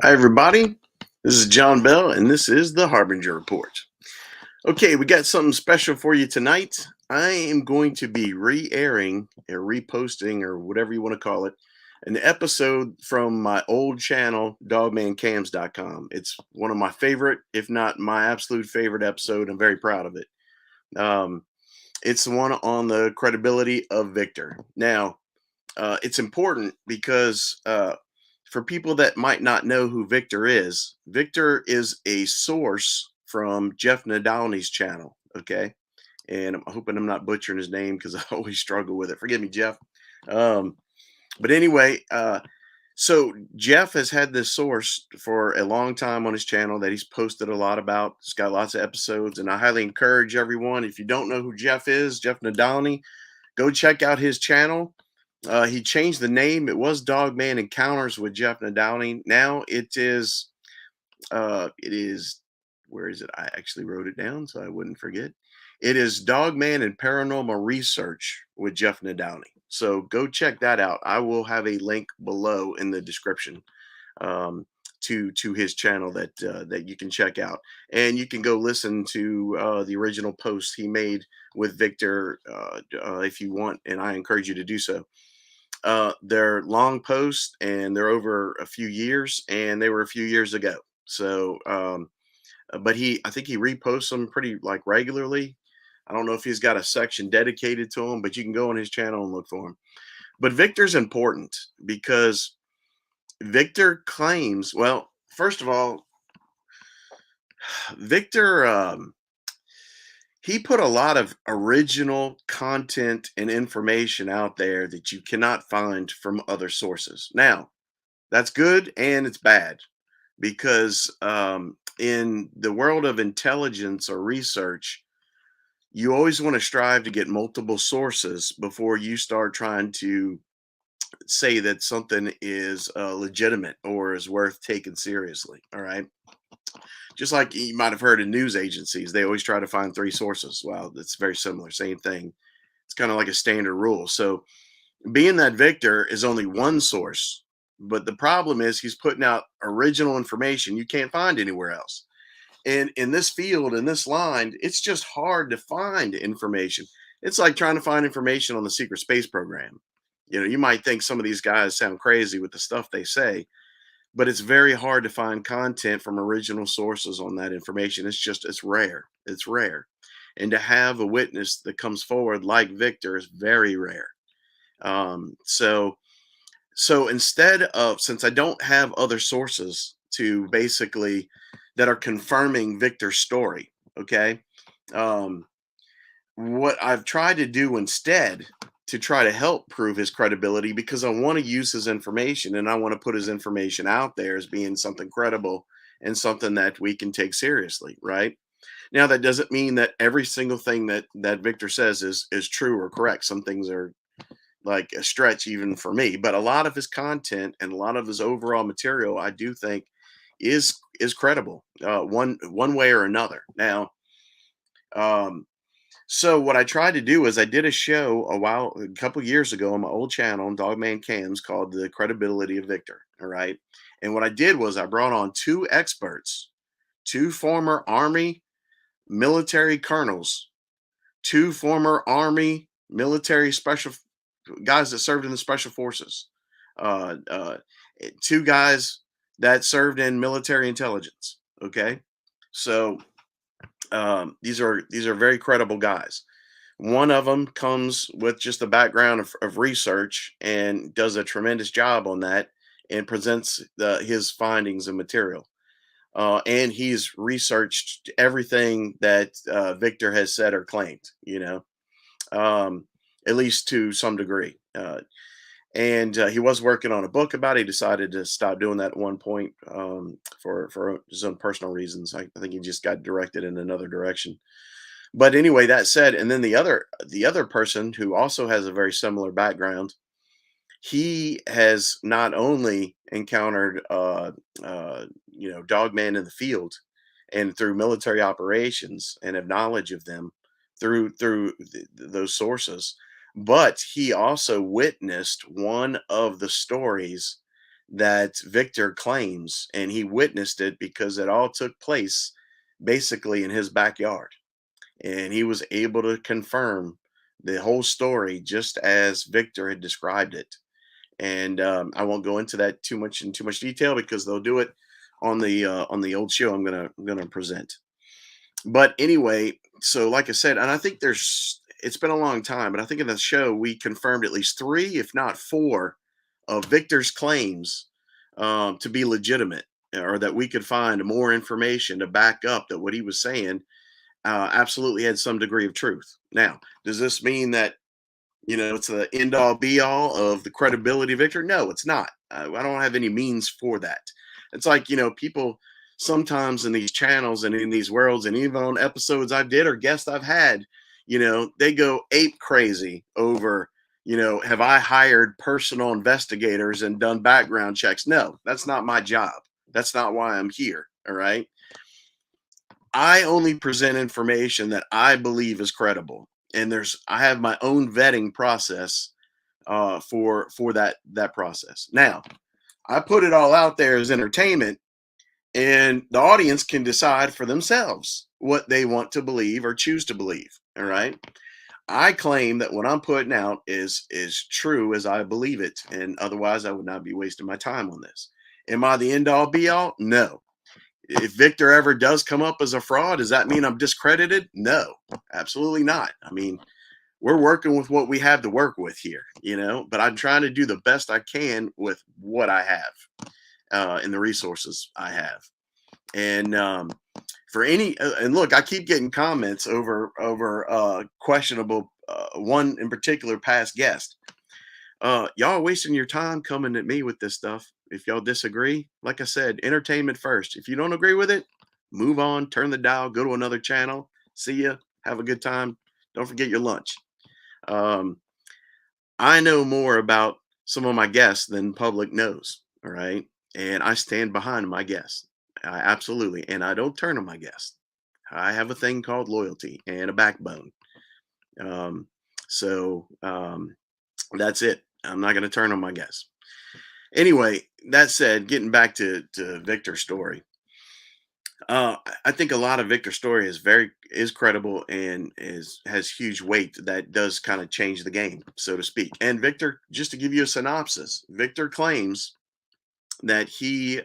Hi, everybody. This is John Bell, and this is the Harbinger Report. Okay, we got something special for you tonight. I am going to be re-airing or reposting or whatever you want to call it, an episode from my old channel, dogmancams.com. It's one of my favorite, if not my absolute favorite episode. I'm very proud of it. Um, it's the one on the credibility of Victor. Now, it's important because for people that might not know who Victor is a source from Jeff Nadalny's channel. Okay. And I'm hoping I'm not butchering his name because I always struggle with it. Forgive me, Jeff. Um, but anyway, so Jeff has had this source for a long time on his channel that he's posted a lot about. It's got lots of episodes, and I highly encourage everyone, if you don't know who Jeff is, Jeff Nadalny, go check out his channel. He changed the name. It was Dogman Encounters with Jeff Nadalny. Now it is, where is it? I actually wrote it down so I wouldn't forget. It is Dogman and Paranormal Research with Jeff Nadalny. So go check that out. I will have a link below in the description to his channel that you can check out, and you can go listen to the original post he made with Victor if you want, and I encourage you to do so. They're long posts and they're over a few years, and they were a few years ago. So, but I think he reposts them pretty like regularly. I don't know if he's got a section dedicated to them, but you can go on his channel and look for him. But Victor's important because Victor claims, well, first of all, Victor, he put a lot of original content and information out there that you cannot find from other sources. Now, that's good and it's bad because in the world of intelligence or research, you always want to strive to get multiple sources before you start trying to say that something is legitimate or is worth taking seriously. All right. Just like you might have heard in news agencies, they always try to find three sources. Well, it's very similar, same thing. It's kind of like a standard rule. So, being that Victor is only one source, but the problem is he's putting out original information you can't find anywhere else. And in this field, in this line, it's just hard to find information. It's like trying to find information on the secret space program. You might think some of these guys sound crazy with the stuff they say, but it's very hard to find content from original sources on that information. It's rare. It's rare. And to have a witness that comes forward like Victor is very rare. So instead of, since I don't have other sources to basically that are confirming Victor's story, okay, um, what I've tried to do instead to try to help prove his credibility, because I want to use his information and I want to put his information out there as being something credible and something that we can take seriously, right? Now that doesn't mean that every single thing that Victor says is true or correct. Some things are like a stretch even for me, but a lot of his content and a lot of his overall material I do think is credible one way or another. Now, um So what I tried to do is I did a show a couple years ago on my old channel on Dogman Cams called The Credibility of Victor. All right. And what I did was I brought on two experts, two former Army military colonels, two former Army military special guys that served in the special forces, uh, uh, two guys that served in military intelligence. Okay. So these are very credible guys. One of them comes with just a background of research and does a tremendous job on that and presents his findings and material. And he's researched everything that Victor has said or claimed, um, at least to some degree. And he was working on a book about it. He decided to stop doing that at one point for his own personal reasons. I think he just got directed in another direction. But anyway, that said, and then the other person who also has a very similar background, he has not only encountered dogmen in the field and through military operations and have knowledge of them through those sources, but he also witnessed one of the stories that Victor claims, and he witnessed it because it all took place basically in his backyard, and he was able to confirm the whole story just as Victor had described it. And I won't go into that too much detail because they'll do it on the old show I'm gonna present. But anyway, so like I said, and I think it's been a long time, but I think in the show we confirmed at least three, if not four, of Victor's claims to be legitimate, or that we could find more information to back up that what he was saying absolutely had some degree of truth. Now, does this mean that it's the end all be all of the credibility of Victor? No, it's not. I don't have any means for that. It's like, people sometimes in these channels and in these worlds, and even on episodes I did or guests I've had, they go ape crazy over, have I hired personal investigators and done background checks? No, that's not my job. That's not why I'm here. All right. I only present information that I believe is credible. And I have my own vetting process for that process. Now, I put it all out there as entertainment, and the audience can decide for themselves what they want to believe or choose to believe. All right. I claim that what I'm putting out is true as I believe it, and otherwise I would not be wasting my time on this. Am I the end all be all? No. If Victor ever does come up as a fraud, does that mean I'm discredited? No, absolutely not. I mean, we're working with what we have to work with here, but I'm trying to do the best I can with what I have and the resources I have. And and look, I keep getting comments over questionable one in particular past guest. Y'all are wasting your time coming at me with this stuff. If y'all disagree, like I said, entertainment first. If you don't agree with it, move on, turn the dial, go to another channel. See ya. Have a good time. Don't forget your lunch. Um, I know more about some of my guests than public knows. All right. And I stand behind my guests. I absolutely. And I don't turn on my guests. I have a thing called loyalty and a backbone. Um, so that's it. I'm not going to turn on my guests. Anyway, that said, getting back to Victor's story, I think a lot of Victor's story is credible and has huge weight that does kind of change the game, so to speak. And Victor, just to give you a synopsis, Victor claims that he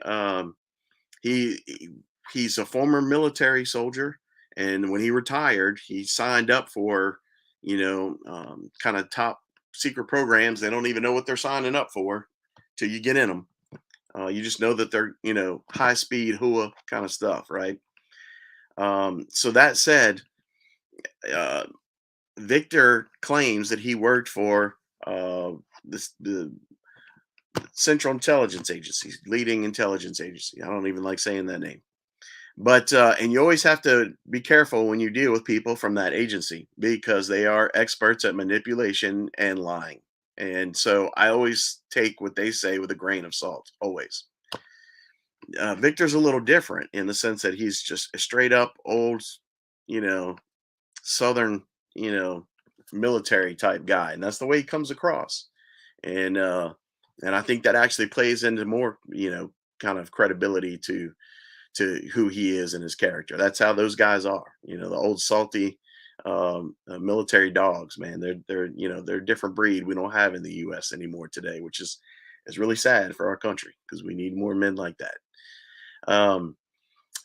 he's a former military soldier, and when he retired, he signed up for kind of top secret programs. They don't even know what they're signing up for till you get in them. You just know that they're high speed hua kind of stuff, right? So that said, uh, Victor claims that he worked for the Central Intelligence Agency, leading intelligence agency. I don't even like saying that name. But and you always have to be careful when you deal with people from that agency because they are experts at manipulation and lying. And so I always take what they say with a grain of salt, always. Victor's a little different in the sense that he's just a straight up old, you know, Southern. you know, military type guy, and that's the way he comes across. And I think that actually plays into more, kind of credibility to who he is and his character. That's how those guys are. The old salty military dogs, man. They're a different breed we don't have in the U.S. anymore today, which is really sad for our country because we need more men like that. Um,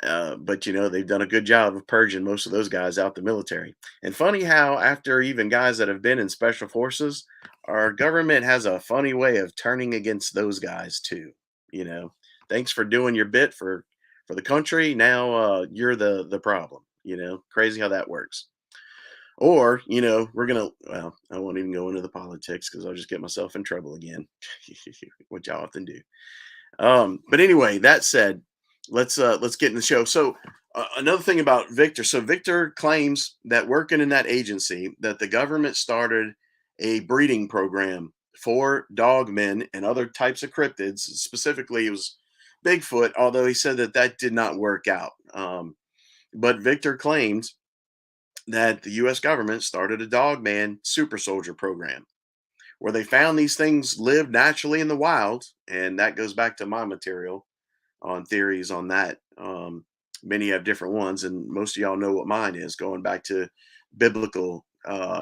but they've done a good job of purging most of those guys out the military. And funny how after even guys that have been in special forces, our government has a funny way of turning against those guys too. You know, thanks for doing your bit for the country. Now you're the problem. Crazy how that works. Or we're gonna. Well, I won't even go into the politics because I'll just get myself in trouble again, which I often do. But anyway, that said, let's get in the show. So another thing about Victor. So Victor claims that working in that agency, that the government started a breeding program for dogmen and other types of cryptids. Specifically, it was Bigfoot. Although he said that that did not work out. But Victor claims that the U.S. government started a dogman super soldier program where they found these things live naturally in the wild, and that goes back to my material on theories on that. Many have different ones, and most of y'all know what mine is, going back to biblical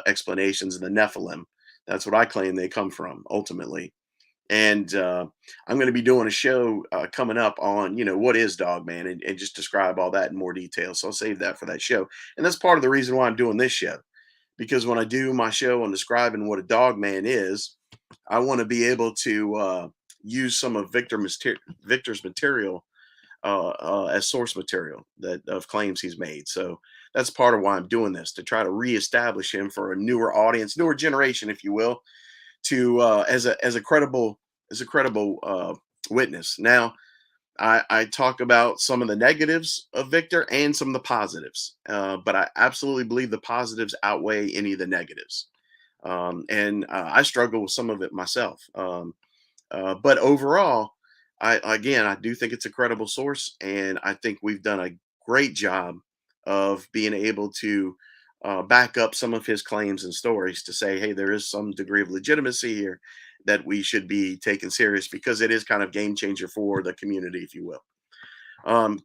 explanations of the Nephilim. That's what I claim they come from ultimately. And I'm going to be doing a show coming up on, what is Dogman, and just describe all that in more detail. So I'll save that for that show. And that's part of the reason why I'm doing this show, because when I do my show on describing what a Dogman is, I want to be able to use some of Victor's material as source material that of claims he's made. So that's part of why I'm doing this, to try to reestablish him for a newer audience, newer generation, if you will, to as a credible witness. Now, I talk about some of the negatives of Victor and some of the positives, but I absolutely believe the positives outweigh any of the negatives. And I struggle with some of it myself. But overall, I do think it's a credible source, and I think we've done a great job of being able to back up some of his claims and stories to say, hey, there is some degree of legitimacy here that we should be taken serious, because it is kind of game changer for the community, if you will.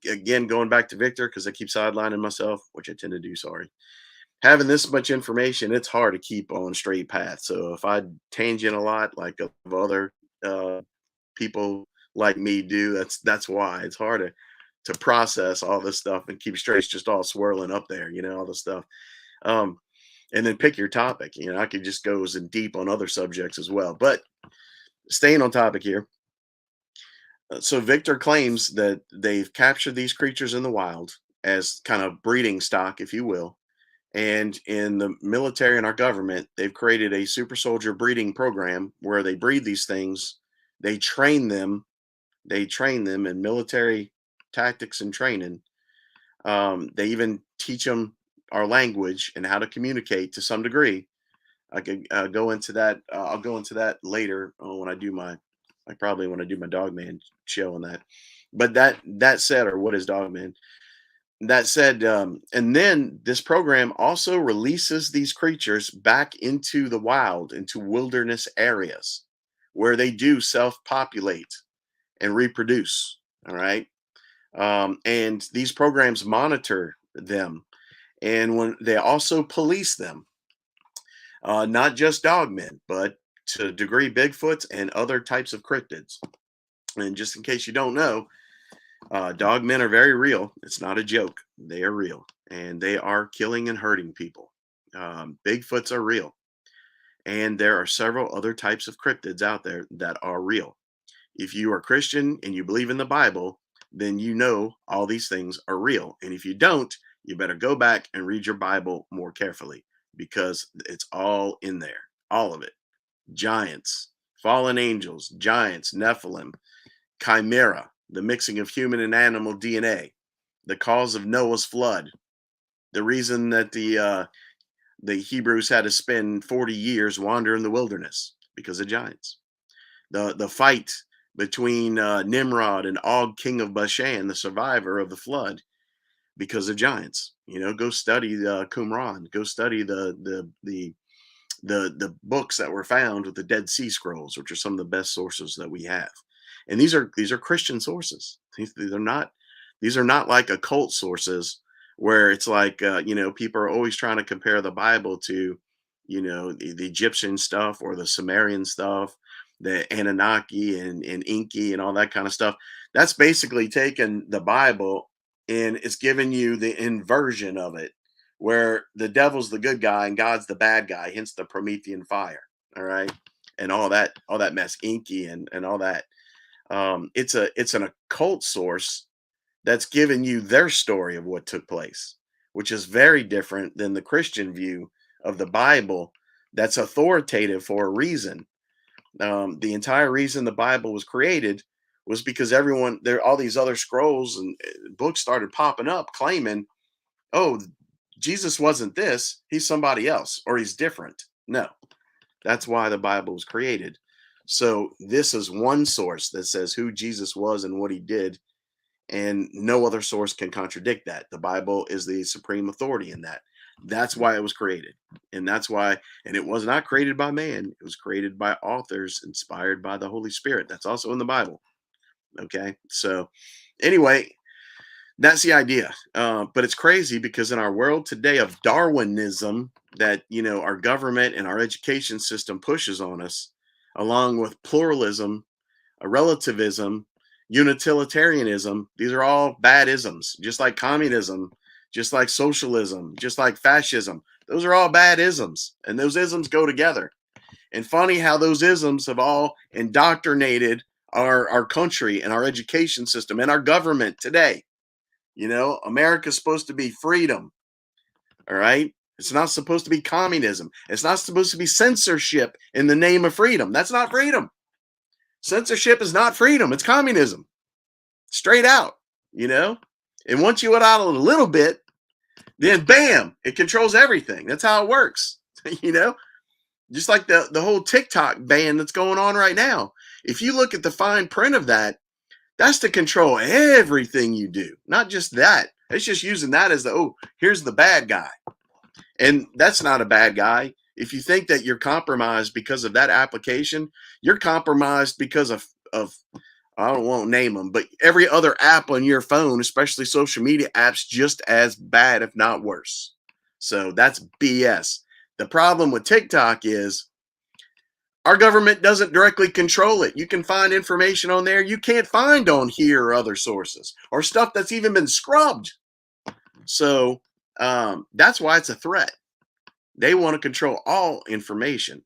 Again, going back to Victor, because I keep sidelining myself, which I tend to do. Sorry. Having this much information, it's hard to keep on straight path. So if I tangent a lot, like of other uh, people like me do, that's why it's hard to process all this stuff and keep straight. It's just all swirling up there, all this stuff. Um, and then pick your topic. I could just go as in deep on other subjects as well. But staying on topic here. So Victor claims that they've captured these creatures in the wild as kind of breeding stock, if you will. And in the military and our government, they've created a super soldier breeding program where they breed these things. They train them. They train them in military tactics and training. They even teach them our language and how to communicate to some degree. I could go into that. I'll go into that later when I do my, like probably when I do my Dogman show on that. But that said, or what is Dogman? That said, and then this program also releases these creatures back into the wild, into wilderness areas where they do self-populate and reproduce. All right. And these programs monitor them, and when they also police them, not just dogmen, but to a degree Bigfoots and other types of cryptids. And just in case you don't know, dogmen are very real. It's not a joke. They are real, and they are killing and hurting people. Bigfoots are real, and there are several other types of cryptids out there that are real. If you are Christian and you believe in the Bible, then you know all these things are real. And if you don't, you better go back and read your Bible more carefully, because it's all in there, all of it. Giants, fallen angels, giants, Nephilim, chimera, the mixing of human and animal DNA, the cause of Noah's flood, the reason that the Hebrews had to spend 40 years wandering the wilderness because of giants. The fight between Nimrod and Og, king of Bashan, the survivor of the flood. because of giants. Go study Qumran. Go study the books that were found with the Dead Sea Scrolls, which are some of the best sources that we have. And these are Christian sources. These are not like occult sources where it's like people are always trying to compare the Bible to the Egyptian stuff or the Sumerian stuff, the Anunnaki and Inky and all that kind of stuff. That's basically taken the Bible and it's giving you the inversion of it where the devil's the good guy and God's the bad guy, hence the Promethean fire. All right. And all that mess, Inky and all that. It's an occult source that's giving you their story of what took place, which is very different than the Christian view of the Bible that's authoritative for a reason. The entire reason the Bible was created was because all these other scrolls and books started popping up claiming, oh, Jesus wasn't this, he's somebody else, or he's different. No, that's why the Bible was created. So this is one source that says who Jesus was and what he did, and no other source can contradict that. The Bible is the supreme authority in that. That's why it was created. And it was not created by man, it was created by authors inspired by the Holy Spirit. That's also in the Bible. Okay. So, anyway, that's the idea. But it's crazy because in our world today of Darwinism, that our government and our education system pushes on us, along with pluralism, relativism, utilitarianism, these are all bad isms, just like communism, just like socialism, just like fascism. Those are all bad isms, and those isms go together. And funny how those isms have all indoctrinated our country and our education system and our government today. America's supposed to be freedom. All right. It's not supposed to be communism. It's not supposed to be censorship in the name of freedom. That's not freedom. Censorship is not freedom. It's communism. Straight out, you know? And once you let out a little bit, then bam, it controls everything. That's how it works. you know? Just like the whole TikTok ban that's going on right now. If you look at the fine print of that, that's to control everything you do. Not just that. It's just using that as here's the bad guy. And that's not a bad guy. If you think that you're compromised because of that application, you're compromised because of I don't want to name them, but every other app on your phone, especially social media apps, just as bad, if not worse. So that's BS. The problem with TikTok is our government doesn't directly control it. You can find information on there you can't find on here or other sources, or stuff that's even been scrubbed. So that's why it's a threat. They want to control all information.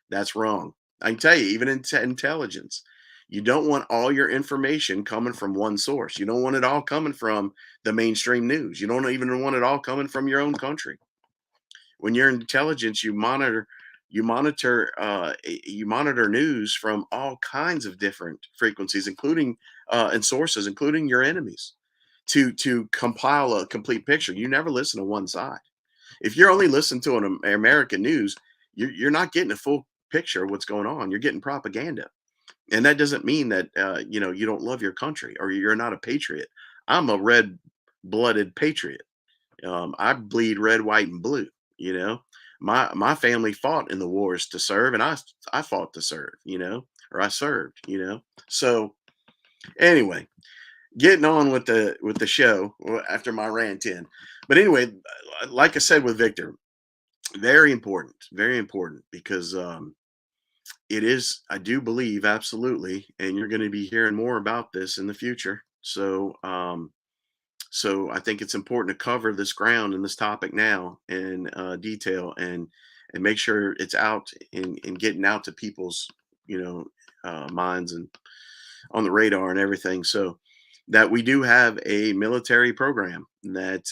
That's wrong. I can tell you, even in intelligence, you don't want all your information coming from one source. You don't want it all coming from the mainstream news. You don't even want it all coming from your own country. When you're in intelligence, you monitor news from all kinds of different frequencies, including and sources, including your enemies, to compile a complete picture. You never listen to one side. If you're only listening to an American news, you're not getting a full picture of what's going on. You're getting propaganda, and that doesn't mean that you don't love your country or you're not a patriot. I'm a red-blooded patriot. I bleed red, white, and blue. You know, my family fought in the wars to serve, and I fought to serve. Or I served. So anyway, getting on with the show after my rant in. But anyway, like I said with Victor, very important because it is, I do believe, absolutely, and you're going to be hearing more about this in the future. So I think it's important to cover this ground and this topic now in detail, and make sure it's out and getting out to people's minds and on the radar and everything. So that we do have a military program that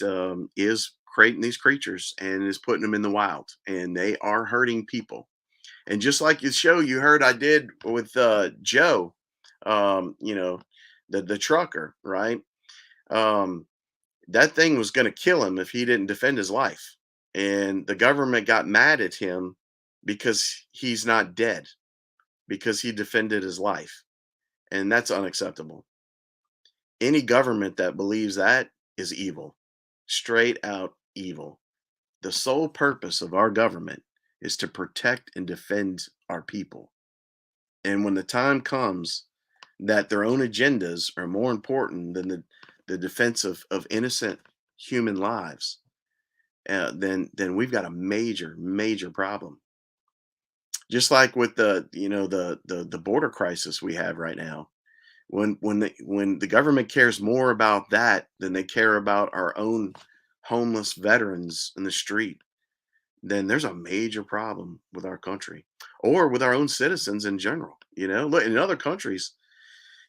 is creating these creatures and is putting them in the wild, and they are hurting people. And just like the show you heard I did with Joe, the trucker, right? Um, that thing was going to kill him if he didn't defend his life. And the government got mad at him because he's not dead, because he defended his life. And that's unacceptable. Any government that believes that is evil. straight out evil. The sole purpose of our government is to protect and defend our people. And when the time comes that their own agendas are more important than the defense of innocent human lives, then we've got a major problem. Just like with the border crisis we have right now. When the government cares more about that than they care about our own homeless veterans in the street, then there's a major problem with our country or with our own citizens in general. Look in other countries,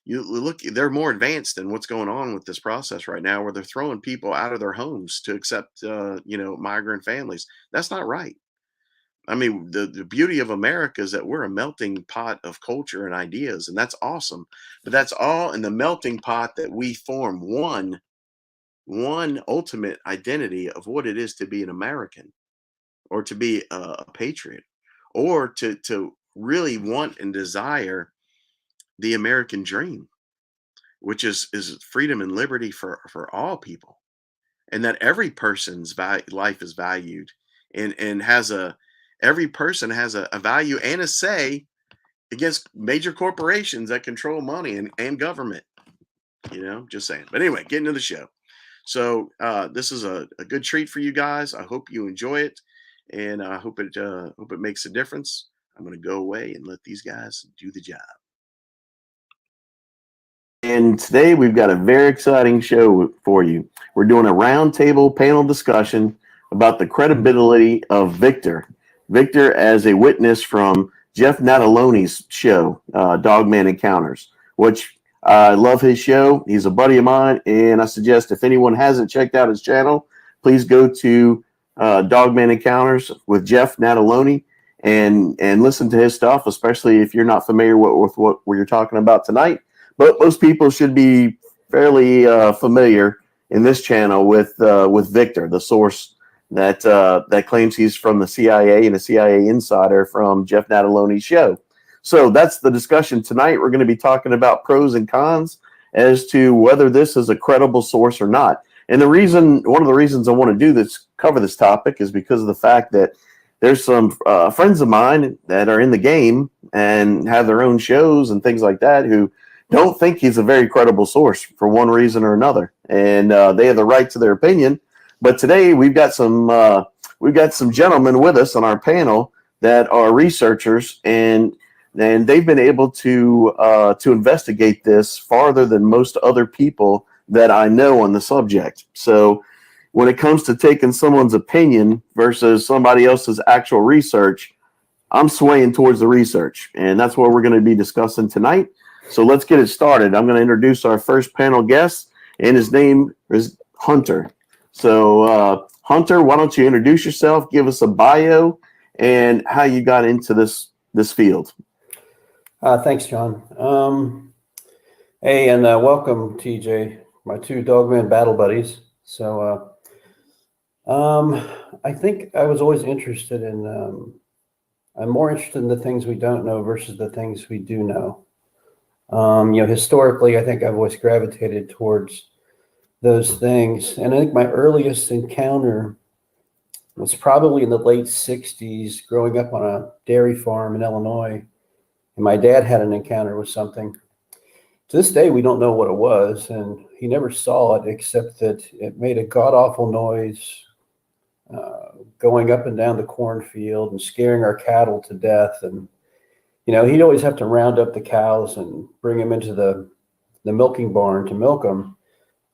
they're more advanced than what's going on with this process right now, where they're throwing people out of their homes to accept, migrant families. That's not right. I mean, the beauty of America is that we're a melting pot of culture and ideas, and that's awesome. But that's all in the melting pot that we form one ultimate identity of what it is to be an American, or to be a patriot, or to really want and desire the American dream, which is freedom and liberty for all people, and that every person's life is valued, and has a every person has a value and a say against major corporations that control money and government. Just saying. But anyway, getting to the show. So this is a good treat for you guys. I hope you enjoy it, and I hope it makes a difference. I'm going to go away and let these guys do the job. And today we've got a very exciting show for you. We're doing a roundtable panel discussion about the credibility of Victor. Victor as a witness from Jeff Nataloni's show, Dogman Encounters, which I love his show. He's a buddy of mine, and I suggest if anyone hasn't checked out his channel, please go to Dogman Encounters with Jeff Nataloni and listen to his stuff, especially if you're not familiar with what we're talking about tonight. But most people should be fairly familiar in this channel with Victor, the source that claims he's from the CIA and a CIA insider from Jeff Nataloni's show. So that's the discussion tonight. We're going to be talking about pros and cons as to whether this is a credible source or not. And one of the reasons I want to cover this topic is because of the fact that there's some friends of mine that are in the game and have their own shows and things like that who don't think he's a very credible source for one reason or another. And they have the right to their opinion. But today we've got some gentlemen with us on our panel that are researchers, and they've been able to investigate this farther than most other people that I know on the subject. So when it comes to taking someone's opinion versus somebody else's actual research, I'm swaying towards the research, and that's what we're going to be discussing tonight. So let's get it started. I'm going to introduce our first panel guest, and his name is Hunter. So, Hunter, why don't you introduce yourself, give us a bio, and how you got into this field. Thanks, John. Hey, and welcome, TJ, my two Dogman battle buddies. So, I think I was always interested in. I'm more interested in the things we don't know versus the things we do know. Historically, I think I've always gravitated towards those things. And I think my earliest encounter was probably in the late 60s, growing up on a dairy farm in Illinois. And my dad had an encounter with something. To this day, we don't know what it was. And he never saw it, except that it made a god-awful noise going up and down the cornfield and scaring our cattle to death. And, he'd always have to round up the cows and bring them into the milking barn to milk them.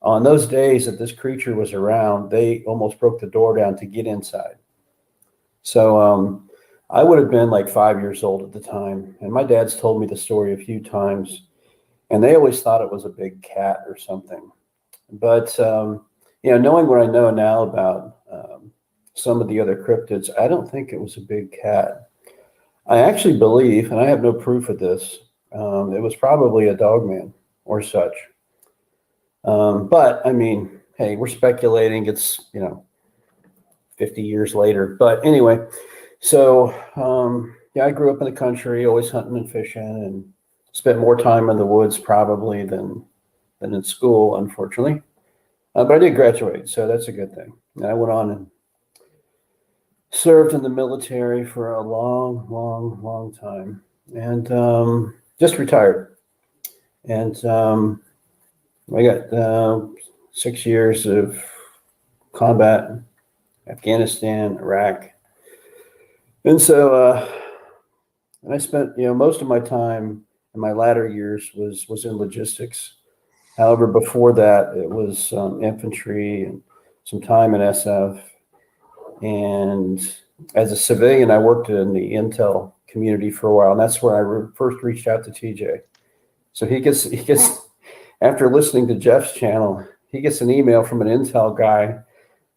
On those days that this creature was around, they almost broke the door down to get inside. So I would have been like 5 years old at the time. And my dad's told me the story a few times. And they always thought it was a big cat or something. But, knowing what I know now about some of the other cryptids, I don't think it was a big cat. I actually believe, and I have no proof of this, it was probably a dogman or such. But I mean, hey, we're speculating. It's 50 years later. But anyway, so I grew up in the country, always hunting and fishing, and spent more time in the woods probably than in school, unfortunately. But I did graduate, so that's a good thing. And I went on and served in the military for a long, long, long time, and just retired. And I got 6 years of combat in Afghanistan, Iraq, and so and I spent most of my time in my latter years was in logistics. However, before that, it was infantry and some time in SF. And as a civilian, I worked in the intel community for a while, and that's where I first reached out to TJ. So he gets after listening to Jeff's channel, he gets an email from an intel guy.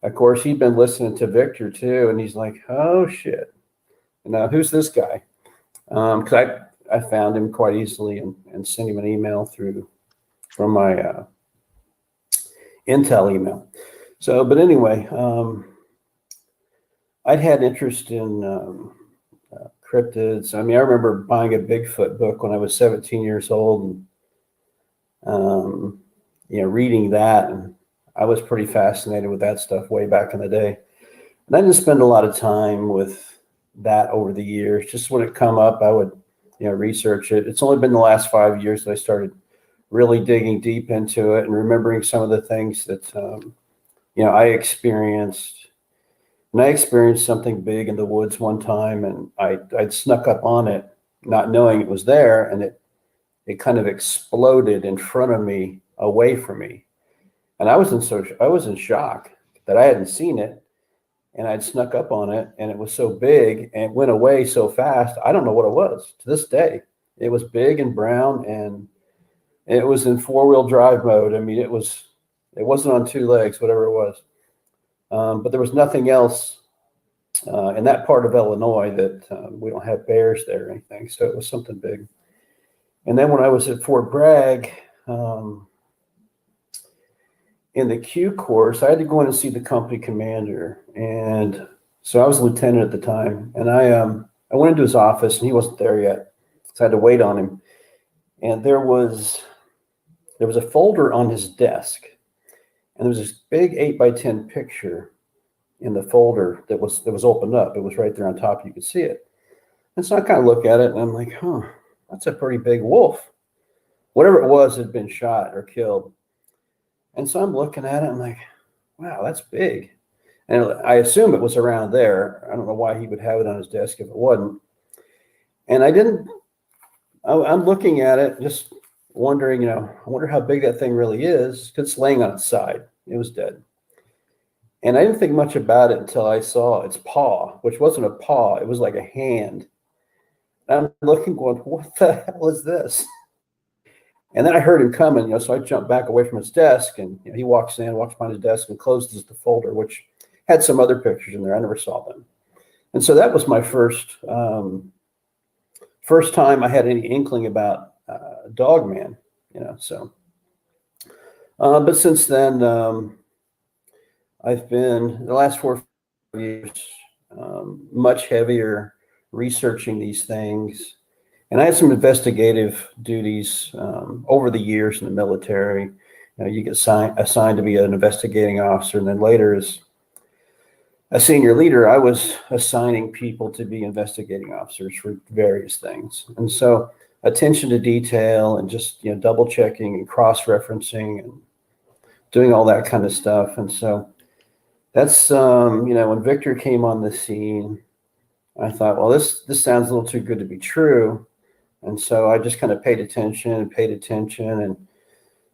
Of course, he'd been listening to Victor too, and he's like, "Oh shit! Now who's this guy?" Because I found him quite easily and sent him an email from my intel email. So, but anyway, I'd had interest in cryptids. I mean, I remember buying a Bigfoot book when I was 17 years old, and reading that, and I was pretty fascinated with that stuff way back in the day. And I didn't spend a lot of time with that over the years. Just when it come up, I would research it. It's only been the last 5 years that I started really digging deep into it and remembering some of the things that I experienced. And I experienced something big in the woods one time, and I'd snuck up on it, not knowing it was there, and it kind of exploded in front of me, away from me. And I was in shock that I hadn't seen it, and I'd snuck up on it, and it was so big and it went away so fast. I don't know what it was to this day. It was big and brown, and it was in 4-wheel drive mode. I mean, it wasn't on 2 legs, whatever it was. But there was nothing else in that part of Illinois that we don't have bears there or anything. So it was something big. And then when I was at Fort Bragg, in the Q course, I had to go in and see the company commander. And so I was a lieutenant at the time. And I went into his office, and he wasn't there yet. So I had to wait on him. And there was a folder on his desk. And there was this big 8x10 picture in the folder that was opened up. It was right there on top. You could see it. And so I kind of look at it, and I'm like, that's a pretty big wolf. Whatever it was had been shot or killed. And so I'm looking at it, I'm like, wow, that's big. And I assume it was around there. I don't know why he would have it on his desk if it wasn't. And I'm looking at it, just wondering, I wonder how big that thing really is, because it's laying on its side. It was dead. And I didn't think much about it until I saw its paw, which wasn't a paw. It was like a hand. And I'm looking, going, what the hell is this? And then I heard him coming, so I jumped back away from his desk, and he walks behind his desk and closes the folder, which had some other pictures in there. I never saw them. And so that was my first time I had any inkling about Dogman, so. But since then, I've been, the last 4 years, much heavier researching these things. And I had some investigative duties over the years in the military. You get assigned to be an investigating officer, and then later as a senior leader, I was assigning people to be investigating officers for various things. And so attention to detail and just double checking and cross-referencing and doing all that kind of stuff. And so that's when Victor came on the scene, I thought, well, this sounds a little too good to be true. And so I just kind of paid attention and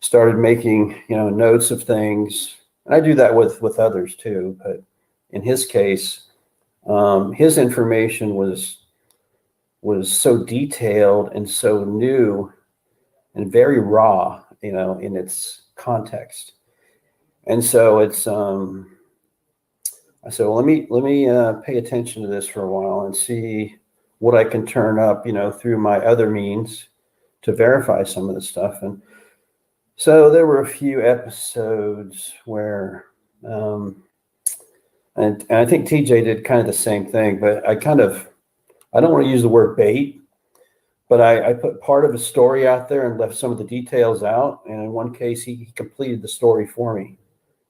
started making, notes of things. And I do that with others too. But in his case, his information was so detailed and so new and very raw, in its context. And so it's, I said, well, let me pay attention to this for a while and see what I can turn up, through my other means to verify some of the stuff. And so there were a few episodes where, and I think TJ did kind of the same thing, but I don't want to use the word bait, but I put part of a story out there and left some of the details out. And in one case, he completed the story for me.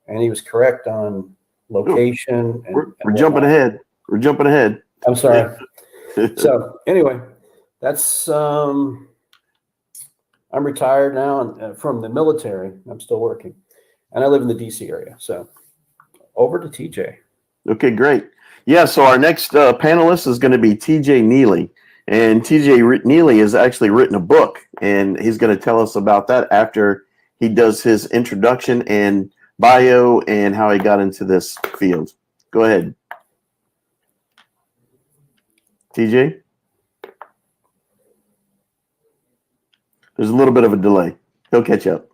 and he was correct on location. We're jumping ahead. We're jumping ahead. I'm sorry. So anyway, that's I'm retired now and from the military. I'm still working, and I live in the DC area. So over to TJ. Okay, great. Yeah, so our next panelist is going to be TJ Neely. And TJ Neely has actually written a book, and he's going to tell us about that after he does his introduction and bio and how he got into this field. Go ahead. TJ? There's a little bit of a delay. He'll catch up.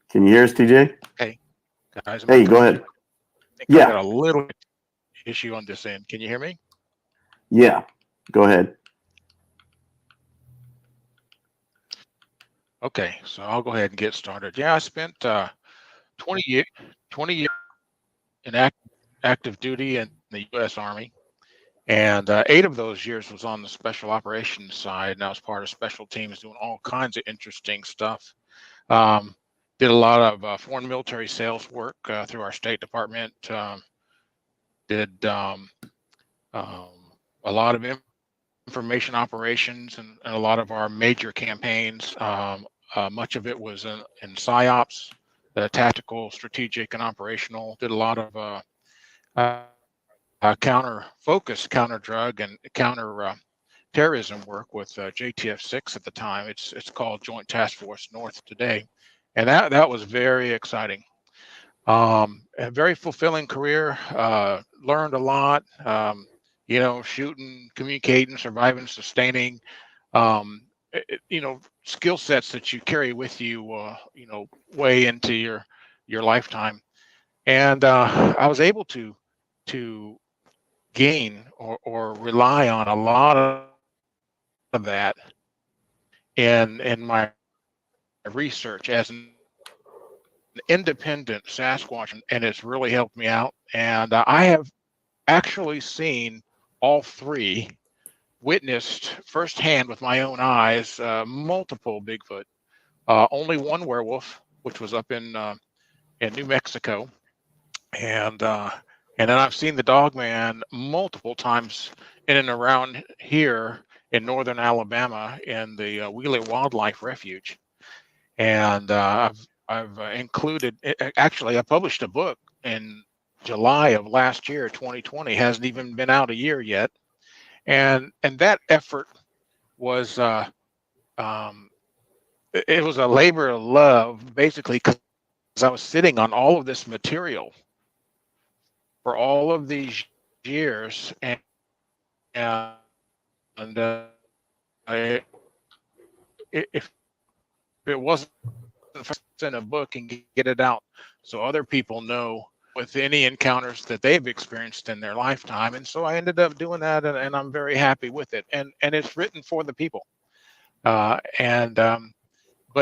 Can you hear us, TJ? Hey, guys. Hey, go ahead. I got a little issue on this end. Can you hear me? Yeah, go ahead. Okay, so I'll go ahead and get started. Yeah, I spent 20 years in active duty in the U.S. Army, and 8 of those years was on the special operations side, and I was part of special teams doing all kinds of interesting stuff. Did a lot of foreign military sales work through our State Department. Did a lot of information operations and a lot of our major campaigns. Much of it was in PSYOPs, tactical, strategic, and operational. Did a lot of counter drug and counter terrorism work with JTF-6 at the time. It's called Joint Task Force North today, and that was very exciting. A very fulfilling career. Learned a lot. Shooting, communicating, surviving, sustaining. Skill sets that you carry with you. Way into your lifetime, and I was able to gain or rely on a lot of that in my research as an independent Sasquatch, and it's really helped me out. And I have actually seen all 3, witnessed firsthand with my own eyes, multiple Bigfoot. Only one werewolf, which was up in New Mexico, and then I've seen the Dogman multiple times in and around here in northern Alabama in the Wheeler Wildlife Refuge, and I've included. Actually, I published a book in July of last year, 2020. Hasn't even been out a year yet, and that effort was it was a labor of love, basically, because I was sitting on all of this material for all of these years, and if it wasn't in a book and get it out so other people know with any encounters that they've experienced in their lifetime. And so I ended up doing that, and I'm very happy with it. And it's written for the people. But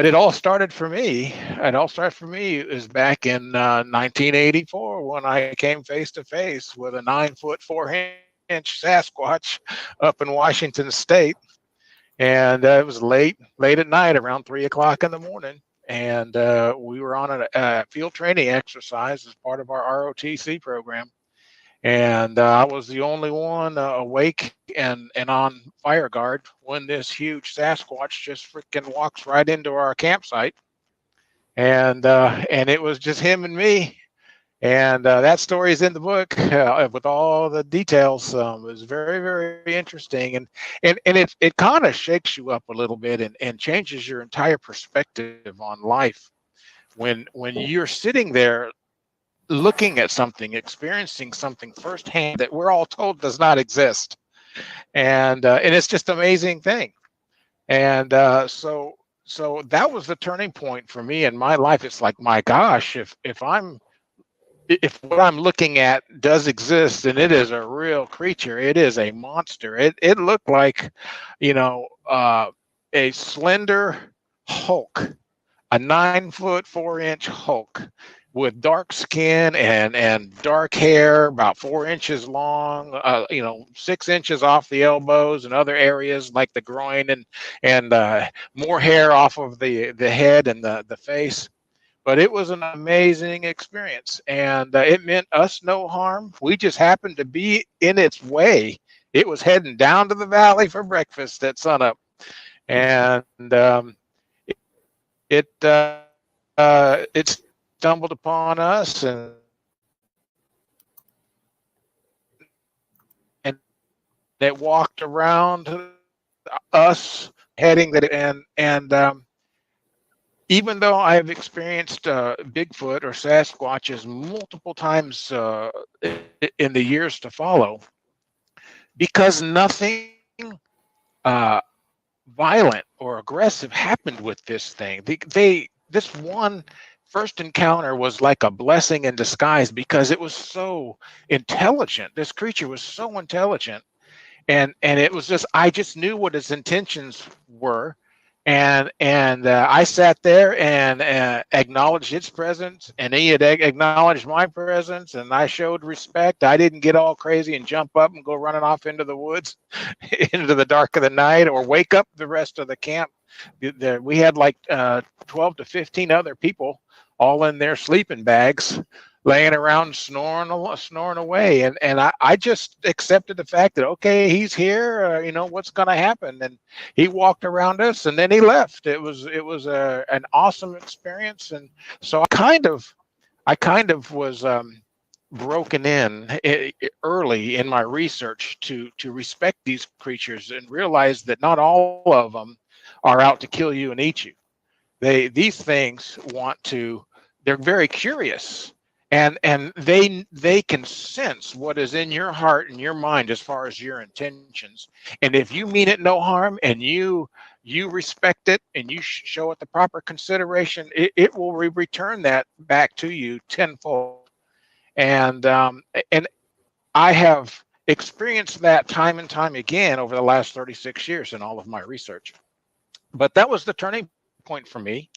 it all started for me. It all started for me is back in 1984 when I came face to face with a 9-foot 4-inch Sasquatch up in Washington State, and it was late at night, around 3 o'clock in the morning, and we were on a field training exercise as part of our ROTC program. And I was the only one awake and on fire guard when this huge Sasquatch just freaking walks right into our campsite. And it was just him and me. And that story is in the book with all the details. It was very, very interesting. And it kind of shakes you up a little bit and changes your entire perspective on life. When you're sitting there looking at something, experiencing something firsthand that we're all told does not exist, and it's just an amazing thing. And so that was the turning point for me in my life. It's like, my gosh, if what I'm looking at does exist, and it is a real creature, it is a monster. It looked like, a slender Hulk, a 9-foot 4-inch Hulk, with dark skin and dark hair, about 4 inches long, 6 inches off the elbows and other areas like the groin, and more hair off of the head and the face. but it was an amazing experience, and it meant us no harm. We just happened to be in its way. It was heading down to the valley for breakfast at sunup, and it it stumbled upon us, and it walked around us heading that, and even though I have experienced Bigfoot or Sasquatches multiple times in the years to follow, because nothing violent or aggressive happened with this thing. This one first encounter was like a blessing in disguise because it was so intelligent. This creature was so intelligent, and it was just, I just knew what its intentions were, and I sat there and acknowledged its presence, and he had acknowledged my presence, and I showed respect. I didn't get all crazy and jump up and go running off into the woods into the dark of the night, or wake up the rest of the camp. We had like 12 to 15 other people all in their sleeping bags, laying around snoring away, and I just accepted the fact that, okay, he's here, what's going to happen. And he walked around us, and then he left. It was an awesome experience. And so I kind of was broken in early in my research to respect these creatures and realize that not all of them are out to kill you and eat you. These things they're very curious, and they can sense what is in your heart and your mind as far as your intentions. And if you mean it no harm, and you respect it, and you show it the proper consideration, it will return that back to you tenfold. And I have experienced that time and time again over the last 36 years in all of my research. But that was the turning point for me.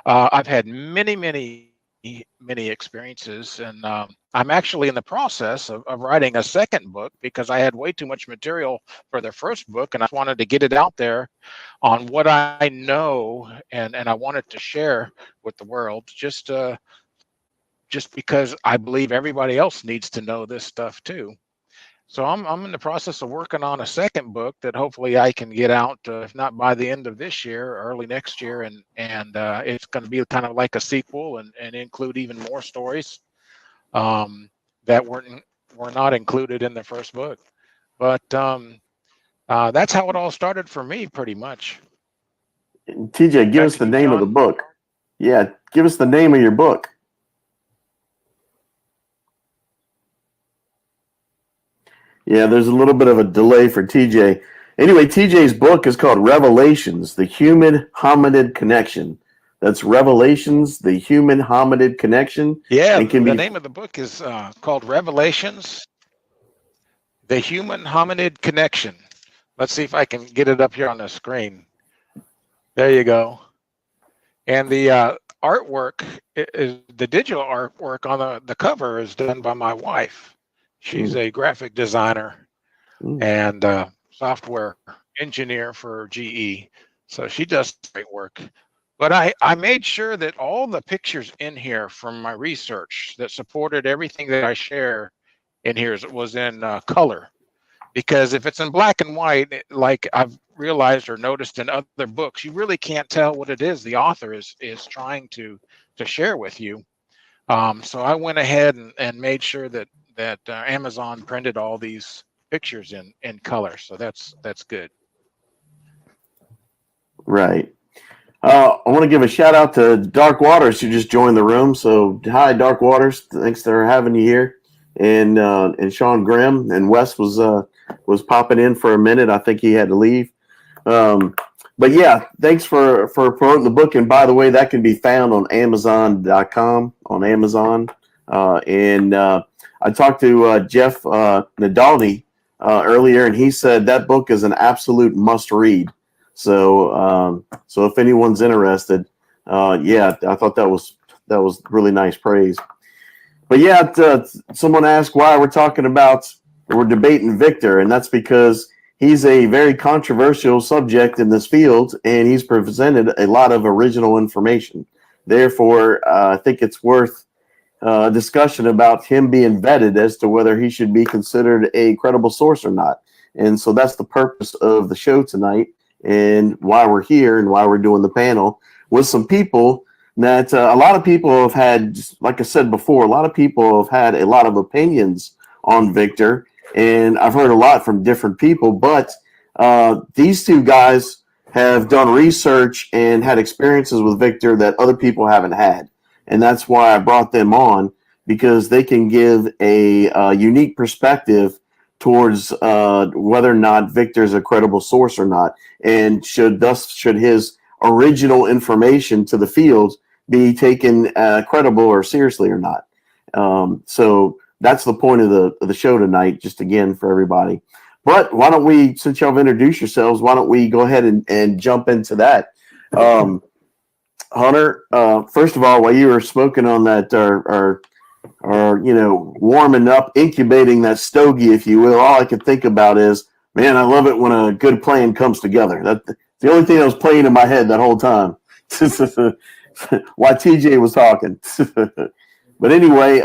I've had many experiences, and I'm actually in the process of writing a second book because I had way too much material for the first book, and I wanted to get it out there on what I know, and I wanted to share with the world, just because I believe everybody else needs to know this stuff too. So I'm in the process of working on a second book that hopefully I can get out, if not by the end of this year, early next year, and it's going to be kind of like a sequel, and include even more stories that were not included in the first book. But that's how it all started for me, pretty much. TJ, give us the name of the book. Yeah, give us the name of your book. Yeah, there's a little bit of a delay for TJ. Anyway, TJ's book is called Revelations, the Human Hominid Connection. That's Revelations, the Human Hominid Connection. Yeah, the name of the book is called Revelations, the Human Hominid Connection. Let's see if I can get it up here on the screen. There you go. And the artwork, is the digital artwork on the cover is done by my wife. She's a graphic designer and software engineer for GE. So she does great work. But I made sure that all the pictures in here from my research that supported everything that I share in here was in color. Because if it's in black and white, like I've realized or noticed in other books, you really can't tell what it is the author is trying to share with you. So I went ahead and made sure that Amazon printed all these pictures in color. So that's good. Right. I want to give a shout out to Dark Waters, who just joined the room. So hi, Dark Waters. Thanks for having you here. And Sean Grimm and Wes was popping in for a minute. I think he had to leave. But yeah, thanks for promoting the book. And by the way, that can be found on Amazon.com on Amazon. I talked to Jeff Nadalny earlier, and he said that book is an absolute must read. So if anyone's interested, yeah, I thought that was really nice praise. But yeah, someone asked why we're debating Victor, and that's because he's a very controversial subject in this field, and he's presented a lot of original information. Therefore, I think it's worth a discussion about him being vetted as to whether he should be considered a credible source or not. And so that's the purpose of the show tonight, and why we're here and why we're doing the panel with some people that a lot of people have had, like I said before, a lot of people have had a lot of opinions on Victor, and I've heard a lot from different people, but these two guys have done research and had experiences with Victor that other people haven't had. And that's why I brought them on, because they can give a unique perspective towards whether or not Victor is a credible source or not, and should his original information to the field be taken credible or seriously or not. So that's the point of the show tonight, just again for everybody. But why don't we, since y'all have introduced yourselves, why don't we go ahead and jump into that? Hunter, first of all, while you were smoking on that, or warming up, incubating that stogie, if you will, all I could think about is, man, I love it when a good plan comes together. That's the only thing that was playing in my head that whole time. While TJ was talking. But anyway,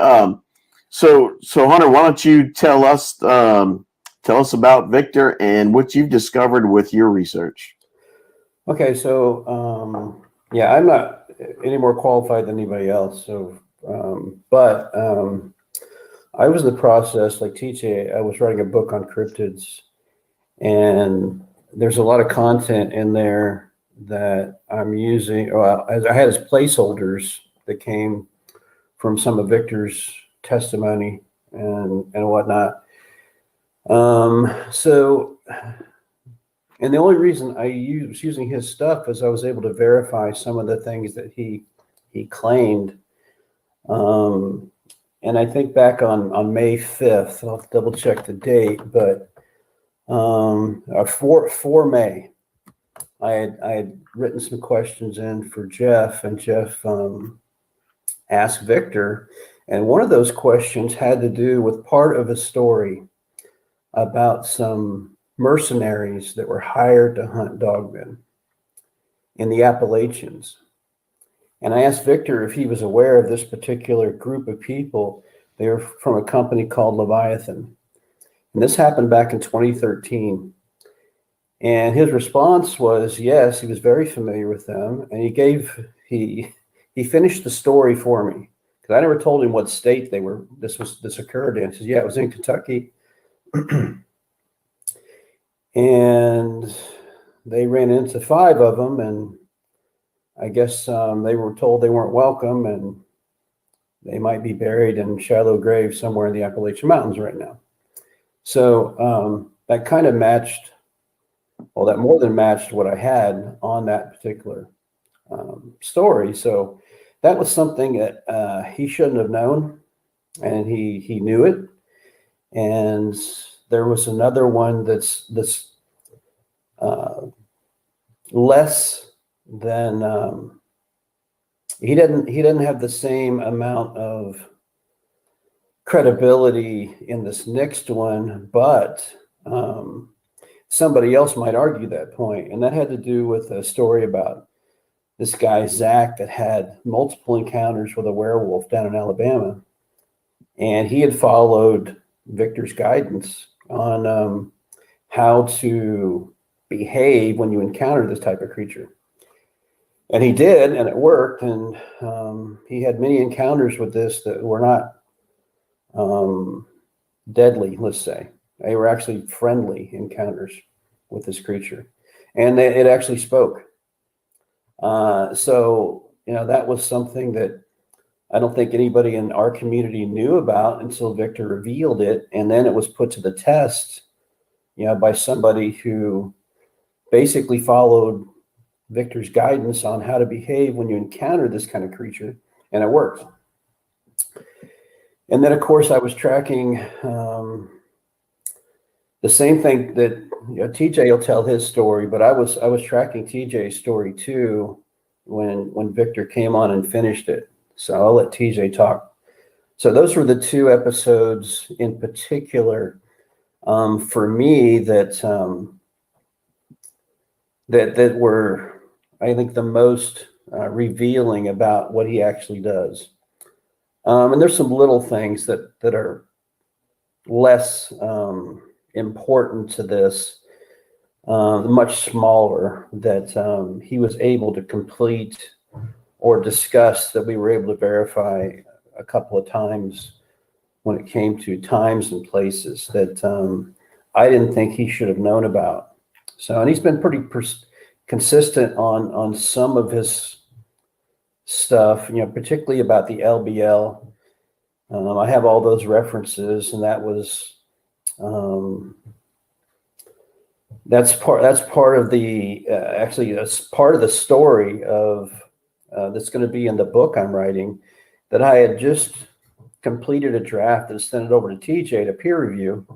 so Hunter, why don't you tell us about Victor and what you've discovered with your research? Okay, so yeah, I'm not any more qualified than anybody else. So, but I was in the process, like TJ, I was writing a book on cryptids, and there's a lot of content in there that I'm using. Well, as I had as placeholders that came from some of Victor's testimony and whatnot. So, and the only reason I was using his stuff is I was able to verify some of the things that he claimed. And I think back on May 5th, I'll double check the date, but for May, I had written some questions in for Jeff, and Jeff asked Victor, and one of those questions had to do with part of a story about some mercenaries that were hired to hunt dogmen in the Appalachians. And I asked Victor if he was aware of this particular group of people. They were from a company called Leviathan. And this happened back in 2013. And his response was, yes, he was very familiar with them. And he finished the story for me, because I never told him what state this occurred in. He says, yeah, it was in Kentucky. And they ran into 5 of them, and I guess they were told they weren't welcome, and they might be buried in shallow graves somewhere in the Appalachian Mountains right now. So that kind of matched, well, that more than matched what I had on that particular story. So that was something that he shouldn't have known, and he knew it. And there was another one that's less than he didn't have the same amount of credibility in this next one, but somebody else might argue that point, and that had to do with a story about this guy Zach that had multiple encounters with a werewolf down in Alabama, and he had followed Victor's guidance on how to behave when you encounter this type of creature. And he did, and it worked. And he had many encounters with this that were not deadly, let's say. They were actually friendly encounters with this creature. And it actually spoke. So, that was something that I don't think anybody in our community knew about until Victor revealed it. And then it was put to the test, by somebody who basically followed Victor's guidance on how to behave when you encounter this kind of creature, and it worked. And then, of course, I was tracking the same thing that TJ will tell his story, but I was tracking TJ's story too when Victor came on and finished it. So I'll let TJ talk. So those were the 2 episodes in particular for me that were, I think, the most revealing about what he actually does. And there's some little things that are less important to this, much smaller, that he was able to complete or discuss, that we were able to verify a couple of times when it came to times and places that I didn't think he should have known about. So, and he's been pretty consistent on some of his stuff, particularly about the LBL. I have all those references, and that was that's part of the actually that's part of the story of that's going to be in the book I'm writing, that I had just completed a draft and sent it over to TJ to peer review.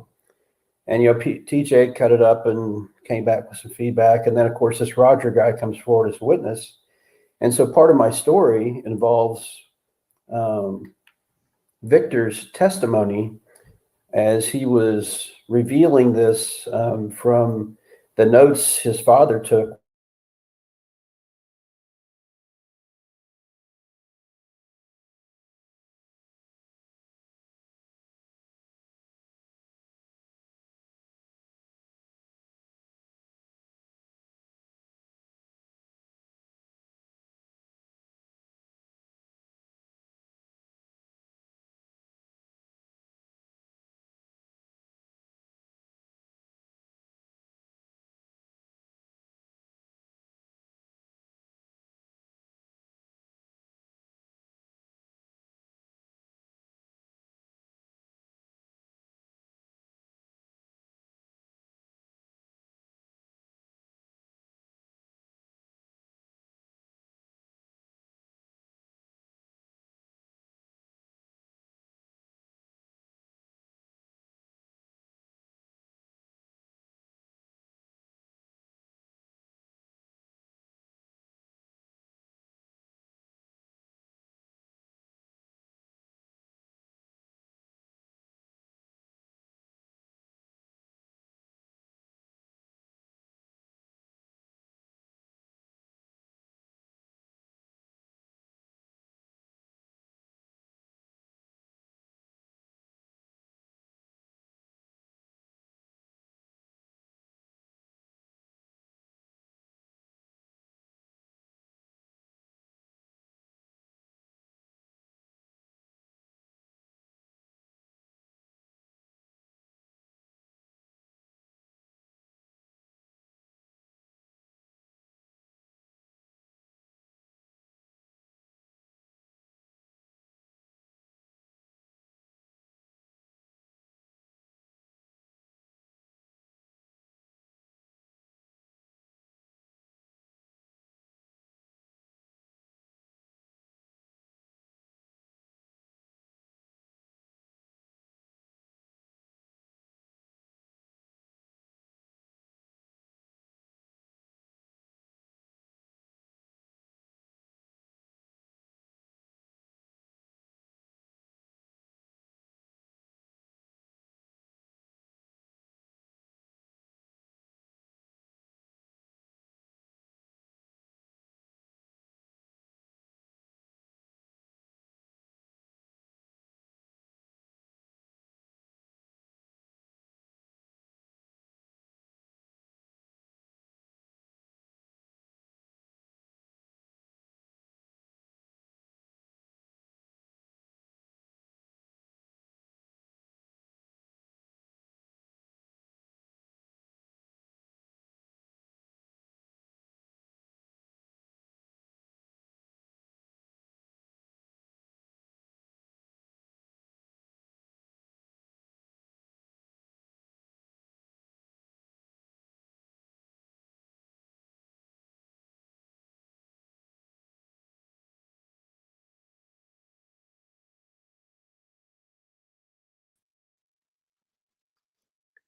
And, TJ cut it up and came back with some feedback. And then, of course, this Roger guy comes forward as a witness. And so part of my story involves Victor's testimony as he was revealing this from the notes his father took.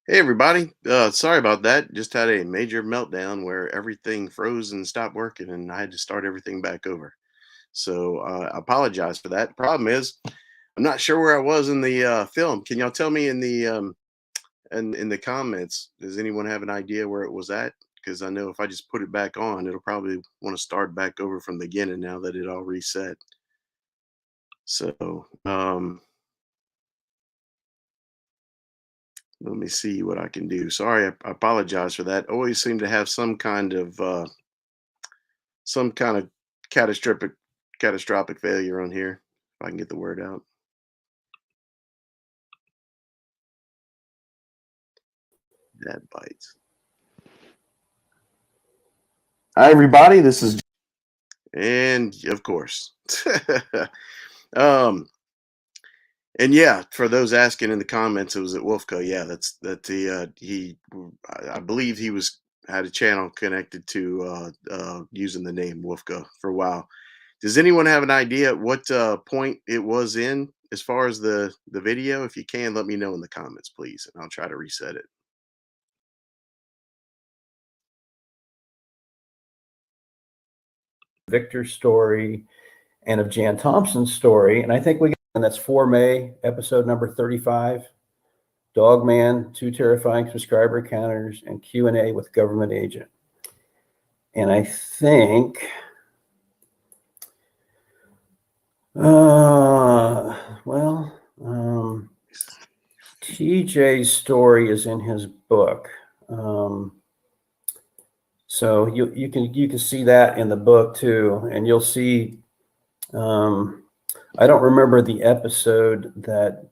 Hey everybody, sorry about that. Just had a major meltdown where everything froze and stopped working, and I had to start everything back over. So I apologize for that. Problem is, I'm not sure where I was in the film. Can y'all tell me in the comments? Does anyone have an idea where it was at? because I know if I just put it back on, it'll probably want to start back over from the beginning now that it all reset. So let me see what I can do. Sorry, I apologize for that. Always seem to have some kind of catastrophic failure on here. If I can get the word out. That bites. Hi, everybody. This is And of course. um and yeah, for those asking in the comments, it was at Wolfco. Yeah, I believe he had a channel connected to using the name Wolfco for a while. Does anyone have an idea what point it was in as far as the video? If you can, let me know in the comments, please, and I'll try to reset it. Victor's story and of Jan Thompson's story. And I think and that's 4 May, episode number 35, Dogman, 2 Terrifying Subscriber Encounters, and Q&A with Government Agent. And I think, TJ's story is in his book. So you can see that in the book too, and you'll see. I don't remember the episode that.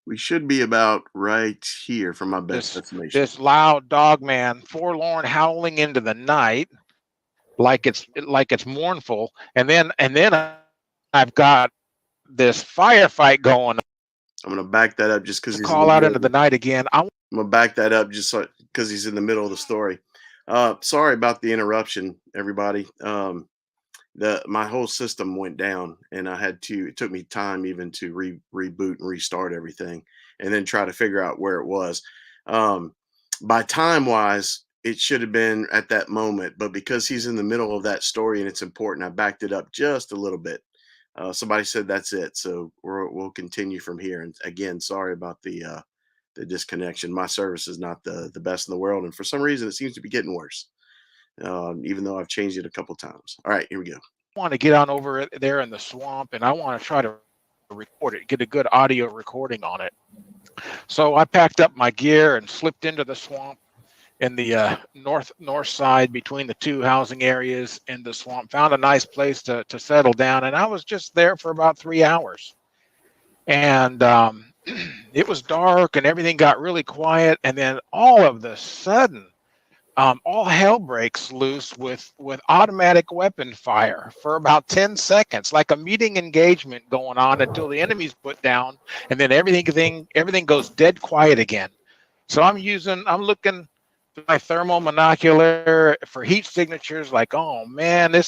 We should be about right here from my best estimation. This loud dog man, forlorn, howling into the night, like it's mournful, and then I've got this firefight going. I'm gonna back that up just because he's call out into the night again. I'm gonna back that up just because he's in the middle of the story. Sorry about the interruption, everybody. My whole system went down, and it took me time even to reboot and restart everything, and then try to figure out where it was. By time wise, it should have been at that moment, but because he's in the middle of that story and it's important, I backed it up just a little bit. Somebody said that's it, so we'll continue from here. And again, sorry about the disconnection. My service is not the best in the world, and for some reason, it seems to be getting worse, even though I've changed it a couple times. All right, here we go. I want to get on over there in the swamp, and I want to try to record it, get a good audio recording on it. So I packed up my gear and slipped into the swamp in the north side between the 2 housing areas in the swamp. Found a nice place to settle down, and I was just there for about 3 hours. And it was dark, and everything got really quiet. And then all of a sudden, all hell breaks loose with automatic weapon fire for about 10 seconds, like a meeting engagement going on until the enemy's put down, and then everything goes dead quiet again. So I'm looking through my thermal monocular for heat signatures, like, oh man,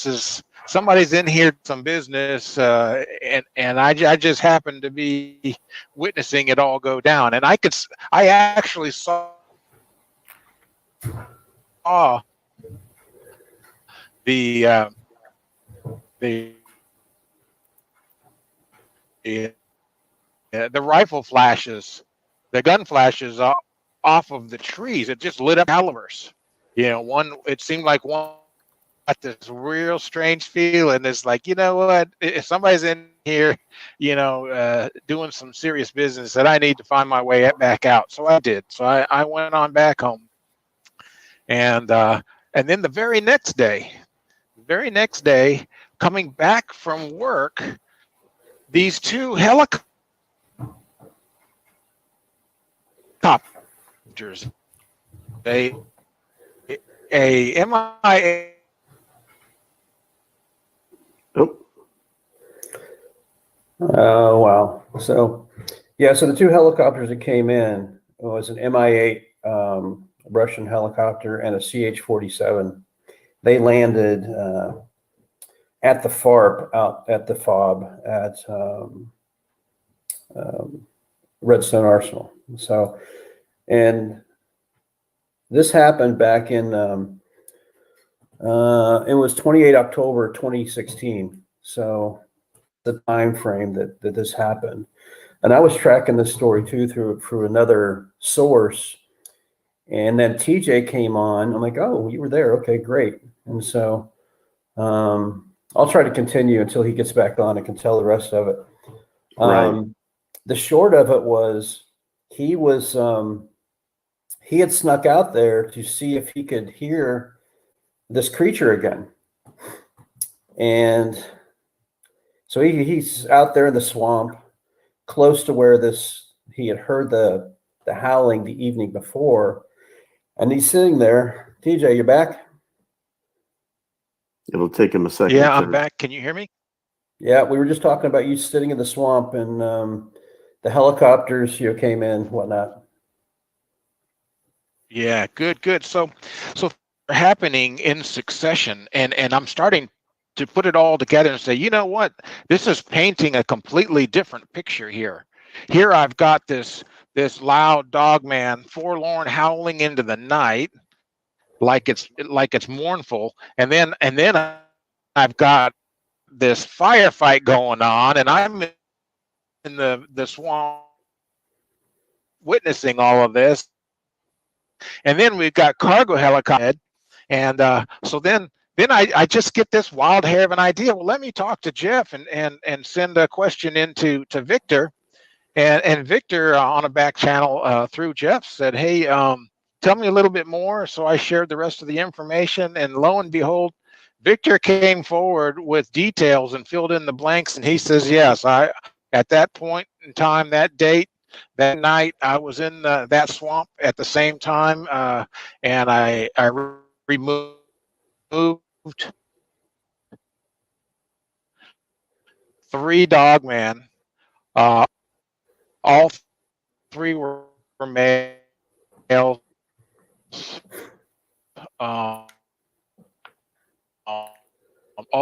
somebody's in here, some business, and I just happened to be witnessing it all go down, and I actually saw the rifle flashes, the gun flashes off of the trees. It just lit up calibers. It seemed like one got this real strange feeling. It's like, you know what? If somebody's in here, doing some serious business, that I need to find my way back out. So I did. So I went on back home. And then the very next day, coming back from work, these 2 helicopters, a MIA. Oh, wow. So, yeah, so the 2 helicopters that came in was an Mi-8 Russian helicopter and a CH-47. They landed at the FARP, out at the FOB at Redstone Arsenal. So, and this happened back in, it was 28 October 2016. So the time frame that this happened. And I was tracking this story too through another source. And then TJ came on. I'm like, oh, you were there. Okay, great. And so I'll try to continue until he gets back on and can tell the rest of it. Right. The short of it was he had snuck out there to see if he could hear this creature again. And so he's out there in the swamp, close to where he had heard the howling the evening before. And he's sitting there. TJ, you back? It'll take him a second. Yeah, I'm back. Can you hear me? Yeah, we were just talking about you sitting in the swamp and the helicopters came in, whatnot. Yeah, good. So happening in succession, and I'm starting to put it all together and say, you know what? This is painting a completely different picture here. Here I've got this loud dogman, forlorn, howling into the night, like it's mournful, and then I've got this firefight going on, and I'm in the swamp witnessing all of this, and then we've got cargo helicopter, and so then I just get this wild hair of an idea. Well, let me talk to Jeff and send a question into Victor. And Victor on a back channel through Jeff said, hey, tell me a little bit more. So I shared the rest of the information, and lo and behold, Victor came forward with details and filled in the blanks. And he says, yes, at that point in time, that date, that night, I was in that swamp at the same time, and I removed 3 dogmen. All 3 were males. All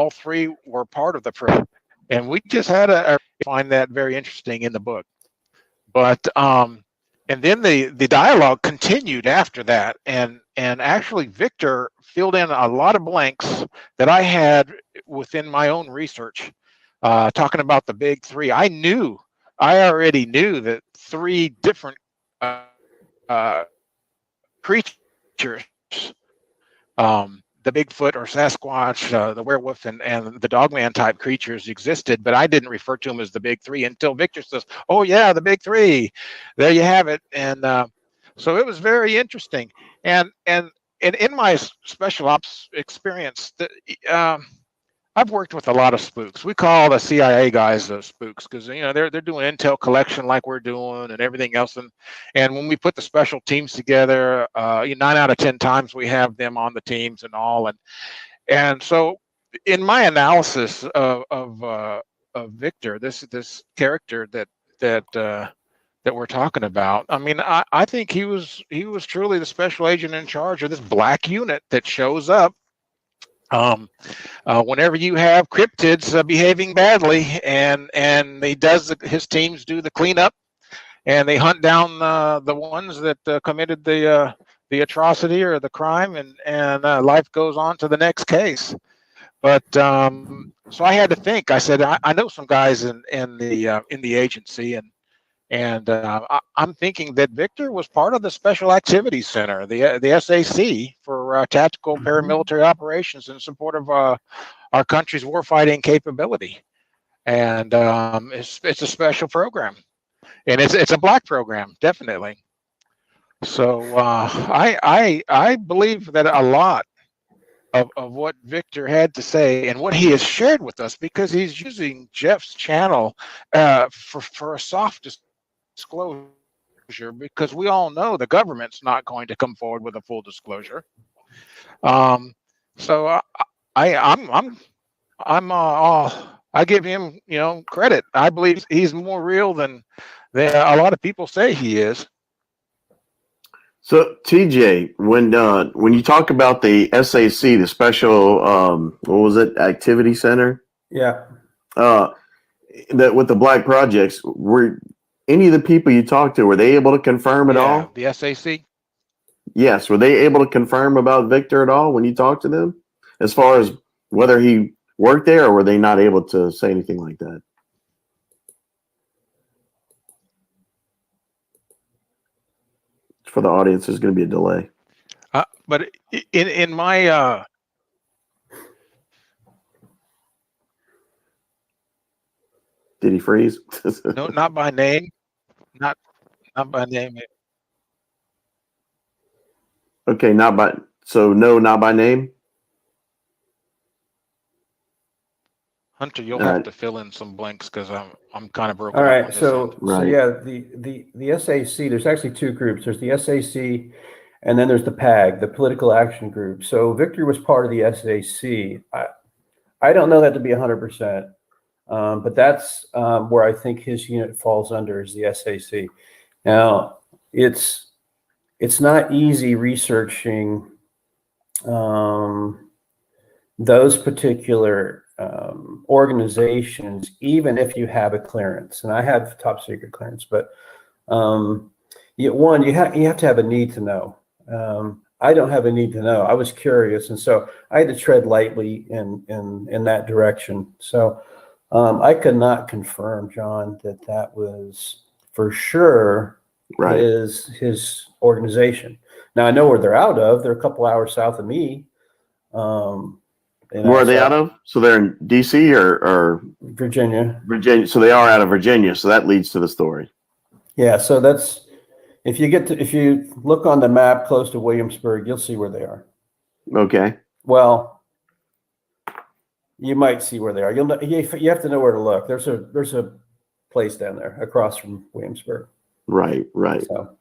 3 were part of the program, and we just had to find that very interesting in the book. But and then the dialogue continued after that, and actually Victor filled in a lot of blanks that I had within my own research, talking about the big 3. I already knew that 3 different creatures, the Bigfoot or Sasquatch, the werewolf, and the dogman type creatures existed, but I didn't refer to them as the big 3 until Victor says, oh yeah, the big 3, there you have it. And so it was very interesting. And in my special ops experience, I've worked with a lot of spooks. We call the CIA guys spooks because they're doing intel collection like we're doing and everything else. And when we put the special teams together, 9 out of 10 times we have them on the teams and all. And so in my analysis of Victor, this character that we're talking about, I mean, I think he was truly the special agent in charge of this black unit that shows up whenever you have cryptids behaving badly, and his teams do the cleanup, and they hunt down the ones that committed the atrocity or the crime, and life goes on to the next case. But so I had to think. I said, I know some guys in the agency, and I'm thinking that Victor was part of the Special Activities Center, the SAC, for tactical paramilitary operations in support of our country's warfighting capability. And it's a special program, and it's a black program, definitely. So I believe that a lot of what Victor had to say and what he has shared with us, because he's using Jeff's channel for a soft disclosure, because we all know the government's not going to come forward with a full disclosure. So I give him credit. I believe he's more real than a lot of people say he is. So TJ, when you talk about the SAC, the Special what was it, Activity Center? Yeah. That with the Black Projects, were any of the people you talked to, were they able to confirm at all? The SAC? Yes. Were they able to confirm about Victor at all when you talked to them, as far as whether he worked there, or were they not able to say anything like that? for the audience, there's going to be a delay. But in my Did he freeze? no, not by name, not by name. Okay, not by name. Hunter, you'll All have right. to fill in some blanks because I'm kind of broken All up right, on this so end. Right. yeah, the SAC. There's actually two groups. There's the SAC, and then there's the PAG, the Political Action Group. So Victor was part of the SAC. I don't know that to be 100%, but that's where I think his unit falls under is the SAC. Now, it's not easy researching those particular organizations, even if you have a clearance. And I have top secret clearance, but you have to have a need to know. I don't have a need to know. I was curious, and so I had to tread lightly in that direction. So I could not confirm, John, that was for sure Right. his organization. Now I know where they're out of. They're a couple hours south of me. Where are they out of? So they're in DC or Virginia. Virginia. So they are out of Virginia. So that leads to the story. Yeah. So that's if you look on the map close to Williamsburg, you'll see where they are. Okay. Well, you might see where they are. You have to know where to look. There's a place down there across from Williamsburg. Right. So.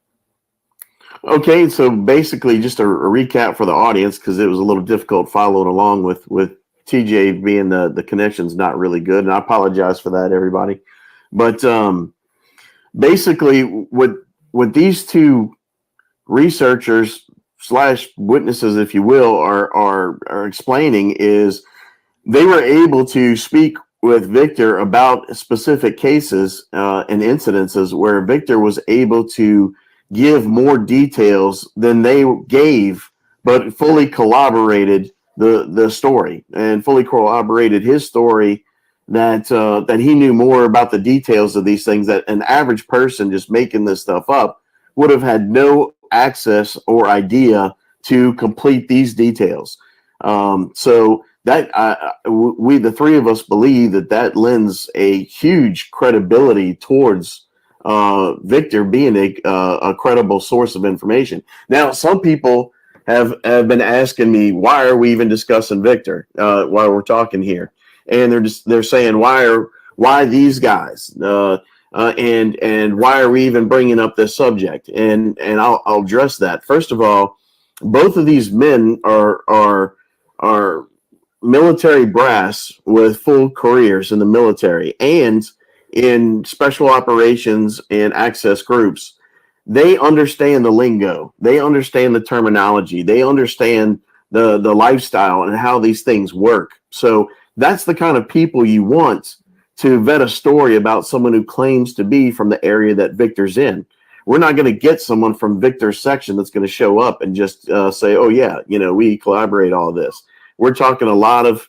Okay, so basically, just a recap for the audience because it was a little difficult following along with TJ being the connection's not really good, and I apologize for that, everybody. But basically, what these two researchers / witnesses, if you will, are explaining is they were able to speak with Victor about specific cases and incidences where Victor was able to give more details than they gave, but fully corroborated the story and fully corroborated his story that he knew more about the details of these things that an average person just making this stuff up would have had no access or idea to complete these details. So that we, the three of us, believe that lends a huge credibility towards Victor being a credible source of information. Now, some people have been asking me, why are we even discussing Victor while we're talking here? And they're saying, why these guys? And why are we even bringing up this subject? And I'll address that. First of all, both of these men are military brass with full careers in the military and in special operations and access groups. They understand the lingo. They understand the terminology. They understand the lifestyle and how these things work. So that's the kind of people you want to vet a story about someone who claims to be from the area that Victor's in. We're not going to get someone from Victor's section that's going to show up and just say, oh yeah, we collaborate all this. We're talking a lot of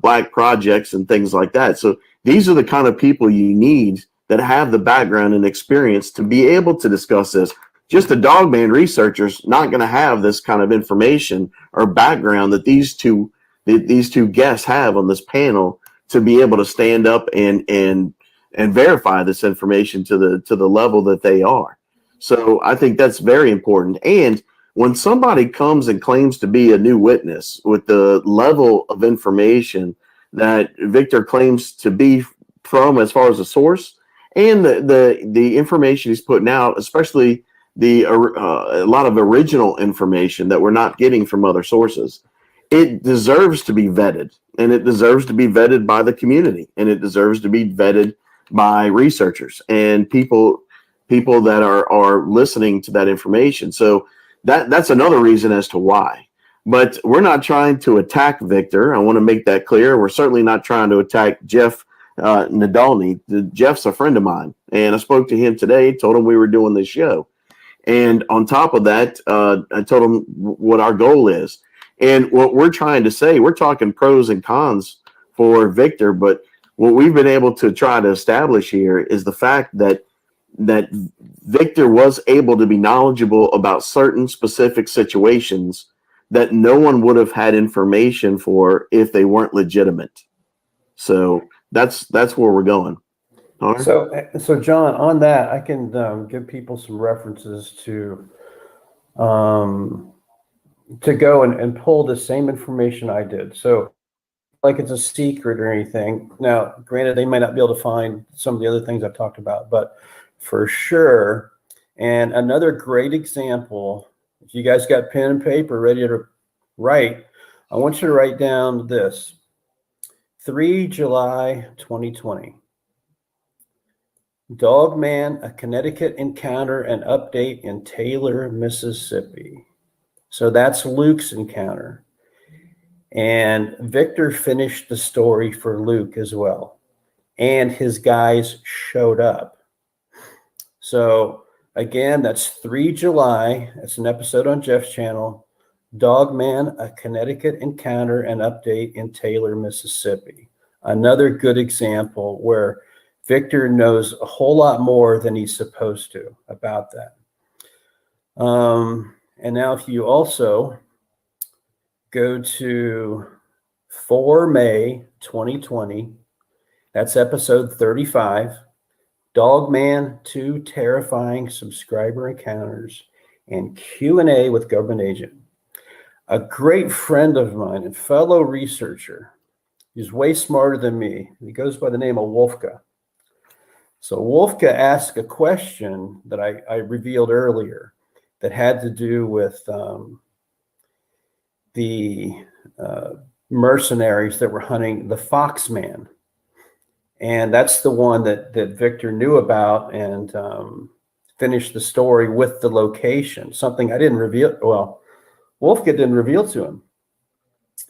black projects and things like that. So these are the kind of people you need that have the background and experience to be able to discuss this. Just a Dogman researcher's not going to have this kind of information or background that these two guests have on this panel to be able to stand up and verify this information to the level that they are. So I think that's very important. And when somebody comes and claims to be a new witness with the level of information that Victor claims to be from as far as a source and the information he's putting out, especially a lot of original information that we're not getting from other sources, it deserves to be vetted, and it deserves to be vetted by the community, and it deserves to be vetted by researchers and people that are listening to that information. So that's another reason as to why. But we're not trying to attack Victor. I want to make that clear. We're certainly not trying to attack Jeff Nadolny. Jeff's a friend of mine, and I spoke to him today, told him we were doing this show. And on top of that, I told him what our goal is. And what we're trying to say, we're talking pros and cons for Victor, but what we've been able to try to establish here is the fact that that Victor was able to be knowledgeable about certain specific situations that no one would have had information for if they weren't legitimate. So that's where we're going. All right. So John, on that, I can give people some references to go and pull the same information I did. So, like it's a secret or anything. Now, granted, they might not be able to find some of the other things I've talked about, but for sure. And another great example, if you guys got pen and paper ready to write, I want you to write down this: 3 July 2020. Dogman, a Connecticut encounter and update in Taylor, Mississippi. So that's Luke's encounter. And Victor finished the story for Luke as well. And his guys showed up. So again, that's 3 July. That's an episode on Jeff's channel. Dogman, a Connecticut encounter and update in Taylor, Mississippi. Another good example where Victor knows a whole lot more than he's supposed to about that. And now if you also go to 4 May 2020, that's episode 35, Dogman, 2 terrifying subscriber encounters and Q&A with government agent. A great friend of mine and fellow researcher, he's way smarter than me. He goes by the name of Wolfka. So Wolfka asked a question that I revealed earlier that had to do with the mercenaries that were hunting the Foxman. And that's the one that Victor knew about and finished the story with the location, something I didn't reveal. Well, Wolfka didn't reveal to him.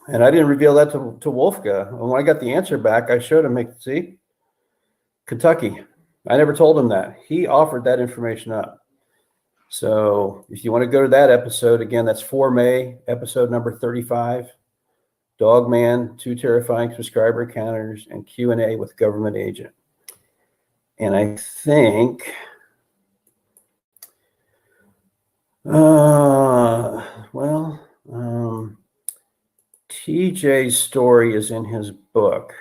And I didn't reveal that to Wolfka. And when I got the answer back, I showed him, see, Kentucky. I never told him that. He offered that information up. So if you want to go to that episode, again, that's 4 May, episode number 35, Dogman, 2 terrifying subscriber encounters and Q&A with government agent. And I think, TJ's story is in his book.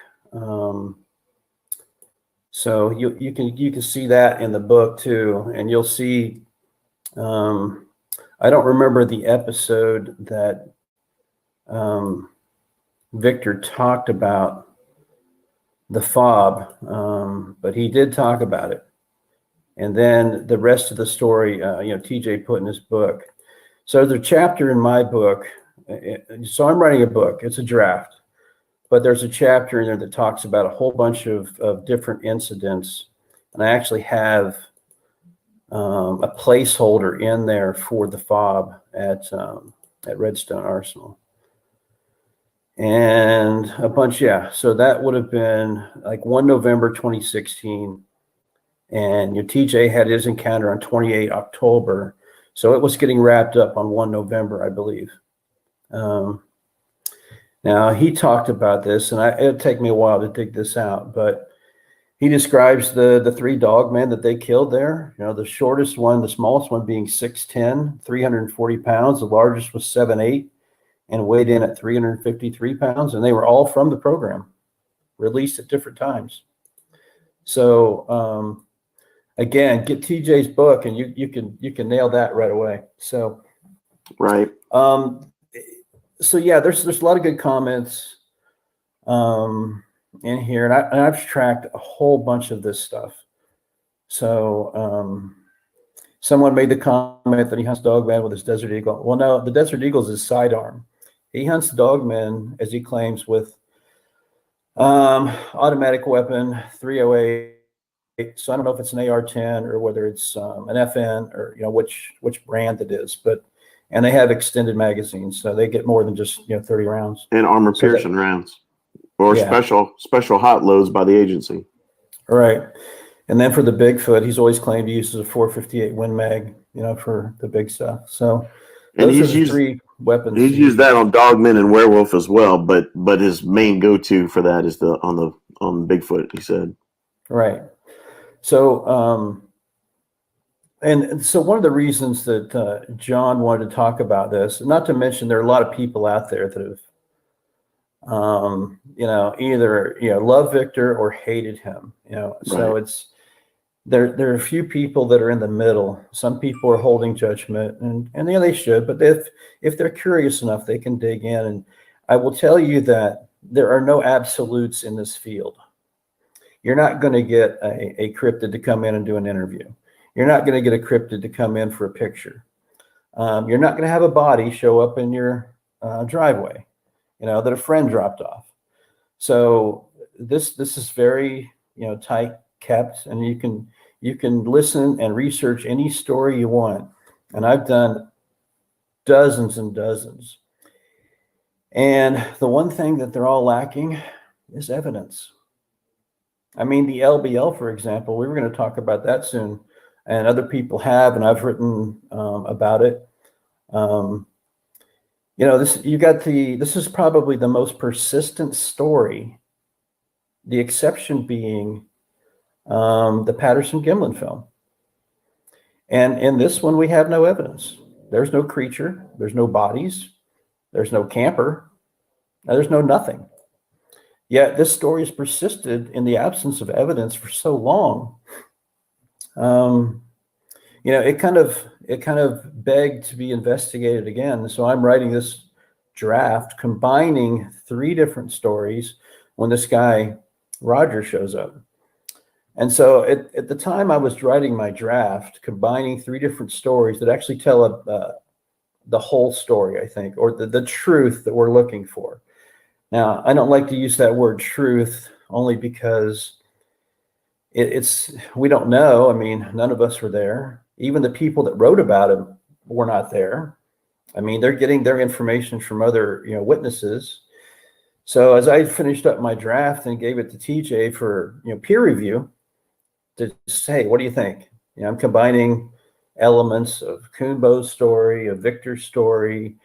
So you can see that in the book too, and you'll see. I don't remember the episode that Victor talked about the fob, but he did talk about it. And then the rest of the story, TJ put in his book. So there's a chapter in my book. So I'm writing a book. It's a draft. But there's a chapter in there that talks about a whole bunch of different incidents. And I actually have a placeholder in there for the fob at Redstone Arsenal. And a bunch, so that would have been like 1 November 2016. And TJ had his encounter on 28 October. So it was getting wrapped up on 1 November, I believe. Now, he talked about this, and it'll take me a while to dig this out, but he describes the 3 dogmen that they killed there. The shortest one, the smallest one being 6'10", 340 pounds. The largest was 7'8", and weighed in at 353 pounds. And they were all from the program, released at different times. So, again, get TJ's book, and you can nail that right away. So, right. So yeah, there's a lot of good comments in here, and I've tracked a whole bunch of this stuff. So someone made the comment that he hunts dogmen with his Desert Eagle. Well, no, the Desert Eagle is his sidearm. He hunts dogmen, as he claims, with automatic weapon 308. So I don't know if it's an AR-10 or whether it's an FN or which brand it is, and they have extended magazines, so they get more than just 30 rounds. And armor piercing rounds, or special hot loads by the agency. Right, and then for the Bigfoot, he's always claimed he uses a 458 Win Mag, for the big stuff. So those are the 3 weapons. He's used that on Dogmen and Werewolf as well, but his main go-to for that is on Bigfoot. He said. Right. So And so one of the reasons that John wanted to talk about this, not to mention there are a lot of people out there that have, either love Victor or hated him. So Right. it's there are a few people that are in the middle. Some people are holding judgment, and they should. But if they're curious enough, they can dig in. And I will tell you that there are no absolutes in this field. You're not going to get a cryptid to come in and do an interview. You're not going to get a cryptid to come in for a picture. You're not going to have a body show up in your driveway, that a friend dropped off. So this is very tight kept, and you can listen and research any story you want. And I've done dozens and dozens. And the one thing that they're all lacking is evidence. I mean, the LBL, for example, we were going to talk about that soon, and other people have, and I've written about it. This is probably the most persistent story. The exception being the Patterson-Gimlin film. And in this one, we have no evidence. There's no creature. There's no bodies. There's no camper. There's no nothing. Yet this story has persisted in the absence of evidence for so long. It kind of begged to be investigated again. So I'm writing this draft, combining 3 different stories when this guy Roger shows up. And so at the time I was writing my draft, combining 3 different stories that actually tell the whole story, I think, or the truth that we're looking for. Now, I don't like to use that word truth only because we don't know. I mean, none of us were there. Even the people that wrote about him were not there. I mean, they're getting their information from other witnesses. So as I finished up my draft and gave it to TJ for peer review, to say, what do you think? I'm combining elements of Kuhnbo's story, of Victor's story,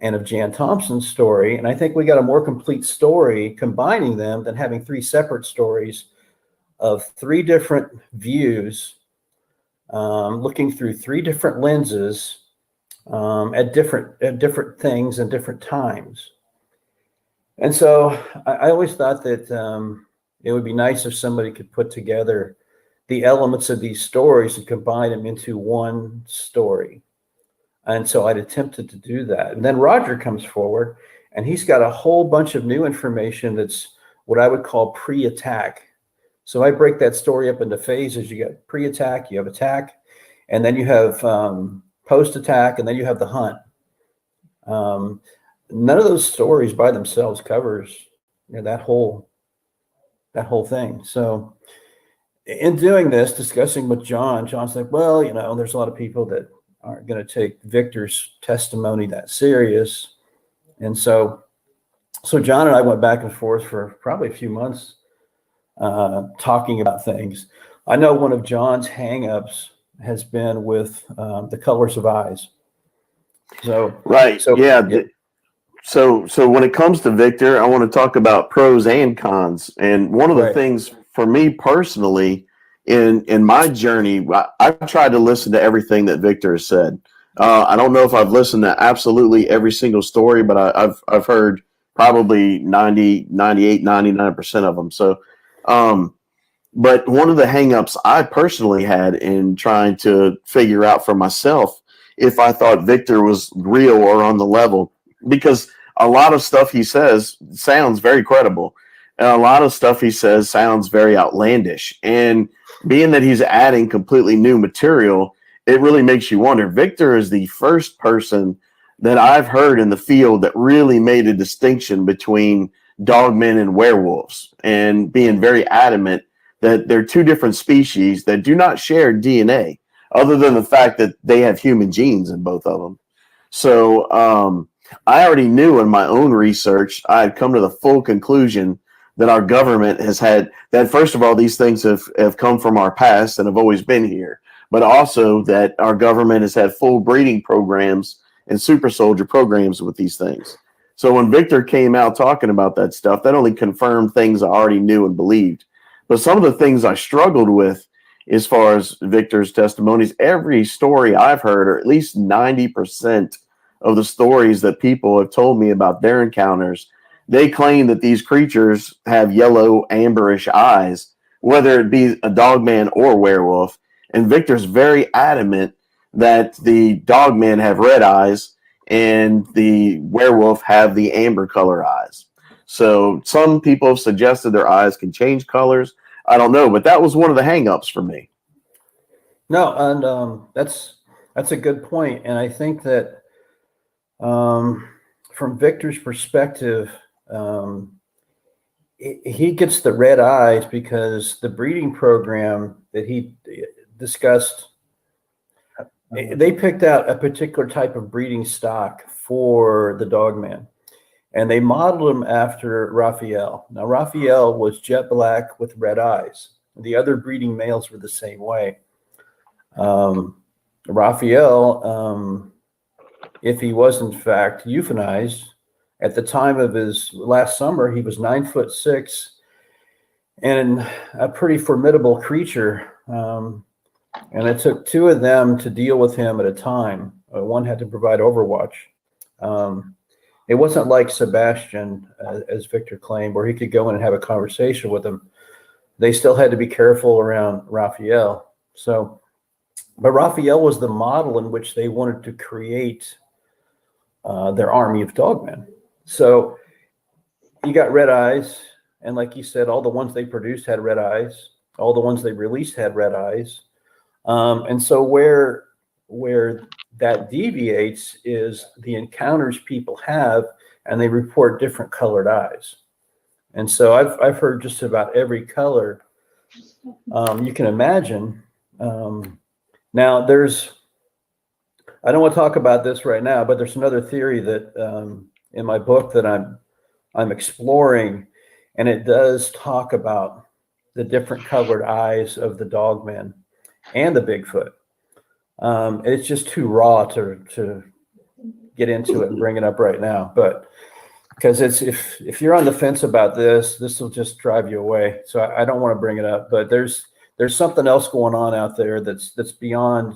and of Jan Thompson's story. And I think we got a more complete story combining them than having 3 separate stories of 3 different views, looking through 3 different lenses at different things and different times. And so I always thought that it would be nice if somebody could put together the elements of these stories and combine them into one story. And so I'd attempted to do that. And then Roger comes forward, and he's got a whole bunch of new information that's what I would call pre-attack. So I break that story up into phases. You got pre-attack, you have attack, and then you have post-attack, and then you have the hunt. None of those stories by themselves covers that whole thing. So in doing this, discussing with John's like, well, there's a lot of people that aren't going to take Victor's testimony that serious. And so John and I went back and forth for probably a few months talking about things. I know one of John's hangups has been with the colors of eyes. So right. So when it comes to Victor, I want to talk about pros and cons. And one of the things for me personally in my journey, I've tried to listen to everything that Victor has said. I don't know if I've listened to absolutely every single story, but I've heard probably 90, 98, 99% of them. So, but one of the hangups I personally had in trying to figure out for myself if I thought Victor was real or on the level, because a lot of stuff he says sounds very credible. And a lot of stuff he says sounds very outlandish. And being that he's adding completely new material, it really makes you wonder. Victor is the first person that I've heard in the field that really made a distinction between dogmen and werewolves, and being very adamant that they're 2 different species that do not share DNA, other than the fact that they have human genes in both of them. So I already knew in my own research, I had come to the full conclusion that our government has had, that first of all, these things have come from our past and have always been here, but also that our government has had full breeding programs and super soldier programs with these things. So when Victor came out talking about that stuff, that only confirmed things I already knew and believed. But some of the things I struggled with as far as Victor's testimonies. Every story I've heard, or at least 90% of the stories that people have told me about their encounters, they claim that these creatures have yellow, amberish eyes, whether it be a dogman or werewolf. And Victor's very adamant that the dogmen have red eyes and the werewolf have the amber color eyes. So some people have suggested their eyes can change colors. I don't know, but that was one of the hangups for me. No, and that's a good point. And I think that from Victor's perspective, he gets the red eyes because the breeding program that he discussed, they picked out a particular type of breeding stock for the dogman, and they modeled him after Raphael. Now, Raphael was jet black with red eyes. The other breeding males were the same way. Raphael, if he was in fact euthanized, at the time of his last summer, he was 9'6" and a pretty formidable creature. And it took two of them to deal with him at a time. One had to provide overwatch. It wasn't like Sebastian, as Victor claimed, where he could go in and have a conversation with him. They still had to be careful around Raphael. But Raphael was the model in which they wanted to create their army of dogmen. So you got red eyes, and like you said, all the ones they produced had red eyes. All the ones they released had red eyes. And so where that deviates is the encounters people have, and they report different colored eyes. And so I've heard just about every color you can imagine. Now I don't want to talk about this right now, but there's another theory that in my book that I'm exploring, and it does talk about the different colored eyes of the dogmen and the Bigfoot. It's just too raw to get into it and bring it up right now, but because if you're on the fence about this will just drive you away. So I don't want to bring it up, but there's something else going on out there that's beyond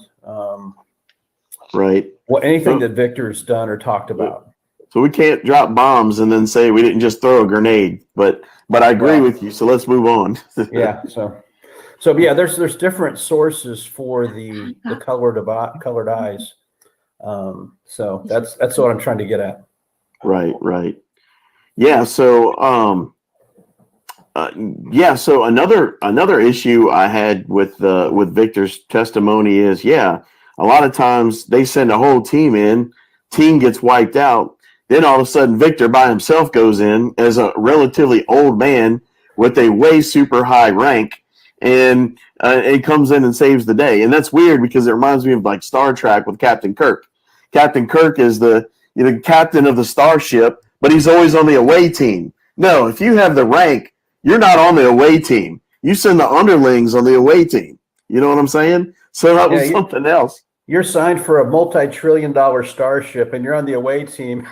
right. Anything that Victor's done or talked about. So we can't drop bombs and then say we didn't just throw a grenade, but I agree with you. So let's move on. Yeah. So yeah, there's different sources for the colored eyes. So that's what I'm trying to get at. Right. Yeah. So So another issue I had with Victor's testimony is, a lot of times they send a whole team gets wiped out. Then all of a sudden Victor by himself goes in as a relatively old man with a way super high rank, and it comes in and saves the day. And that's weird because it reminds me of like Star Trek with Captain Kirk. Captain Kirk is the captain of the starship, but he's always on the away team. No, if you have the rank, you're not on the away team. You send the underlings on the away team. You know what I'm saying? So that was something else. You're signed for a multi-trillion-dollar starship, and you're on the away team.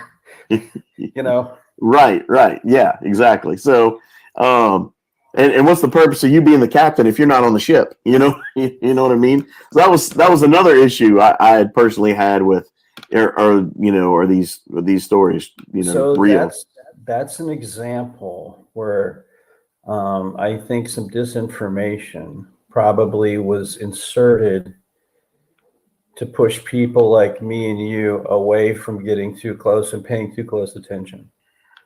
Right. Yeah, exactly. So, and what's the purpose of you being the captain if you're not on the ship? You know what I mean? So that was another issue I had personally had with, or these stories, So real. That's an example where I think some disinformation probably was inserted to push people like me and you away from getting too close and paying too close attention.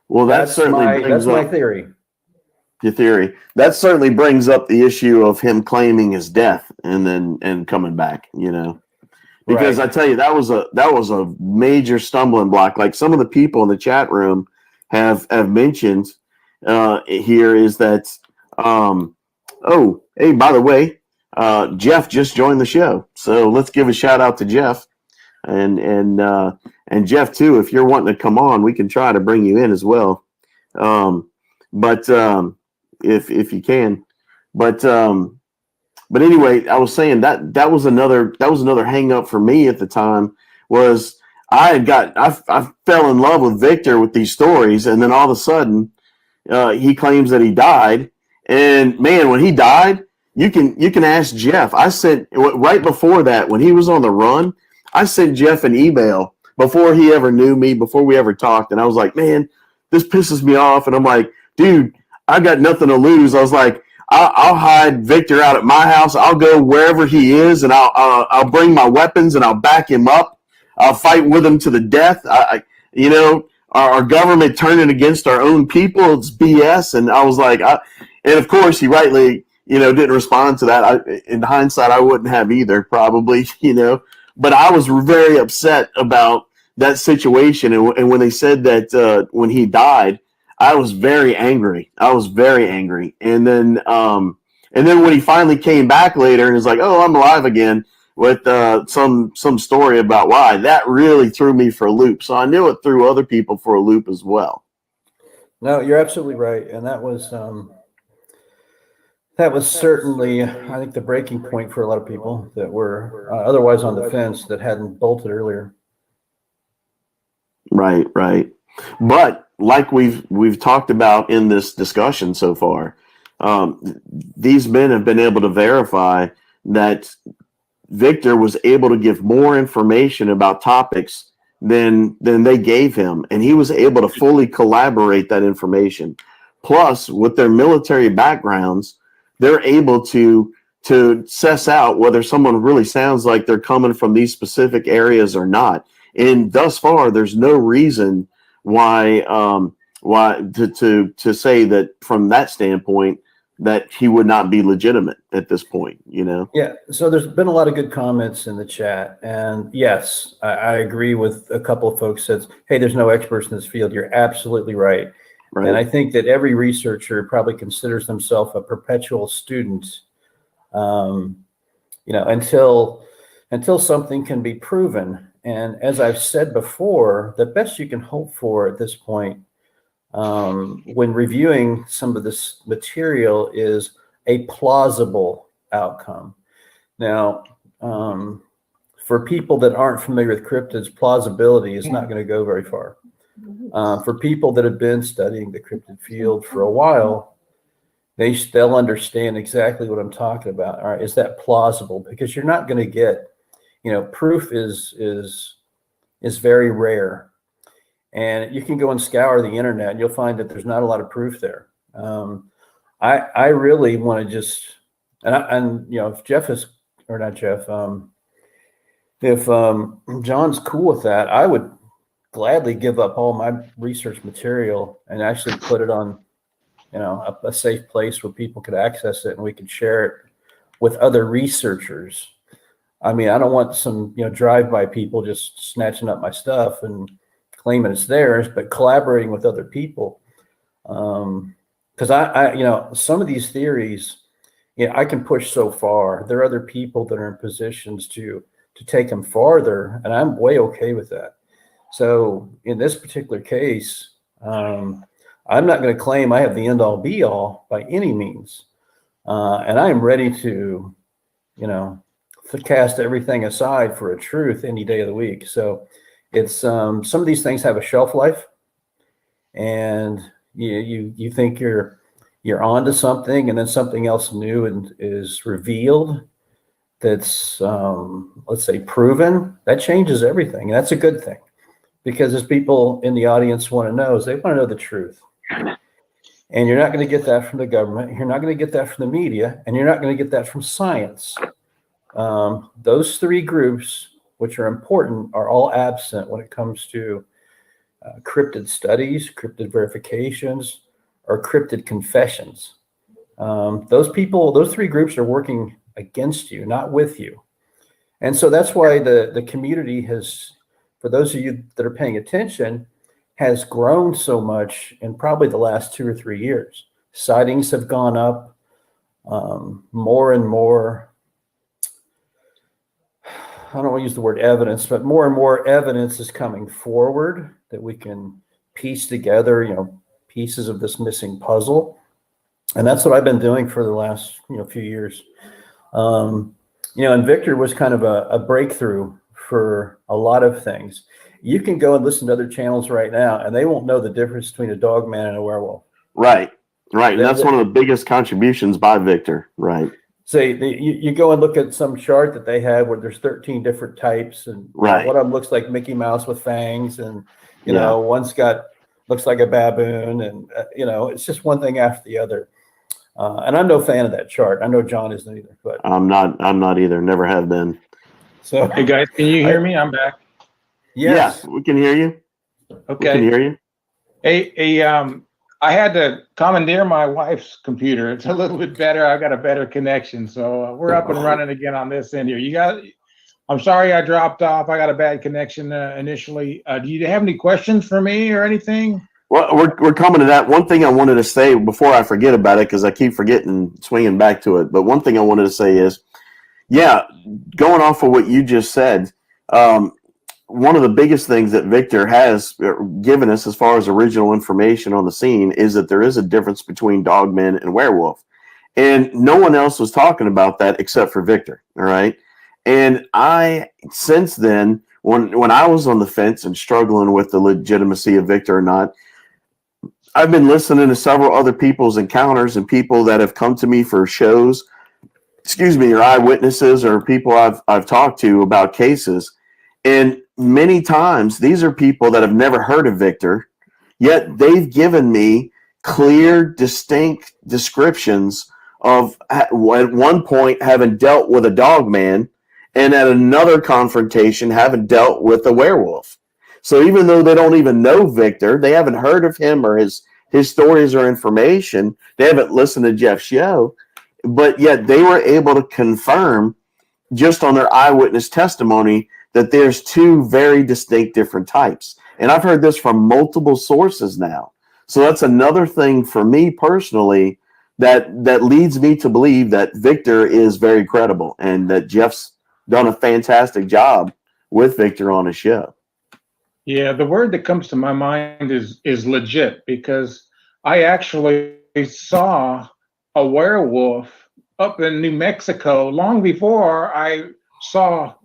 Well, that's my theory. Your theory. That certainly brings up the issue of him claiming his death and coming back, because I tell you, that was a major stumbling block. Like some of the people in the chat room have mentioned here is that, hey, by the way, Jeff just joined the show, so let's give a shout out to Jeff, and Jeff too. If you're wanting to come on, we can try to bring you in as well. But if you can, but anyway, I was saying that was another hang up for me at the time. Was I fell in love with Victor with these stories, and then all of a sudden he claims that he died, and man, when he died, you can ask Jeff. I sent right before that, when he was on the run, I sent Jeff an email before he ever knew me, before we ever talked, and I was like, man, this pisses me off. And I'm like, dude, I got nothing to lose. I was like, I'll hide Victor out at my house. I'll go wherever he is, and I'll bring my weapons and I'll back him up. I'll fight with him to the death. Our government turning against our own people, it's BS. And I was like, and of course he rightly, didn't respond to that. In hindsight, I wouldn't have either, probably, but I was very upset about that situation. And when they said that when he died, I was very angry. And then when he finally came back later and was like, oh, I'm alive again, with some story about why, that really threw me for a loop. So I knew it threw other people for a loop as well. No, you're absolutely right. And that was certainly, I think, the breaking point for a lot of people that were otherwise on the fence, that hadn't bolted earlier. Right. But like we've talked about in this discussion so far, these men have been able to verify that Victor was able to give more information about topics than they gave him, and he was able to fully collaborate that information. Plus, with their military backgrounds, they're able to suss out whether someone really sounds like they're coming from these specific areas or not. And thus far, there's no reason why to say that from that standpoint that he would not be legitimate at this point, Yeah. So there's been a lot of good comments in the chat, and yes, I agree with a couple of folks that, hey, there's no experts in this field. You're absolutely right. Right. And I think that every researcher probably considers themselves a perpetual student, until something can be proven. And as I've said before, the best you can hope for at this point, when reviewing some of this material, is a plausible outcome. Now, for people that aren't familiar with cryptids, plausibility is not going to go very far. For people that have been studying the cryptid field for a while, they'll understand exactly what I'm talking about. All right, is that plausible? Because you're not going to get, proof is very rare. And you can go and scour the internet and you'll find that there's not a lot of proof there. I really want to just, if Jeff is, or not Jeff, if John's cool with that, I would gladly give up all my research material and actually put it on, a safe place where people could access it and we could share it with other researchers. I mean, I don't want some, drive-by people just snatching up my stuff and claiming it's theirs, but collaborating with other people. Because I some of these theories, I can push so far. There are other people that are in positions to take them farther, and I'm way okay with that. So in this particular case, I'm not going to claim I have the end-all be-all by any means, and I am ready to, to cast everything aside for a truth any day of the week. So it's some of these things have a shelf life, and you think you're onto something, and then something else new and is revealed that's let's say proven. That changes everything, and that's a good thing, because as people in the audience want to know, is they want to know the truth. And you're not going to get that from the government. You're not going to get that from the media, and you're not going to get that from science. Those three groups, which are important, are all absent when it comes to cryptid studies, cryptid verifications, or cryptid confessions. Those three groups are working against you, not with you. And so that's why the community has, for those of you that are paying attention, has grown so much in probably the last 2 or 3 years. Sightings have gone up, more and more, I don't want to use the word evidence, but more and more evidence is coming forward that we can piece together, pieces of this missing puzzle. And that's what I've been doing for the last, few years. And Victor was kind of a breakthrough for a lot of things. You can go and listen to other channels right now, and they won't know the difference between a dog man and a werewolf. Right. And that's one of the biggest contributions by Victor. Right. say you go and look at some chart that they have where there's 13 different types, and Right. one of them looks like Mickey Mouse with fangs, and you Yeah. know, one's got looks like a baboon, and you know, it's just one thing after the other. And I'm no fan of that chart. I know John isn't either, but I'm not either. Never have been. so Hey guys, can you hear me? I'm back. yes, Yeah, we can hear you. We can Okay. hear you. Hey, I had to commandeer my wife's computer. It's a little bit better. I've got a better connection, so we're up and running again on this end here. I'm sorry I dropped off. I got a bad connection initially. Do you have any questions for me or anything? Well, we're coming to that. One thing I wanted to say before I forget about it, because I keep forgetting, swinging back to it. But one thing I wanted to say is, yeah, going off of what you just said, one of the biggest things that Victor has given us as far as original information on the scene is that there is a difference between dogmen and werewolf. And no one else was talking about that except for Victor. All right. And since then, when I was on the fence and struggling with the legitimacy of Victor or not, I've been listening to several other people's encounters and people that have come to me for shows, or eyewitnesses or people I've talked to about cases. And many times these are people that have never heard of Victor, yet they've given me clear, distinct descriptions of at one point having dealt with a dog man, and at another confrontation having dealt with a werewolf. So even though they don't even know Victor, they haven't heard of him or his stories or information, they haven't listened to Jeff's show, but yet they were able to confirm just on their eyewitness testimony that there's two very distinct different types. And I've heard this from multiple sources now. So that's another thing for me personally that leads me to believe that Victor is very credible and that Jeff's done a fantastic job with Victor on his show. Yeah, the word that comes to my mind is legit, because I actually saw a werewolf up in New Mexico long before I saw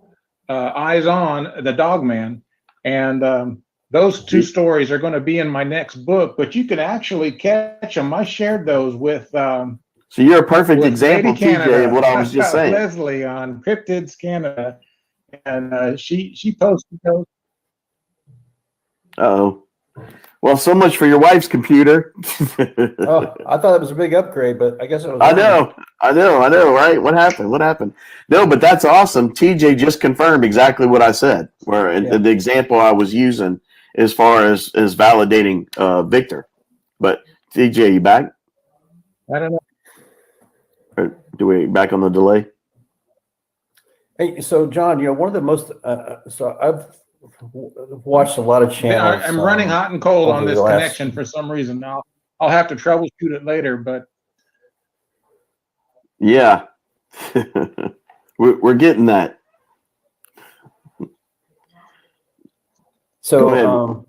Eyes on the Dogman. And those two stories are going to be in my next book, but you can actually catch them. I shared those with So you're a perfect example, Lady TJ, Canada, of what I was just saying. Leslie on Cryptids Canada, and she posted those. Uh-oh. Well, so much for your wife's computer. oh, I thought it was a big upgrade, but I guess it was. I know, right? What happened? No, but that's awesome. TJ just confirmed exactly what I said, the example I was using as far as validating Victor. But TJ, you back? I don't know. Or do we back on the delay? Hey, so John, you know, one of the most so I've watched a lot of channels. I'm running hot and cold on over this the last- connection for some reason. Now I'll have to troubleshoot it later, but Yeah, we're getting that. Go ahead.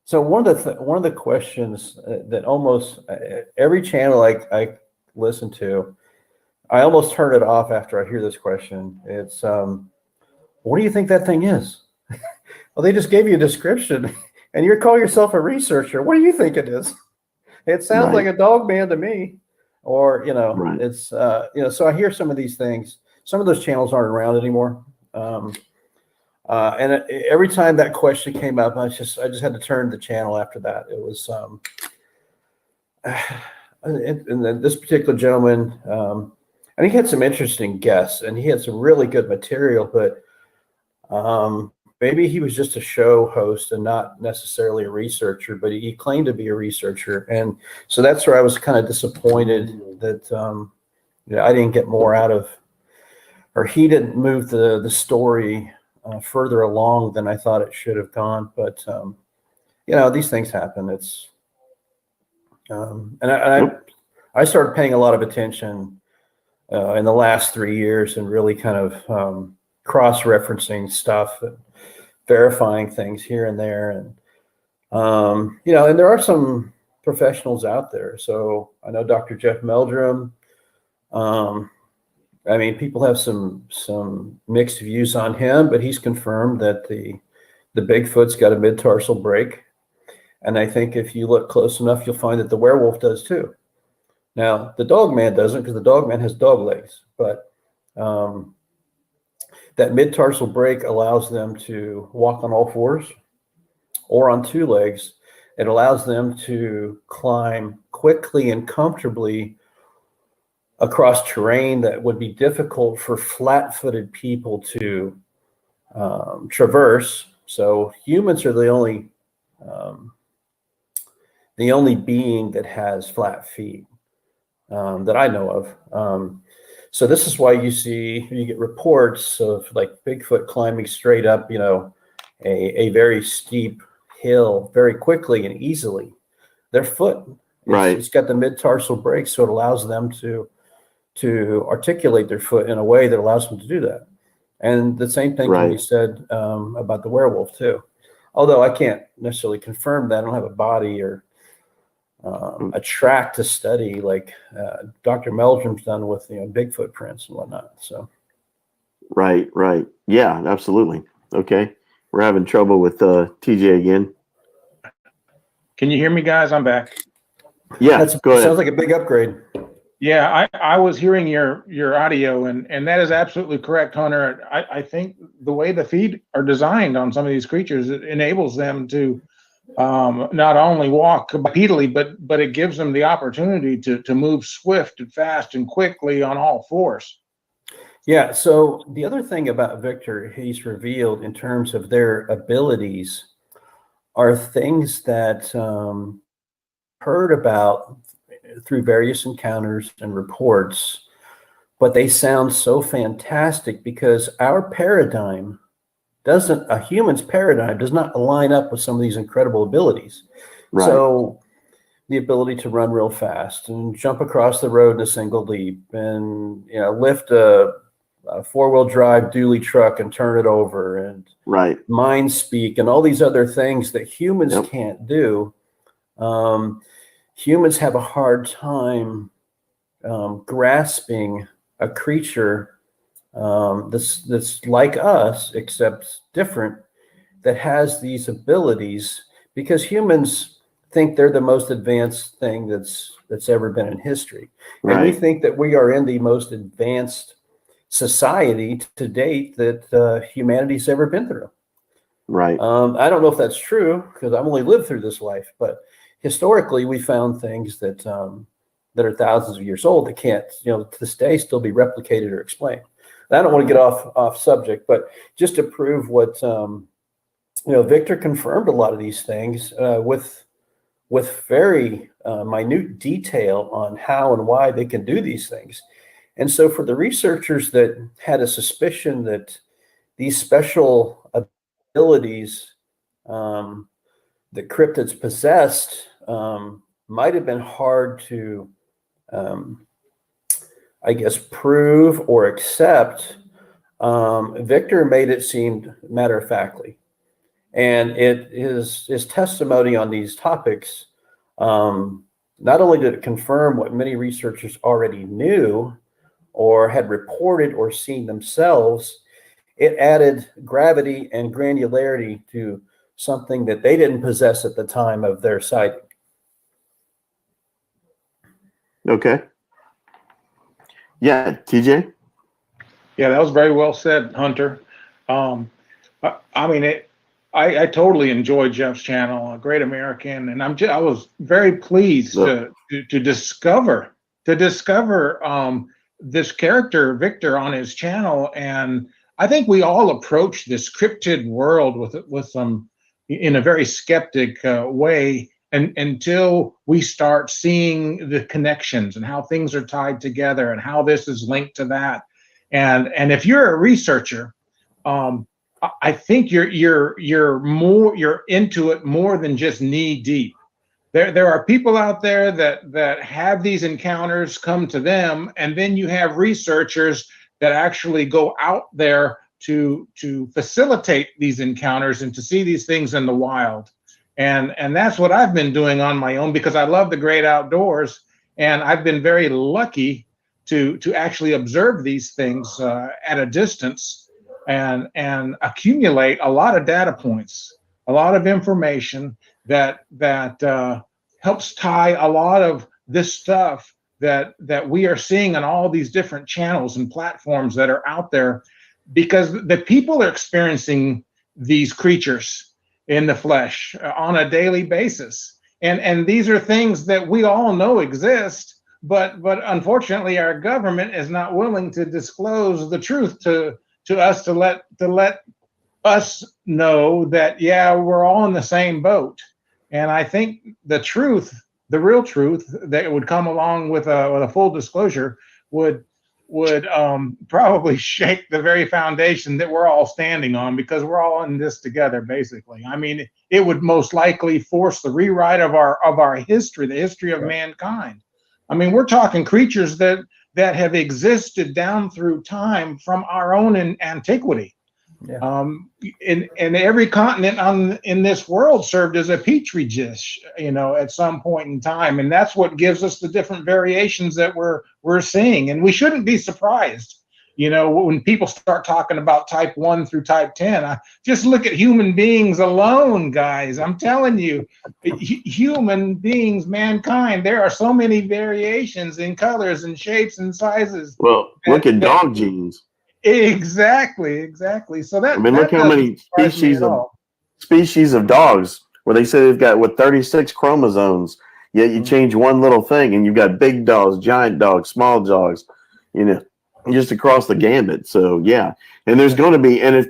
So one of the questions that almost every channel I listen to, I almost turn it off after I hear this question. It's what do you think that thing is? Well, they just gave you a description, and you're calling yourself a researcher. What do you think it is? It sounds Right. like a dog man to me, or you know, Right. it's you know. So I hear some of these things. Some of those channels aren't around anymore. And every time that question came up, I just had to turn the channel after that. It was and then this particular gentleman, and he had some interesting guests, and he had some really good material, but maybe he was just a show host and not necessarily a researcher, but he claimed to be a researcher. And so that's where I was kind of disappointed that you know, I didn't get more out of, or he didn't move the story further along than I thought it should have gone. But you know, these things happen. It's and I started paying a lot of attention in the last 3 years and really kind of cross-referencing stuff and verifying things here and there. And you know, and there are some professionals out there. So I know Dr. Jeff Meldrum. I mean, people have some mixed views on him, but he's confirmed that the Bigfoot's got a mid-tarsal break. And I think if you look close enough, you'll find that the werewolf does too. Now, the Dogman doesn't, because the Dogman has dog legs, but that mid-tarsal break allows them to walk on all fours or on two legs. It allows them to climb quickly and comfortably across terrain that would be difficult for flat-footed people to traverse. So humans are the only being that has flat feet that I know of. So this is why you get reports of like Bigfoot climbing straight up, a very steep hill very quickly and easily. Their foot, it's got the mid-tarsal break, so it allows them to articulate their foot in a way that allows them to do that. And the same thing can be said about the werewolf too. Although I can't necessarily confirm that. I don't have a body or a track to study like Dr. Meldrum's done with Bigfoot prints and whatnot. So, right, yeah, absolutely. Okay, we're having trouble with TJ again. Can you hear me, guys? I'm back. Yeah, go ahead. Sounds like a big upgrade. Yeah, I was hearing your audio, and that is absolutely correct, Hunter. I think the way the feet are designed on some of these creatures, it enables them to not only walk bipedally, but it gives them the opportunity to move swift and fast and quickly on all fours. Yeah, so the other thing about Victor he's revealed in terms of their abilities are things that heard about through various encounters and reports, but they sound so fantastic because our paradigm a human's paradigm does not line up with some of these incredible abilities. Right. So the ability to run real fast and jump across the road in a single leap and lift a four-wheel drive dually truck and turn it over and mind speak and all these other things that humans can't do. Humans have a hard time grasping a creature that's like us, except different, that has these abilities, because humans think they're the most advanced thing that's ever been in history. And we think that we are in the most advanced society to date that humanity's ever been through. Right. I don't know if that's true because I've only lived through this life, but historically we found things that are thousands of years old that can't, to this day still be replicated or explained. I don't want to get off subject, but just to prove what Victor confirmed a lot of these things with very minute detail on how and why they can do these things. And so for the researchers that had a suspicion that these special abilities that cryptids possessed might have been hard to prove or accept, Victor made it seem matter-of-factly. And his testimony on these topics, not only did it confirm what many researchers already knew or had reported or seen themselves, it added gravity and granularity to something that they didn't possess at the time of their sighting. Okay. Yeah, TJ? Yeah, that was very well said, Hunter. I totally enjoyed Jeff's channel, A Great American, and I was very pleased to discover this character Victor on his channel. And I think we all approach this cryptid world with some in a very skeptic way, and until we start seeing the connections and how things are tied together and how this is linked to that. And if you're a researcher, I think you're into it more than just knee deep. There are people out there that have these encounters come to them, and then you have researchers that actually go out there to facilitate these encounters and to see these things in the wild. And that's what I've been doing on my own because I love the great outdoors, and I've been very lucky to actually observe these things at a distance and accumulate a lot of data points, a lot of information that helps tie a lot of this stuff that we are seeing on all these different channels and platforms that are out there, because the people are experiencing these creatures in the flesh on a daily basis. And these are things that we all know exist, but unfortunately our government is not willing to disclose the truth to us, to let us know that, yeah, we're all in the same boat. And I think the truth, the real truth that would come along with a full disclosure would probably shake the very foundation that we're all standing on, because we're all in this together, basically. I mean, it would most likely force the rewrite of our history, the history of mankind. I mean, we're talking creatures that have existed down through time from our own antiquity. Yeah. And every continent in this world served as a petri dish, at some point in time, and that's what gives us the different variations that we're seeing. And we shouldn't be surprised, when people start talking about type 1 through type 10. Just look at human beings alone, guys. I'm telling you, human beings, mankind, there are so many variations in colors and shapes and sizes. Well, look at dog genes. Exactly. So that, I mean, look how many species of dogs where they say they've got 36 chromosomes. Yet you change one little thing and you've got big dogs, giant dogs, small dogs, just across the gambit. So yeah, and there's going to be, and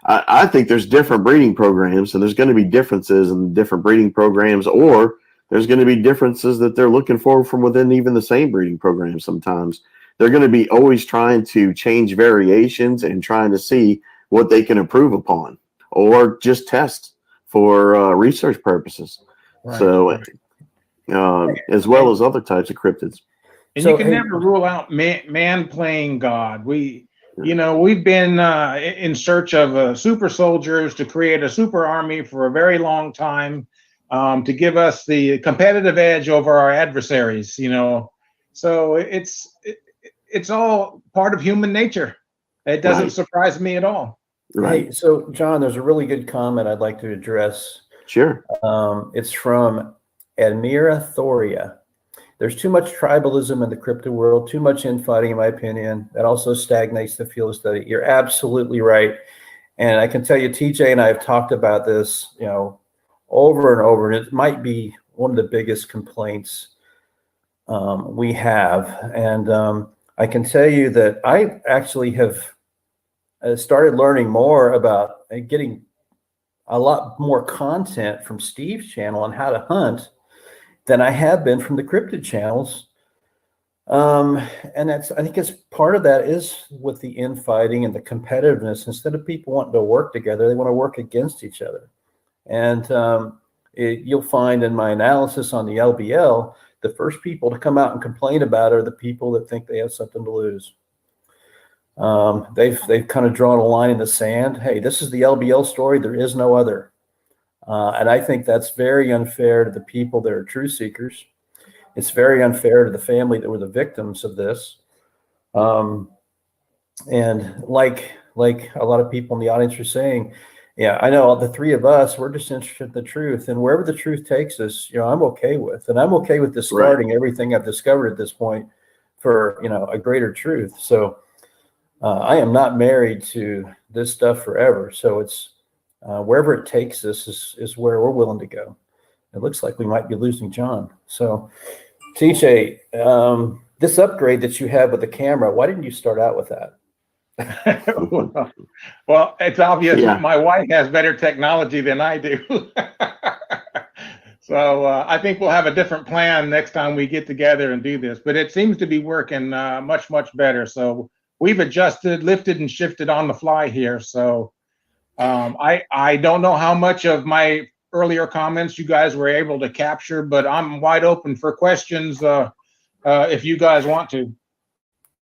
I think there's different breeding programs, and there's going to be differences in different breeding programs, or there's going to be differences that they're looking for from within even the same breeding program. Sometimes they're going to be always trying to change variations and trying to see what they can improve upon, or just test for research purposes. Right. So, as well as other types of cryptids. And so, you can never rule out man playing God. We've been in search of super soldiers to create a super army for a very long time, to give us the competitive edge over our adversaries. So it's all part of human nature. It doesn't surprise me at all. Right. Hey, so John, there's a really good comment I'd like to address. Sure. It's from Admira Thoria. There's too much tribalism in the crypto world, too much infighting, in my opinion. That also stagnates the field of study. You're absolutely right. And I can tell you, TJ and I have talked about this, over and over, and it might be one of the biggest complaints we have. And I can tell you that I actually have started learning more about getting a lot more content from Steve's channel on how to hunt than I have been from the cryptid channels. And I think it's part of that is with the infighting and the competitiveness. Instead of people wanting to work together, they want to work against each other. And you'll find in my analysis on the LBL, the first people to come out and complain about it are the people that think they have something to lose. They've kind of drawn a line in the sand. Hey, this is the LBL story. There is no other. And I think that's very unfair to the people that are truth seekers. It's very unfair to the family that were the victims of this. And like a lot of people in the audience are saying, yeah, I know the three of us, we're just interested in the truth, and wherever the truth takes us, I'm okay with, and I'm okay with discarding everything I've discovered at this point for, a greater truth. So I am not married to this stuff forever. So it's wherever it takes us is where we're willing to go. It looks like we might be losing John. So TJ, this upgrade that you have with the camera, why didn't you start out with that? Well, it's obvious that my wife has better technology than I do. So I think we'll have a different plan next time we get together and do this. But it seems to be working much, much better. So we've adjusted, lifted, and shifted on the fly here. So I don't know how much of my earlier comments you guys were able to capture, but I'm wide open for questions if you guys want to.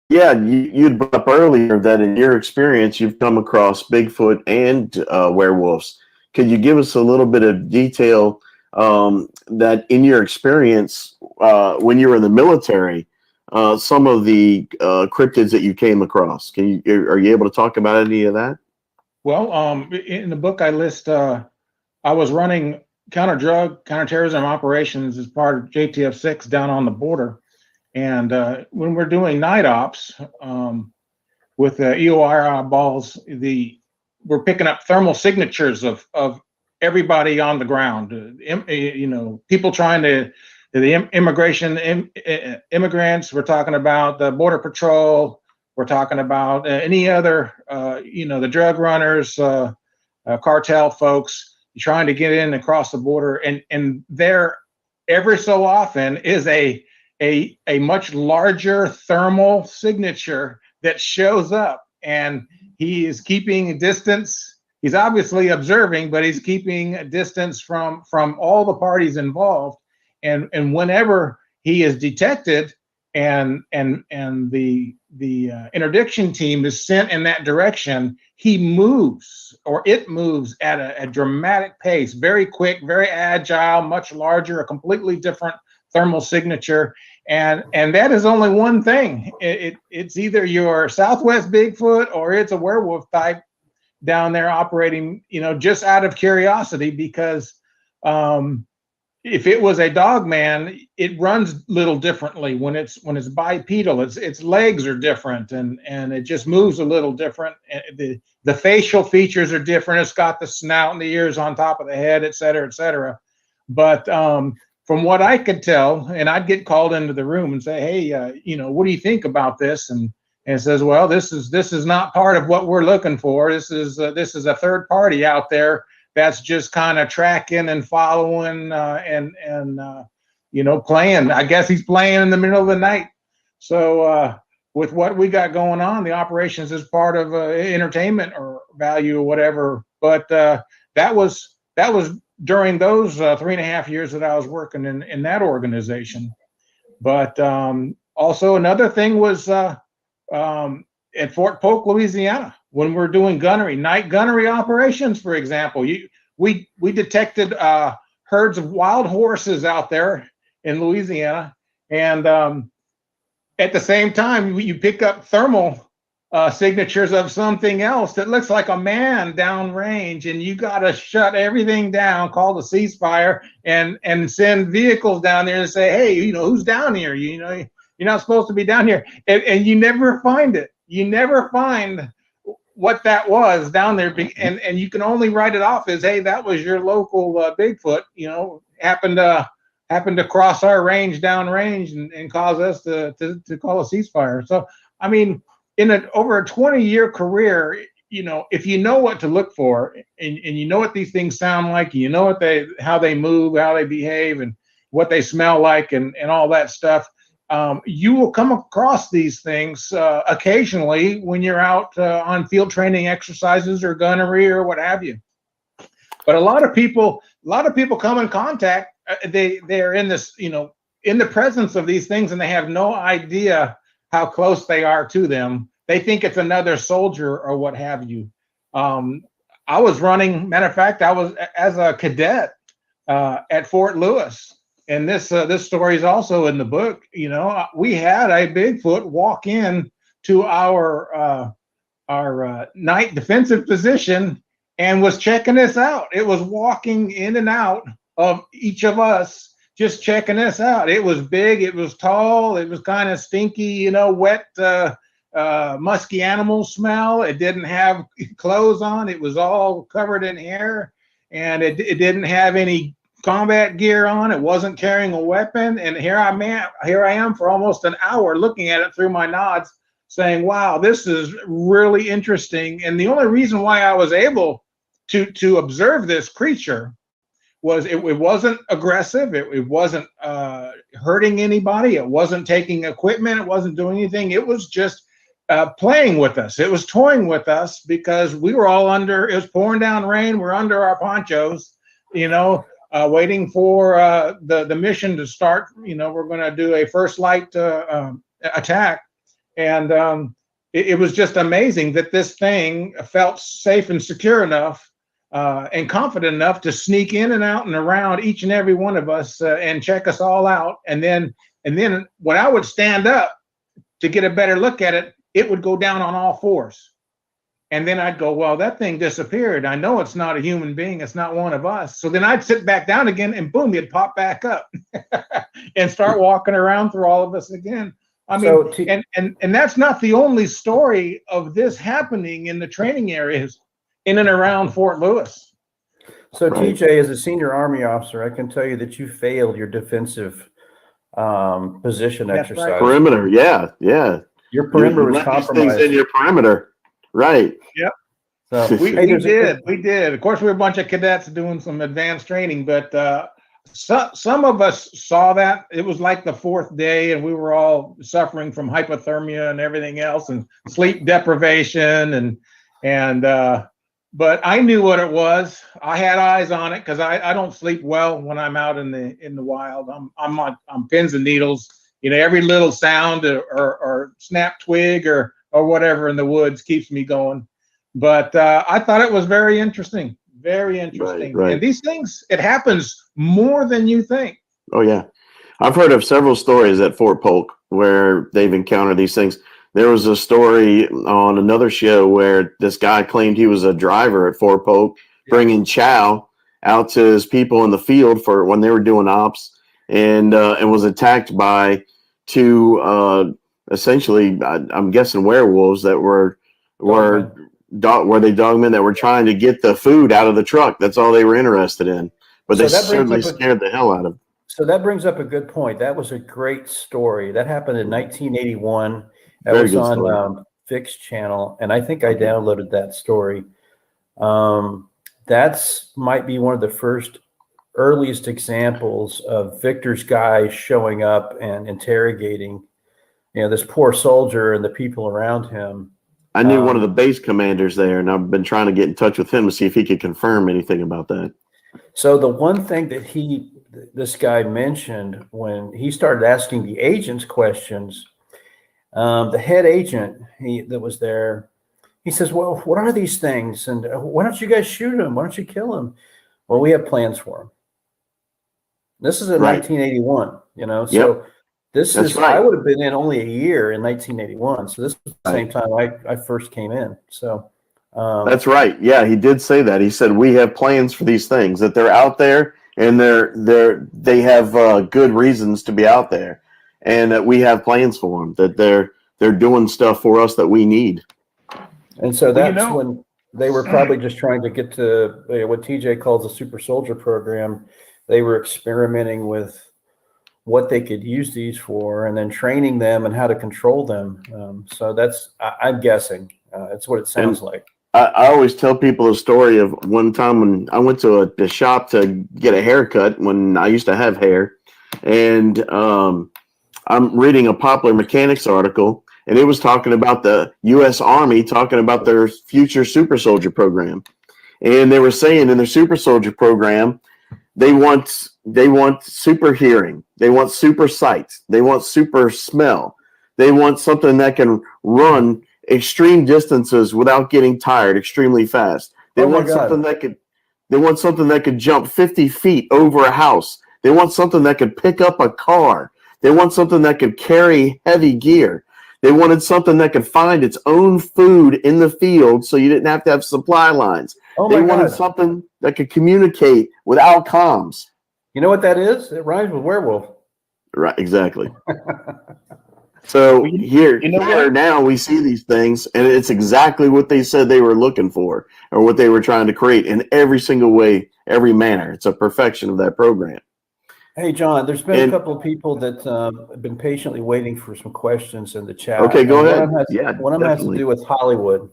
Yeah, you'd brought up earlier that in your experience, you've come across Bigfoot and werewolves. Could you give us a little bit of detail that in your experience when you were in the military, some of the cryptids that you came across? Are you able to talk about any of that? Well, in the book I list, I was running counter-drug, counterterrorism operations as part of JTF 6 down on the border. And when we're doing night ops with the EOR balls, we're picking up thermal signatures of everybody on the ground. People trying to the immigrants. We're talking about the border patrol. We're talking about any other, the drug runners, cartel folks trying to get in across the border, and there every so often is a much larger thermal signature that shows up, and he is keeping a distance. He's obviously observing, but he's keeping a distance from all the parties involved. And whenever he is detected, and the interdiction team is sent in that direction, he moves, or it moves at a dramatic pace, very quick, very agile, much larger, a completely different thermal signature. And that is only one thing. It's either your Southwest Bigfoot or it's a werewolf type down there operating, just out of curiosity, because if it was a Dogman, it runs a little differently when it's bipedal. Its legs are different, and it just moves a little different. The facial features are different. It's got the snout and the ears on top of the head, et cetera, et cetera. But from what I could tell, and I'd get called into the room and say, "Hey, what do you think about this?" And it says, "Well, this is not part of what we're looking for. This is a third party out there that's just kind of tracking and following and playing. I guess he's playing in the middle of the night." So with what we got going on, the operations is part of entertainment or value or whatever. But that was during those 3.5 years that I was working in that organization. But also another thing was at Fort Polk, Louisiana, when we're doing night gunnery operations, for example. We detected herds of wild horses out there in Louisiana, and at the same time you pick up thermal signatures of something else that looks like a man downrange, and you got to shut everything down, call the ceasefire, and send vehicles down there and say, "Hey, who's down here? You're not supposed to be down here," and you never find it. You never find what that was down there, and you can only write it off as, "Hey, that was your local Bigfoot, happened to cross our range downrange and cause us to call a ceasefire." So, I mean, over a 20-year career, if you know what to look for, and you know what these things sound like, how they move, how they behave, and what they smell like, and all that stuff, you will come across these things occasionally when you're out on field training exercises or gunnery or what have you. But a lot of people come in contact. They're in this, in the presence of these things, and they have no idea how close they are to them. They think it's another soldier or what have you. I was running. Matter of fact, I was as a cadet at Fort Lewis. And this story is also in the book. We had a Bigfoot walk in to our night defensive position and was checking us out. It was walking in and out of each of us, just checking us out. It was big. It was tall. It was kind of stinky, wet, musky animal smell. It didn't have clothes on. It was all covered in hair, and it didn't have any combat gear on. It wasn't carrying a weapon. And here I am for almost an hour looking at it through my nods, saying, "Wow, this is really interesting." And the only reason why I was able to observe this creature was it wasn't aggressive. It wasn't hurting anybody. It wasn't taking equipment. It wasn't doing anything. It was just playing with us. It was toying with us because we were all it was pouring down rain. We're under our ponchos, waiting for the mission to start. We're going to do a first light attack. And it was just amazing that this thing felt safe and secure enough and confident enough to sneak in and out and around each and every one of us and check us all out. And then when I would stand up to get a better look at it, it would go down on all fours. And then I'd go, well, that thing disappeared. I know it's not a human being. It's not one of us. So then I'd sit back down again and boom, it'd pop back up and start walking around through all of us again. I mean, and that's not the only story of this happening in the training areas in and around Fort Lewis. So TJ, as a senior Army officer, I can tell you that you failed your defensive position exercise. Right. Perimeter, yeah. Your perimeter was compromised. Things in your perimeter, right? Yep. So we did. Of course, we were a bunch of cadets doing some advanced training, but some of us saw that. It was like the fourth day, and we were all suffering from hypothermia and everything else, and sleep deprivation, but I knew what it was. I had eyes on it because I don't sleep well when I'm out in the wild. I'm pins and needles. You know, every little sound or snap twig or whatever in the woods keeps me going. But I thought it was very interesting. Very interesting. Right. And these things, it happens more than you think. Oh, yeah. I've heard of several stories at Fort Polk where they've encountered these things. There was a story on another show where this guy claimed he was a driver at Fort Polk, bringing chow out to his people in the field for when they were doing ops, and was attacked by two, essentially, I'm guessing werewolves that were dogmen that were trying to get the food out of the truck. That's all they were interested in. But they certainly scared the hell out of them. So that brings up a good point. That was a great story. That happened in 1981. That Very was good on Fix Channel, and I think I downloaded that story. That's might be one of the earliest examples of Victor's guys showing up and interrogating, this poor soldier and the people around him. I knew one of the base commanders there, and I've been trying to get in touch with him to see if he could confirm anything about that. So the one thing that this guy mentioned when he started asking the agents questions, the head agent that was there, he says, well, what are these things? And why don't you guys shoot them? Why don't you kill them? Well, we have plans for them. This is in 1981, so I would have been in only a year in 1981. So this was the same time I first came in. So that's right. Yeah, he did say that. He said, we have plans for these things, that they're out there and they have good reasons to be out there, and that we have plans for them, that they're doing stuff for us that we need. And so that's when they were probably just trying to get to what TJ calls a super soldier program. They were experimenting with what they could use these for, and then training them and how to control them. So that's, I'm guessing, it's what it sounds like. I always tell people a story of one time when I went to a shop to get a haircut when I used to have hair, and I'm reading a Popular Mechanics article, and it was talking about the U.S. Army talking about their future super soldier program, and they were saying in their super soldier program, they want super hearing, they want super sight, they want super smell, they want something that can run extreme distances without getting tired extremely fast. They want something that could jump 50 feet over a house. They want something that could pick up a car. They want something that could carry heavy gear. They wanted something that could find its own food in the field so you didn't have to have supply lines. They wanted something that could communicate without comms. You know what that is? It rhymes with werewolf. Right, exactly. So here now we see these things, and it's exactly what they said they were looking for, or what they were trying to create in every single way, every manner. It's a perfection of that program. Hey, John, there's been a couple of people that have been patiently waiting for some questions in the chat. Okay, go ahead. One of them has to do with Hollywood.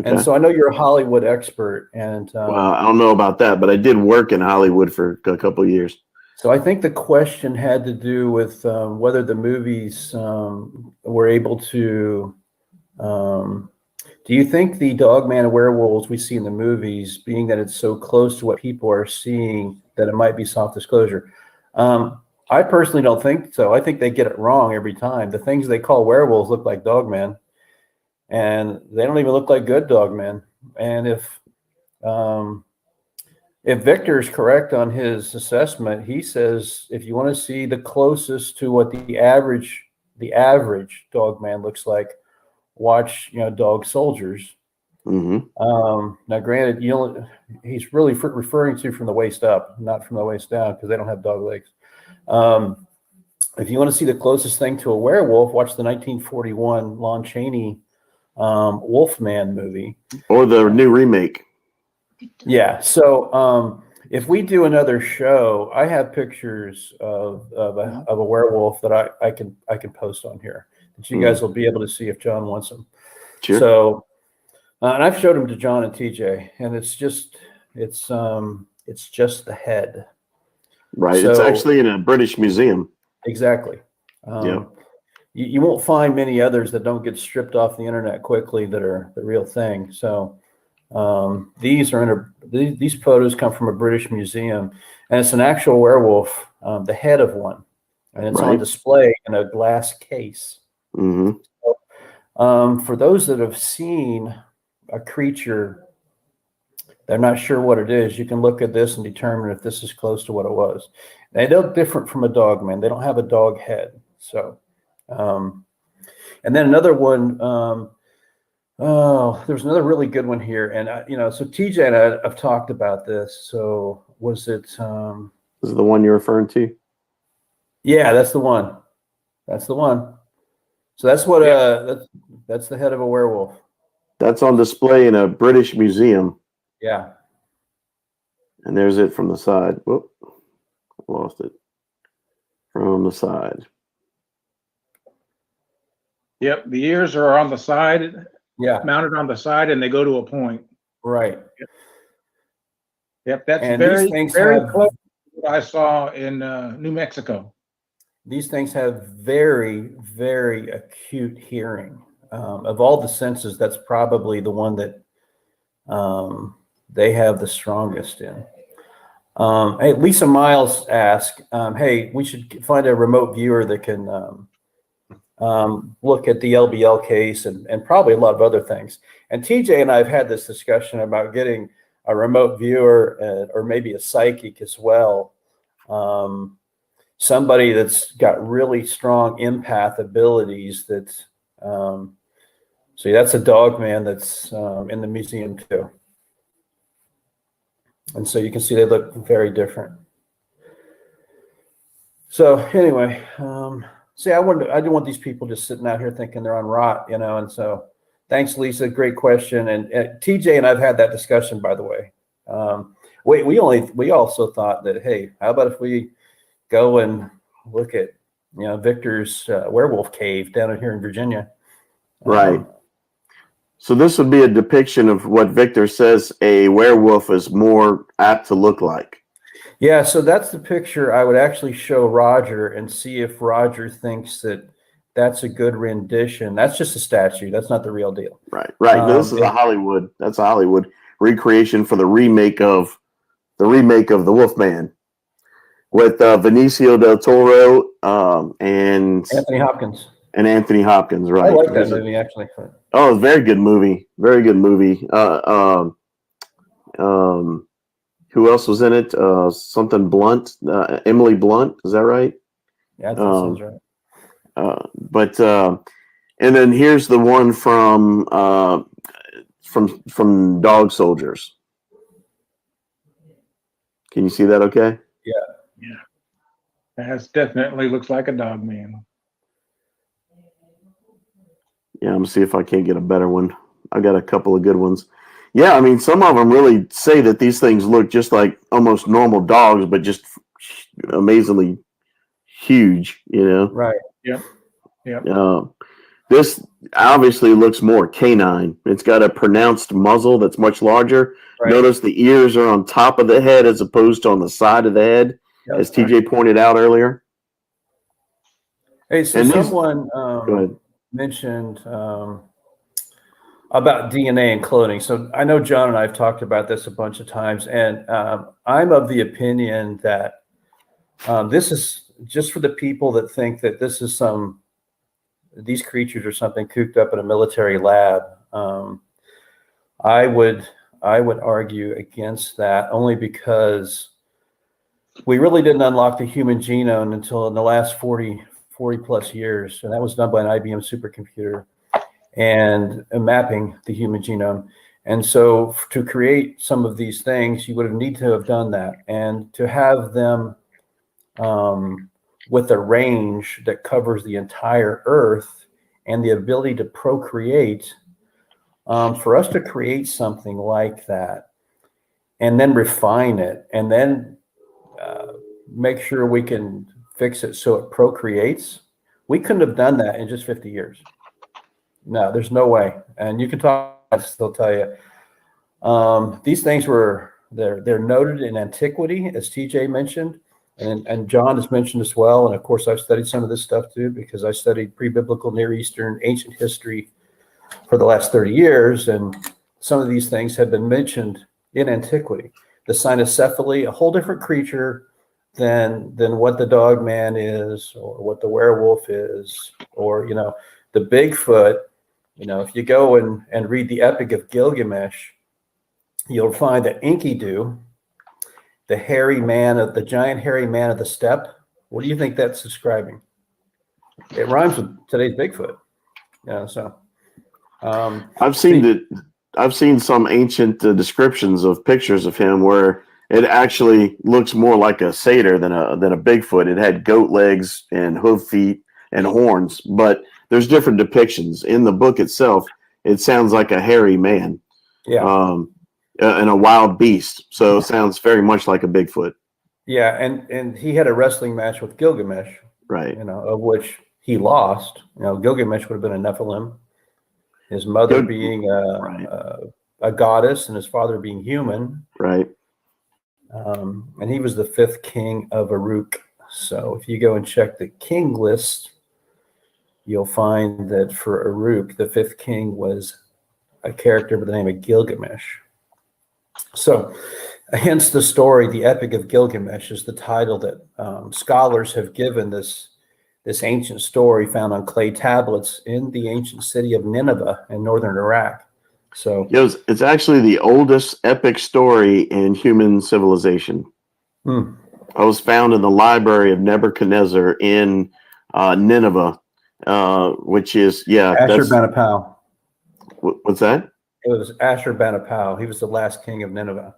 Okay. And so I know you're a Hollywood expert. And well, I don't know about that, but I did work in Hollywood for a couple of years. So I think the question had to do with whether the movies were able to. Do you think the Dogman and werewolves we see in the movies, being that it's so close to what people are seeing, that it might be soft disclosure? I personally don't think so. I think they get it wrong every time. The things they call werewolves look like Dogmen, and they don't even look like good Dogmen. And if Victor is correct on his assessment, he says if you want to see the closest to what the average Dogman looks like, watch Dog Soldiers. Now, granted, he's really referring to from the waist up, not from the waist down, because they don't have dog legs. If you want to see the closest thing to a werewolf, watch the 1941 Lon Chaney Wolfman movie. Or the new remake. Yeah. So if we do another show, I have pictures of a werewolf that I can post on here that you guys will be able to see if John wants them. Sure. So, and I've showed them to John and TJ, and it's just the head. Right. So, it's actually in a British museum. Exactly. You won't find many others that don't get stripped off the internet quickly that are the real thing. So these photos come from a British museum, and it's an actual werewolf, the head of one, and it's on display in a glass case. So, for those that have seen a creature, they're not sure what it is, you can look at this and determine if this is close to what it was. They look different from a Dogman. They don't have a dog head. So, and then another one. There's another really good one here, and so TJ and I have talked about this. So, was it? Is it the one you're referring to? Yeah, that's the one. That's the one. So that's what. That's the head of a werewolf. That's on display in a British museum. Yeah. And there's it from the side. Whoop. Lost it. From the side. Yep, the ears are on the side. Yeah. Mounted on the side, and they go to a point. Right. Yep, that's And very, these things very have- close to what I saw in New Mexico. These things have very, very acute hearing. Of all the senses, that's probably the one that they have the strongest in. Hey, Lisa Miles asked, hey, we should find a remote viewer that can look at the LBL case and probably a lot of other things. And TJ and I have had this discussion about getting a remote viewer or maybe a psychic as well. Somebody that's got really strong empath abilities. So that's a Dogman that's in the museum too. And so you can see they look very different. So anyway, see, I didn't want these people just sitting out here thinking they're on rot, and so thanks, Lisa. Great question. And TJ and I've had that discussion, by the way. We also thought that, hey, how about if we go and look at, Victor's werewolf cave down here in Virginia. Right. So this would be a depiction of what Victor says a werewolf is more apt to look like. Yeah, so that's the picture I would actually show Roger and see if Roger thinks that that's a good rendition. That's just a statue. That's not the real deal. Right. No, this is a Hollywood. That's a Hollywood recreation for the remake of the Wolfman with Benicio del Toro and Anthony Hopkins. And Anthony Hopkins, right? I like that movie actually. Oh, very good movie. Very good movie. Who else was in it? Something Blunt. Emily Blunt. Is that right? Yeah, I think sounds right. And then here's the one from Dog Soldiers. Can you see that? Okay. Yeah. That definitely looks like a Dogman. Yeah, I'm gonna see if I can't get a better one. I got a couple of good ones. Yeah, I mean, some of them really say that these things look just like almost normal dogs, but just amazingly huge, Right. Yep. This obviously looks more canine. It's got a pronounced muzzle that's much larger. Right. Notice the ears are on top of the head as opposed to on the side of the head, as TJ pointed out earlier. Hey, so someone mentioned about DNA and cloning. So I know John and I have talked about this a bunch of times, and I'm of the opinion that this is just for the people that think that these creatures are something cooped up in a military lab. I would argue against that, only because we really didn't unlock the human genome until in the last 40 plus years, and that was done by an IBM supercomputer and mapping the human genome. And so to create some of these things, you would have need to have done that, and to have them with a range that covers the entire earth and the ability to procreate, for us to create something like that and then refine it and then make sure we can fix it so it procreates. We couldn't have done that in just 50 years. No, there's no way. And you can talk, they'll tell you. These things they're noted in antiquity, as TJ mentioned, and John has mentioned as well. And of course, I've studied some of this stuff too, because I studied pre-biblical Near Eastern ancient history for the last 30 years. And some of these things have been mentioned in antiquity. The cynocephaly, a whole different creature than what the Dogman is, or what the werewolf is, or, the Bigfoot. If you go and read the Epic of Gilgamesh, you'll find that Enkidu, the giant hairy man of the steppe. What do you think that's describing? It rhymes with today's Bigfoot. I've seen some ancient descriptions of pictures of him where it actually looks more like a satyr than a Bigfoot. It had goat legs and hoof feet and horns, but there's different depictions in the book itself. It sounds like a hairy man, and a wild beast. So it sounds very much like a Bigfoot. Yeah, and he had a wrestling match with Gilgamesh, right? Of which he lost. Gilgamesh would have been a Nephilim, his mother being a goddess and his father being human, right? And he was the 5th king of Uruk. So if you go and check the king list, you'll find that for Uruk, the 5th king was a character by the name of Gilgamesh. So hence the story, the Epic of Gilgamesh, is the title that scholars have given this ancient story found on clay tablets in the ancient city of Nineveh in northern Iraq. So it's actually the oldest epic story in human civilization. It was found in the library of Nebuchadnezzar in Nineveh, which is Ashurbanipal. What's that? It was Ashurbanipal. He was the last king of Nineveh.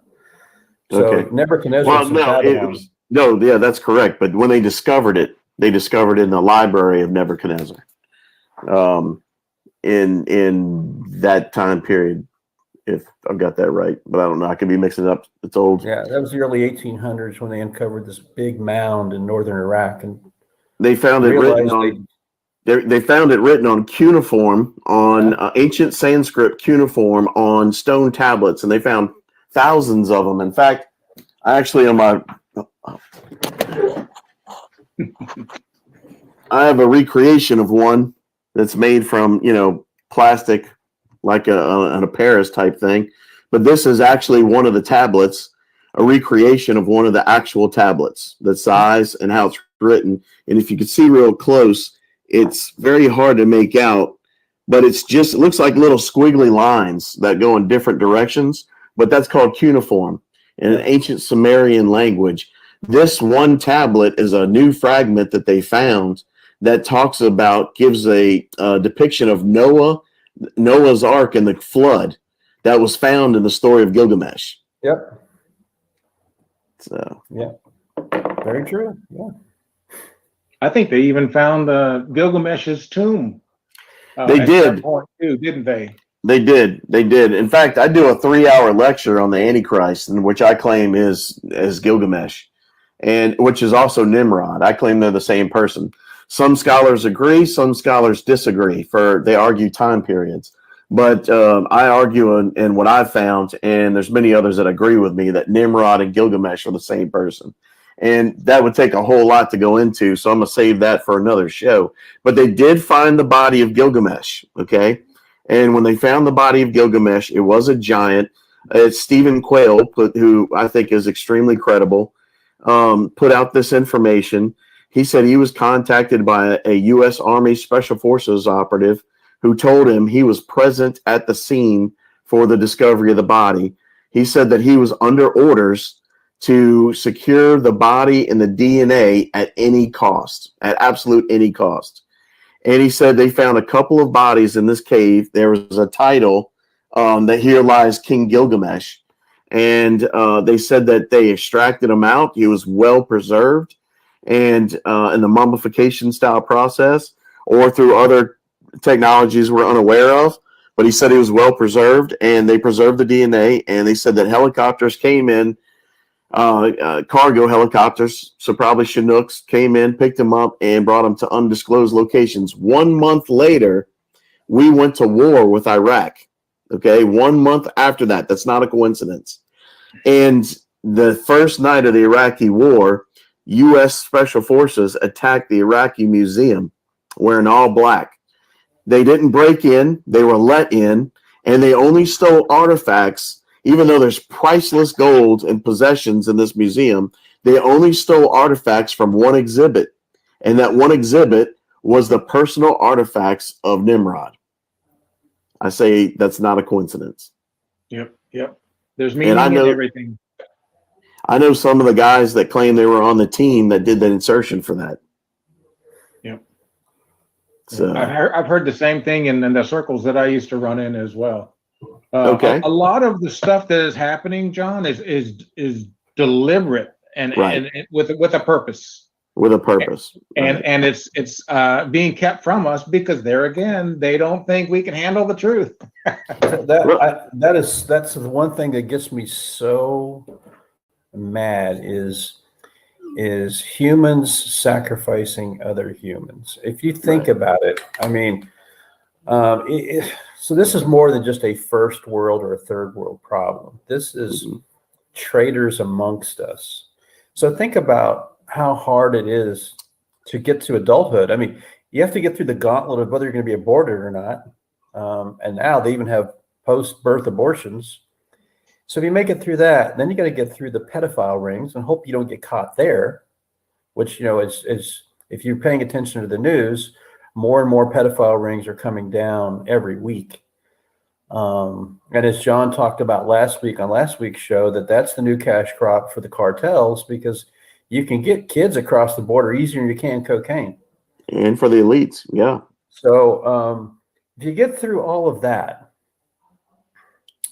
So Nebuchadnezzar. Well, that's correct. But when they discovered it in the library of Nebuchadnezzar. In that time period, if I've got that right, but I don't know. I could be mixing it up. It's old. Yeah, that was the early 1800s when they uncovered this big mound in northern Iraq, and they found it written on. They found it written on cuneiform, on ancient Sanskrit cuneiform on stone tablets, and they found thousands of them. In fact, I actually I have a recreation of one that's made from, plastic, like an apparis type thing. But this is actually one of the tablets, a recreation of one of the actual tablets, the size and how it's written. And if you can see real close, it's very hard to make out, but it looks like little squiggly lines that go in different directions. But that's called cuneiform in an ancient Sumerian language. This one tablet is a new fragment that they found that gives a depiction of Noah's Ark and the flood that was found in the story of Gilgamesh. Yep. So. Yeah. Very true. Yeah. I think they even found Gilgamesh's tomb. They did. That point too, didn't they? They did. In fact, I do a 3-hour lecture on the Antichrist, in which I claim is Gilgamesh, and which is also Nimrod. I claim they're the same person. Some scholars agree, some scholars disagree. They argue time periods, but I argue in what I've found, and there's many others that agree with me, that Nimrod and Gilgamesh are the same person. And that would take a whole lot to go into, so I'm going to save that for another show. But they did find the body of Gilgamesh, okay? And when they found the body of Gilgamesh, it was a giant. Stephen Quayle, who I think is extremely credible, put out this information. He said he was contacted by a U.S. Army Special Forces operative who told him he was present at the scene for the discovery of the body. He said that he was under orders to secure the body and the DNA at any cost, at absolute any cost. And he said they found a couple of bodies in this cave. There was a title that here lies King Gilgamesh. And they said that they extracted him out. He was well preserved, and in the mummification style process, or through other technologies we're unaware of. But he said he was well preserved, and they preserved the DNA. And they said that helicopters came in, cargo helicopters, so probably Chinooks, came in, picked him up, and brought him to undisclosed locations. 1 month later, we went to war with Iraq. Okay, 1 month after that. That's not a coincidence. And the first night of the Iraqi war, U.S. Special Forces attacked the Iraqi museum wearing all black. They didn't break in, they were let in, and they only stole artifacts. Even though there's priceless gold and possessions in this museum, they only stole artifacts from one exhibit. And that one exhibit was the personal artifacts of Nimrod. I say that's not a coincidence. Yep. There's meaning in everything. I know some of the guys that claim they were on the team that did the insertion for that. Yep. So I've heard the same thing in the circles that I used to run in as well. Okay. A lot of the stuff that is happening, John, is deliberate and with a purpose. With a purpose. And it's being kept from us because there again, they don't think we can handle the truth. That's the one thing that gets me so mad is humans sacrificing other humans. If you think about it, I mean, so this is more than just a first world or a third world problem. This is traitors amongst us. So think about how hard it is to get to adulthood. I mean, you have to get through the gauntlet of whether you're going to be aborted or not. And now they even have post-birth abortions. So if you make it through that, then you got to get through the pedophile rings and hope you don't get caught there, which, is if you're paying attention to the news, more and more pedophile rings are coming down every week. And as John talked about last week on last week's show, that's the new cash crop for the cartels, because you can get kids across the border easier than you can cocaine. And for the elites, yeah. So if you get through all of that,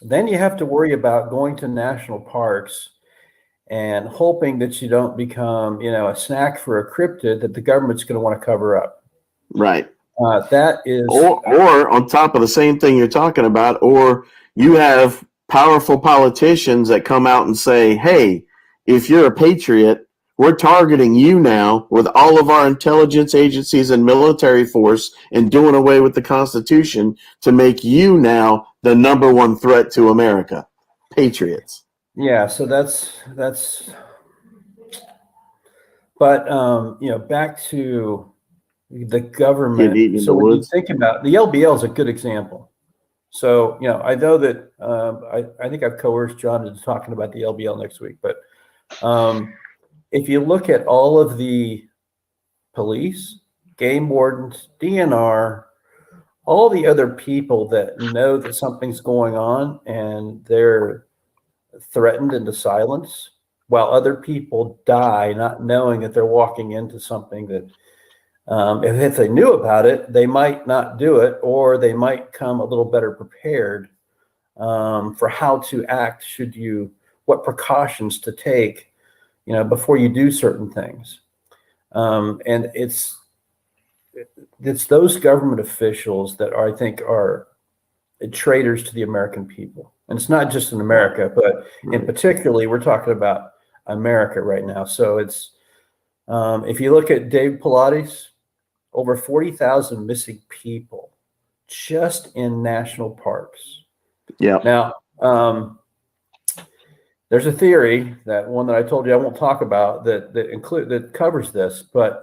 then you have to worry about going to national parks and hoping that you don't become, a snack for a cryptid that the government's going to want to cover up. Right. That is, or on top of the same thing you're talking about, or you have powerful politicians that come out and say, hey, if you're a patriot, we're targeting you now with all of our intelligence agencies and military force and doing away with the Constitution to make you now the number one threat to America. Patriots. Yeah, so that's but back to the government. So when you think about the LBL is a good example. So, I know that I think I've coerced John into talking about the LBL next week, but if you look at all of the police, game wardens, DNR, all the other people that know that something's going on and they're threatened into silence, while other people die not knowing that they're walking into something that if they knew about it, they might not do it, or they might come a little better prepared for how to act what precautions to take before you do certain things. And it's those government officials that I think are traitors to the American people. And it's not just in America, but in particularly, we're talking about America right now. So it's, if you look at Dave Pilates, over 40,000 missing people just in national parks. Yeah. Now, there's a theory, that one that I told you I won't talk about, that covers this, but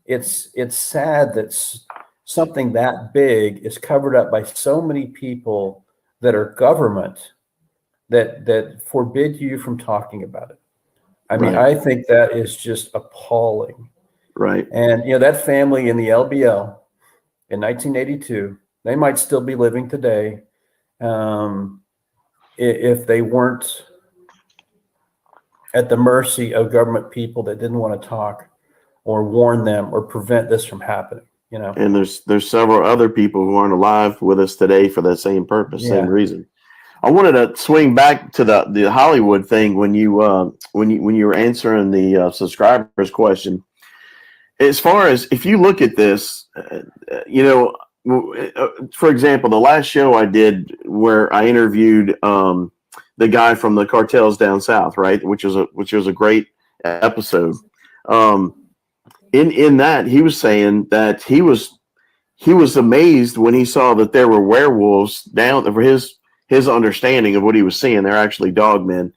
it's sad that something that big is covered up by so many people that are government that forbid you from talking about it. I mean, I think that is just appalling. Right. And that family in the LBL in 1982, they might still be living today if they weren't at the mercy of government people that didn't want to talk or warn them or prevent this from happening. And there's several other people who aren't alive with us today for that same purpose, same reason. I wanted to swing back to the Hollywood thing when you were answering the subscribers question. As far as if you look at this, for example, the last show I did where I interviewed the guy from the cartels down south, right, which was a great episode. In that, he was saying that he was amazed when he saw that there were werewolves down for his understanding of what he was seeing. They're actually dogmen.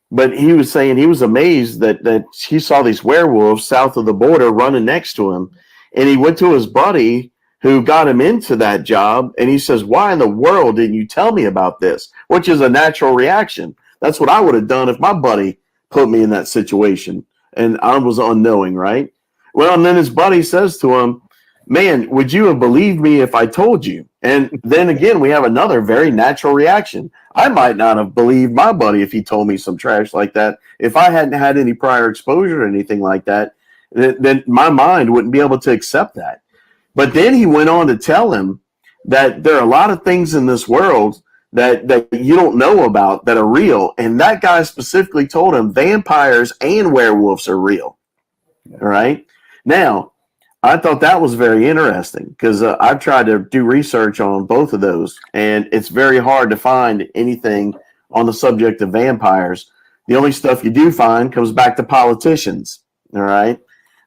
But he was saying he was amazed that he saw these werewolves south of the border running next to him. And he went to his buddy who got him into that job. And he says, why in the world didn't you tell me about this? Which is a natural reaction. That's what I would have done if my buddy put me in that situation and I was unknowing, right? Well, and then his buddy says to him, man, would you have believed me if I told you? And then again, we have another very natural reaction. I might not have believed my buddy if he told me some trash like that. If I hadn't had any prior exposure or anything like that, then my mind wouldn't be able to accept that. But then he went on to tell him that there are a lot of things in this world that you don't know about that are real. And that guy specifically told him vampires and werewolves are real. All right. Now, I thought that was very interesting because I've tried to do research on both of those, and it's very hard to find anything on the subject of vampires. The only stuff you do find comes back to politicians, all right,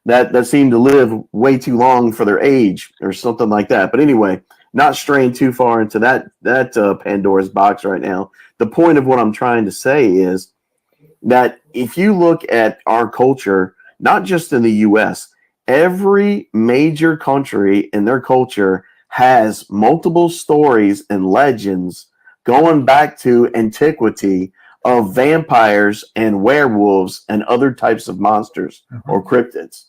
that seem to live way too long for their age or something like that. But anyway, not straying too far into that Pandora's box right now. The point of what I'm trying to say is that if you look at our culture, not just in the U.S., every major country in their culture has multiple stories and legends going back to antiquity of vampires and werewolves and other types of monsters or cryptids.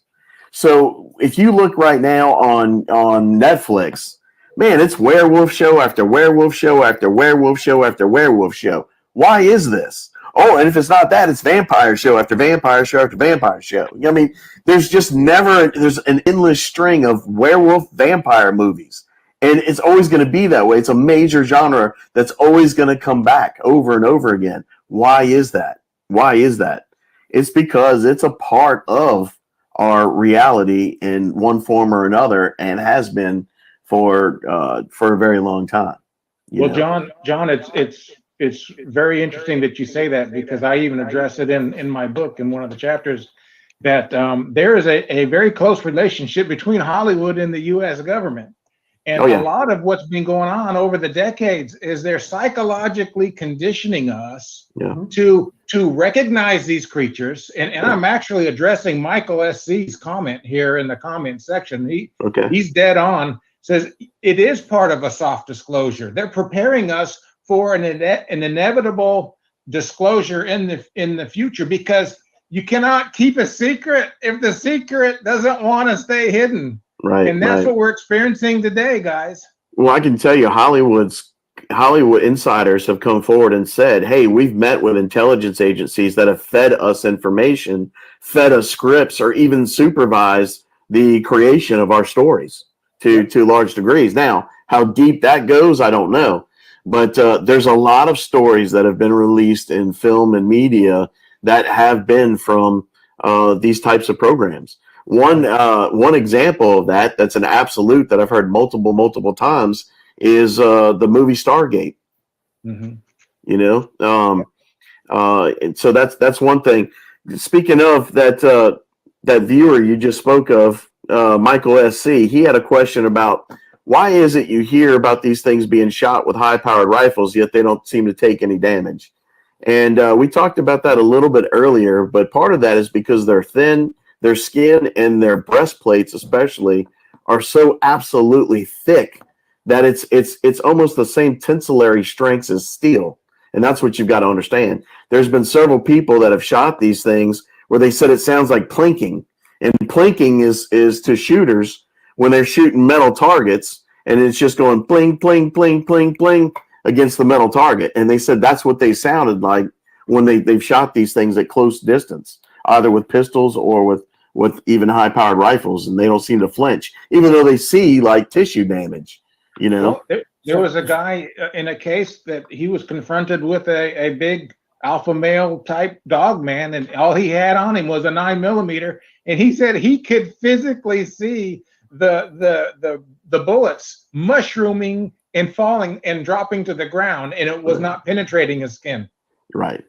So if you look right now on Netflix, man, it's werewolf show after werewolf show after werewolf show after werewolf show. Why is this? Oh, and if it's not that, it's vampire show after vampire show after vampire show. I mean, there's an endless string of werewolf vampire movies. And it's always going to be that way. It's a major genre that's always going to come back over and over again. Why is that? Why is that? It's because it's a part of our reality in one form or another and has been for a very long time. Well, John, it's very interesting that you say that because I even address it in my book in one of the chapters that there is a very close relationship between Hollywood and the U.S. government. And a lot of what's been going on over the decades is they're psychologically conditioning us to recognize these creatures. And I'm actually addressing Michael S.C.'s comment here in the comment section. He's dead on, says it is part of a soft disclosure. They're preparing us for an inevitable disclosure in the future because you cannot keep a secret if the secret doesn't want to stay hidden. Right. And that's what we're experiencing today, guys. Well, I can tell you Hollywood insiders have come forward and said, hey, we've met with intelligence agencies that have fed us information, fed us scripts, or even supervised the creation of our stories to large degrees. Now, how deep that goes, I don't know. But there's a lot of stories that have been released in film and media that have been from these types of programs. One example of that's an absolute that I've heard multiple times is the movie Stargate. Mm-hmm. And so that's one thing. Speaking of that viewer you just spoke of, Michael SC, he had a question about why is it you hear about these things being shot with high-powered rifles, yet they don't seem to take any damage? And we talked about that a little bit earlier, but part of that is because they're thin. Their skin and their breastplates especially are so absolutely thick that it's almost the same tensillary strengths as steel. And that's what you've got to understand. There's been several people that have shot these things where they said it sounds like plinking. And plinking is to shooters when they're shooting metal targets and it's just going bling, bling, bling, bling, bling against the metal target. And they said that's what they sounded like when they've shot these things at close distance, either with pistols or with even high-powered rifles, and they don't seem to flinch, even though they see like tissue damage. You know, Well, there was a guy in a case that he was confronted with a big alpha male type dog man, and all he had on him was a 9mm, and he said he could physically see the bullets mushrooming and falling and dropping to the ground, and it was not penetrating his skin. right?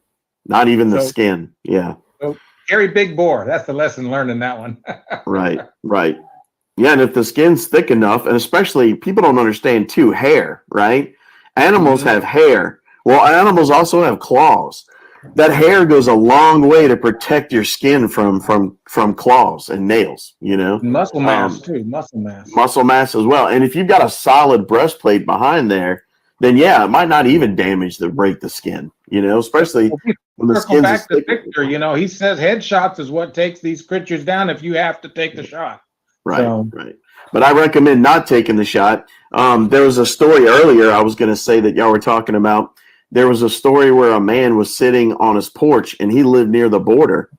Not even the So- skin. Yeah. So Gary Big Bore, that's the lesson learned in that one. Right. Right. Yeah, and if the skin's thick enough, and especially people don't understand too, hair, right? Animals have hair. Well, animals also have claws. That hair goes a long way to protect your skin from claws and nails, you know? Muscle mass too, muscle mass. Muscle mass as well. And if you've got a solid breastplate behind there, then yeah, it might not even break the skin, you know, especially when the Circle skin's back to thick. Victor, you know, he says headshots is what takes these creatures down if you have to take the shot. Right, So- right. But I recommend not taking the shot. There was a story earlier I was going to say that y'all were talking about. There was a story where a man was sitting on his porch, and he lived near the border,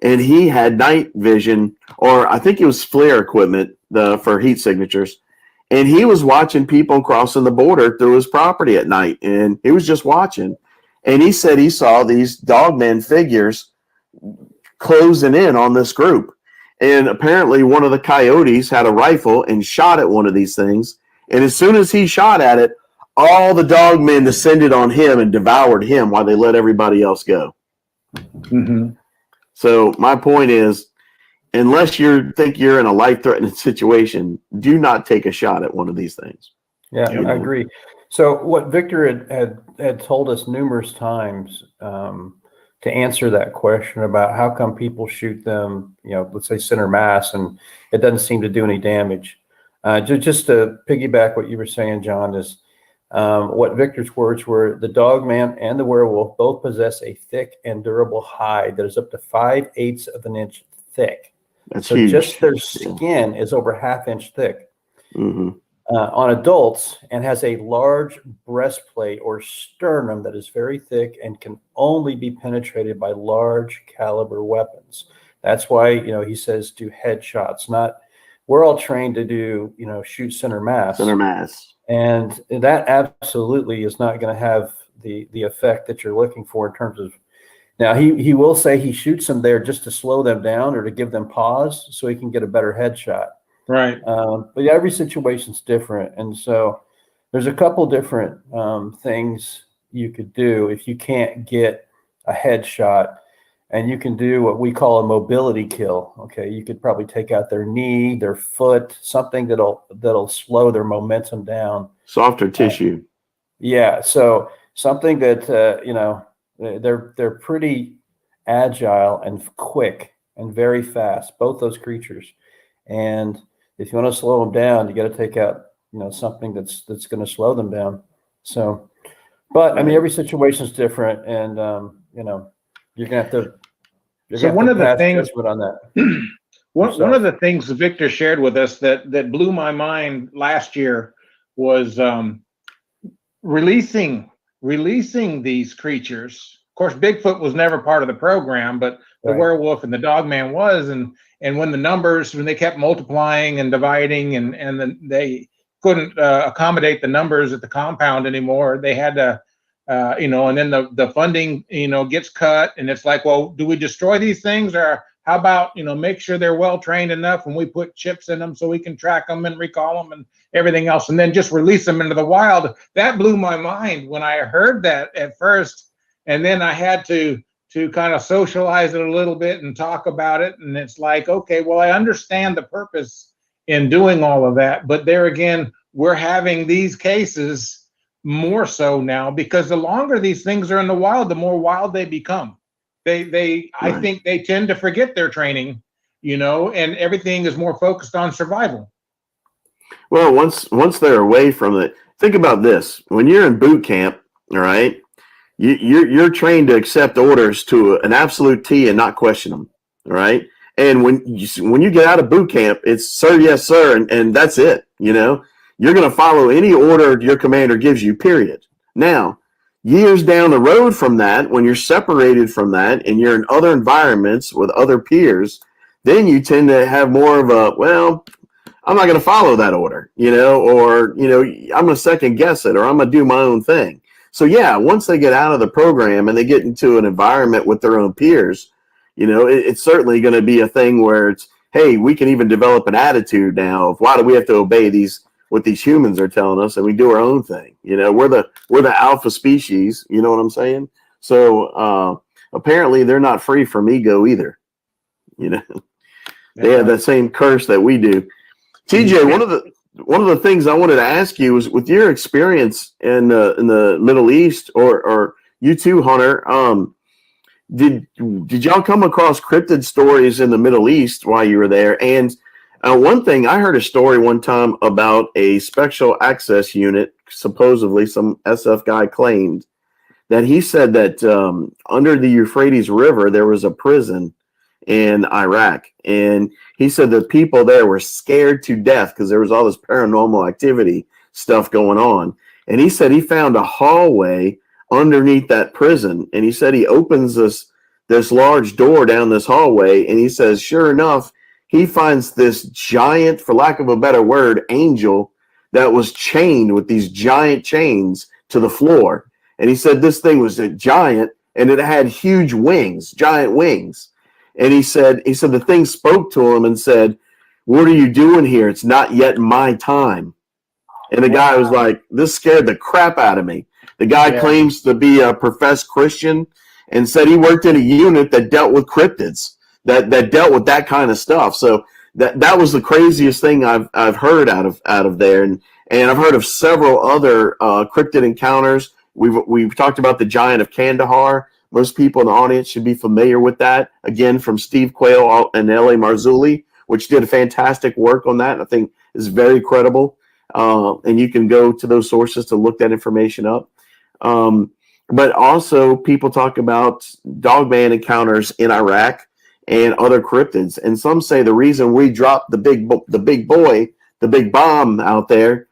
and he had night vision, or I think it was FLIR equipment for heat signatures, and he was watching people crossing the border through his property at night, and he was just watching, and he said he saw these dogmen figures closing in on this group. And apparently one of the coyotes had a rifle and shot at one of these things. And as soon as he shot at it, all the dogmen descended on him and devoured him while they let everybody else go. Mm-hmm. So my point is, unless you think you're in a life-threatening situation, do not take a shot at one of these things. Yeah, You know? I agree. So what Victor had told us numerous times to answer that question about how come people shoot them, you know, let's say center mass, and it doesn't seem to do any damage. Just to piggyback what you were saying, John, is what Victor's words were: the dogman and the werewolf both possess a thick and durable hide that is up to 5/8 of an inch thick. That's So huge. just their skin is over ½ inch thick. Mm-hmm. On adults, and has a large breastplate or sternum that is very thick and can only be penetrated by large caliber weapons. That's why, you know, he says do headshots. Not, we're all trained to do, you know, shoot center mass. Center mass. And that absolutely is not going to have the effect that you're looking for in terms of. Now he will say he shoots them there just to slow them down or to give them pause so he can get a better headshot. Right. But yeah, every situation's different, and so there's a couple different things you could do if you can't get a headshot, and you can do what we call a mobility kill. Okay, you could probably take out their knee, their foot, something that'll slow their momentum down. Softer tissue. Yeah, so something that you know, they're pretty agile and quick and very fast, both those creatures, and if you want to slow them down, you got to take out, you know, something that's going to slow them down. So, but I mean, every situation is different, and you know, you're gonna have to. So one of the things on that. one of the things Victor shared with us that blew my mind last year was releasing these creatures. Of course, Bigfoot was never part of the program, but the werewolf and the dogman was, and when they kept multiplying and dividing, and then they couldn't accommodate the numbers at the compound anymore, they had to, you know, and then the funding, you know, gets cut, and it's like, well, do we destroy these things, or how about, you know, make sure they're well trained enough and we put chips in them so we can track them and recall them and everything else, and then just release them into the wild? That blew my mind when I heard that at first, and then I had to kind of socialize it a little bit and talk about it. And it's like, okay, well, I understand the purpose in doing all of that, but there again, we're having these cases more so now because the longer these things are in the wild, the more wild they become. I think they tend to forget their training, you know, and everything is more focused on survival. Well, once they're away from it, think about this: when you're in boot camp, all right, you're trained to accept orders to an absolute T and not question them, all right? And when you get out of boot camp, it's sir, yes, sir, and that's it. You know, you're going to follow any order your commander gives you, period. Now, years down the road from that, when you're separated from that and you're in other environments with other peers, then you tend to have more of a, well, I'm not going to follow that order, or, I'm going to second guess it, or I'm going to do my own thing. So yeah, once they get out of the program and they get into an environment with their own peers, it's certainly going to be a thing where it's, hey, we can even develop an attitude now of why do we have to obey what these humans are telling us, and we do our own thing. We're the alpha species. You know what I'm saying? So apparently they're not free from ego either. They have that same curse that we do. TJ, one of the things I wanted to ask you is, with your experience in the Middle East, or you too, Hunter, did y'all come across cryptid stories in the Middle East while you were there? And one thing, I heard a story one time about a special access unit. Supposedly, some SF guy claimed that he said that under the Euphrates River there was a prison in Iraq, and he said the people there were scared to death because there was all this paranormal activity stuff going on. And he said he found a hallway underneath that prison, and he said he opens this large door down this hallway, and he says, sure enough, he finds this giant, for lack of a better word, angel that was chained with these giant chains to the floor. And he said this thing was a giant, and it had huge wings, giant wings. And he said the thing spoke to him and said, what are you doing here? It's not yet my time. And the guy was like, this scared the crap out of me. The guy claims to be a professed Christian and said he worked in a unit that dealt with cryptids, that dealt with that kind of stuff. So that was the craziest thing I've heard out of there. And I've heard of several other cryptid encounters. We've talked about the Giant of Kandahar. Most people in the audience should be familiar with that. Again, from Steve Quayle and L.A. Marzulli, which did fantastic work on that. I think is very credible. And you can go to those sources to look that information up. But also people talk about Dogman encounters in Iraq and other cryptids. And some say the reason we dropped the big bomb out there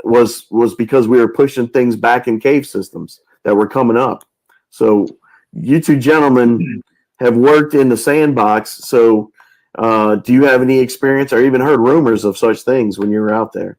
was because we were pushing things back in cave systems that were coming up. So you two gentlemen have worked in the sandbox. So do you have any experience or even heard rumors of such things when you were out there?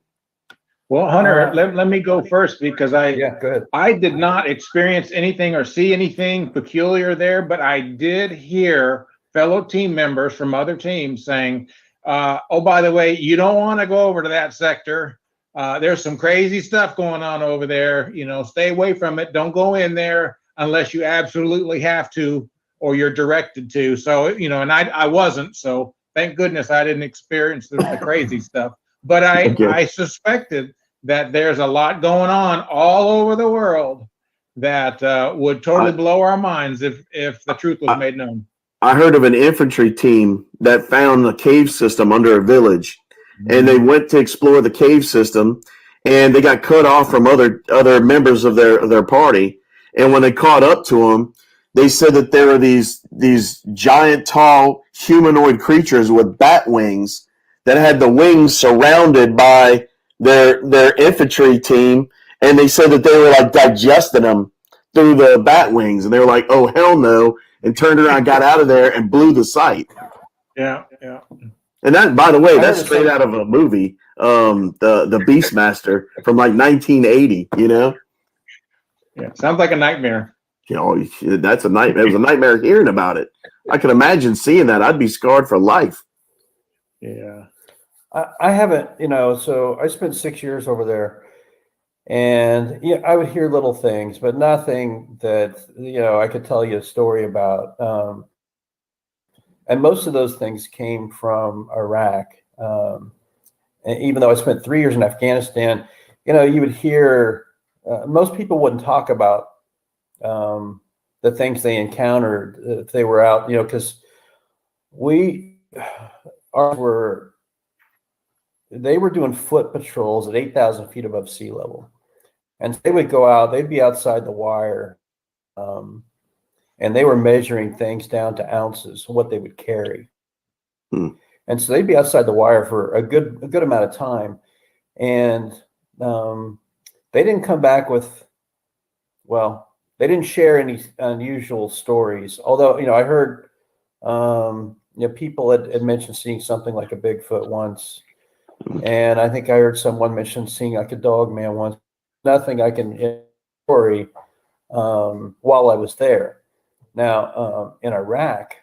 Well, Hunter, let me go first, because go ahead. I did not experience anything or see anything peculiar there, but I did hear fellow team members from other teams saying, oh, by the way, you don't want to go over to that sector. There's some crazy stuff going on over there. Stay away from it. Don't go in there unless you absolutely have to or you're directed to. So, and I wasn't. So thank goodness I didn't experience the crazy stuff. But I suspected that there's a lot going on all over the world that would totally blow our minds if the truth was made known. I heard of an infantry team that found a cave system under a village, and they went to explore the cave system, and they got cut off from other members of their party. And when they caught up to them, they said that there were these giant, tall, humanoid creatures with bat wings that had the wings surrounded by their infantry team, and they said that they were like digesting them through the bat wings, and they were like, "Oh hell no!" and turned around, got out of there, and blew the site. Yeah. And that, by the way, that's straight out of a movie, the Beastmaster from like 1980. Yeah, sounds like a nightmare. That's a nightmare. It was a nightmare hearing about it. I can imagine seeing that. I'd be scarred for life. Yeah. I haven't, so I spent 6 years over there, and I would hear little things, but nothing that, I could tell you a story about. And most of those things came from Iraq. And even though I spent 3 years in Afghanistan, you would hear, most people wouldn't talk about the things they encountered if they were out, because they were doing foot patrols at 8,000 feet above sea level. And they would go out, they'd be outside the wire, and they were measuring things down to ounces, what they would carry. And so they'd be outside the wire for a good amount of time. And they didn't come back with, they didn't share any unusual stories. Although, I heard people had mentioned seeing something like a Bigfoot once, and I think I heard someone mention seeing like a Dogman once. Nothing I can story while I was there. Now in Iraq,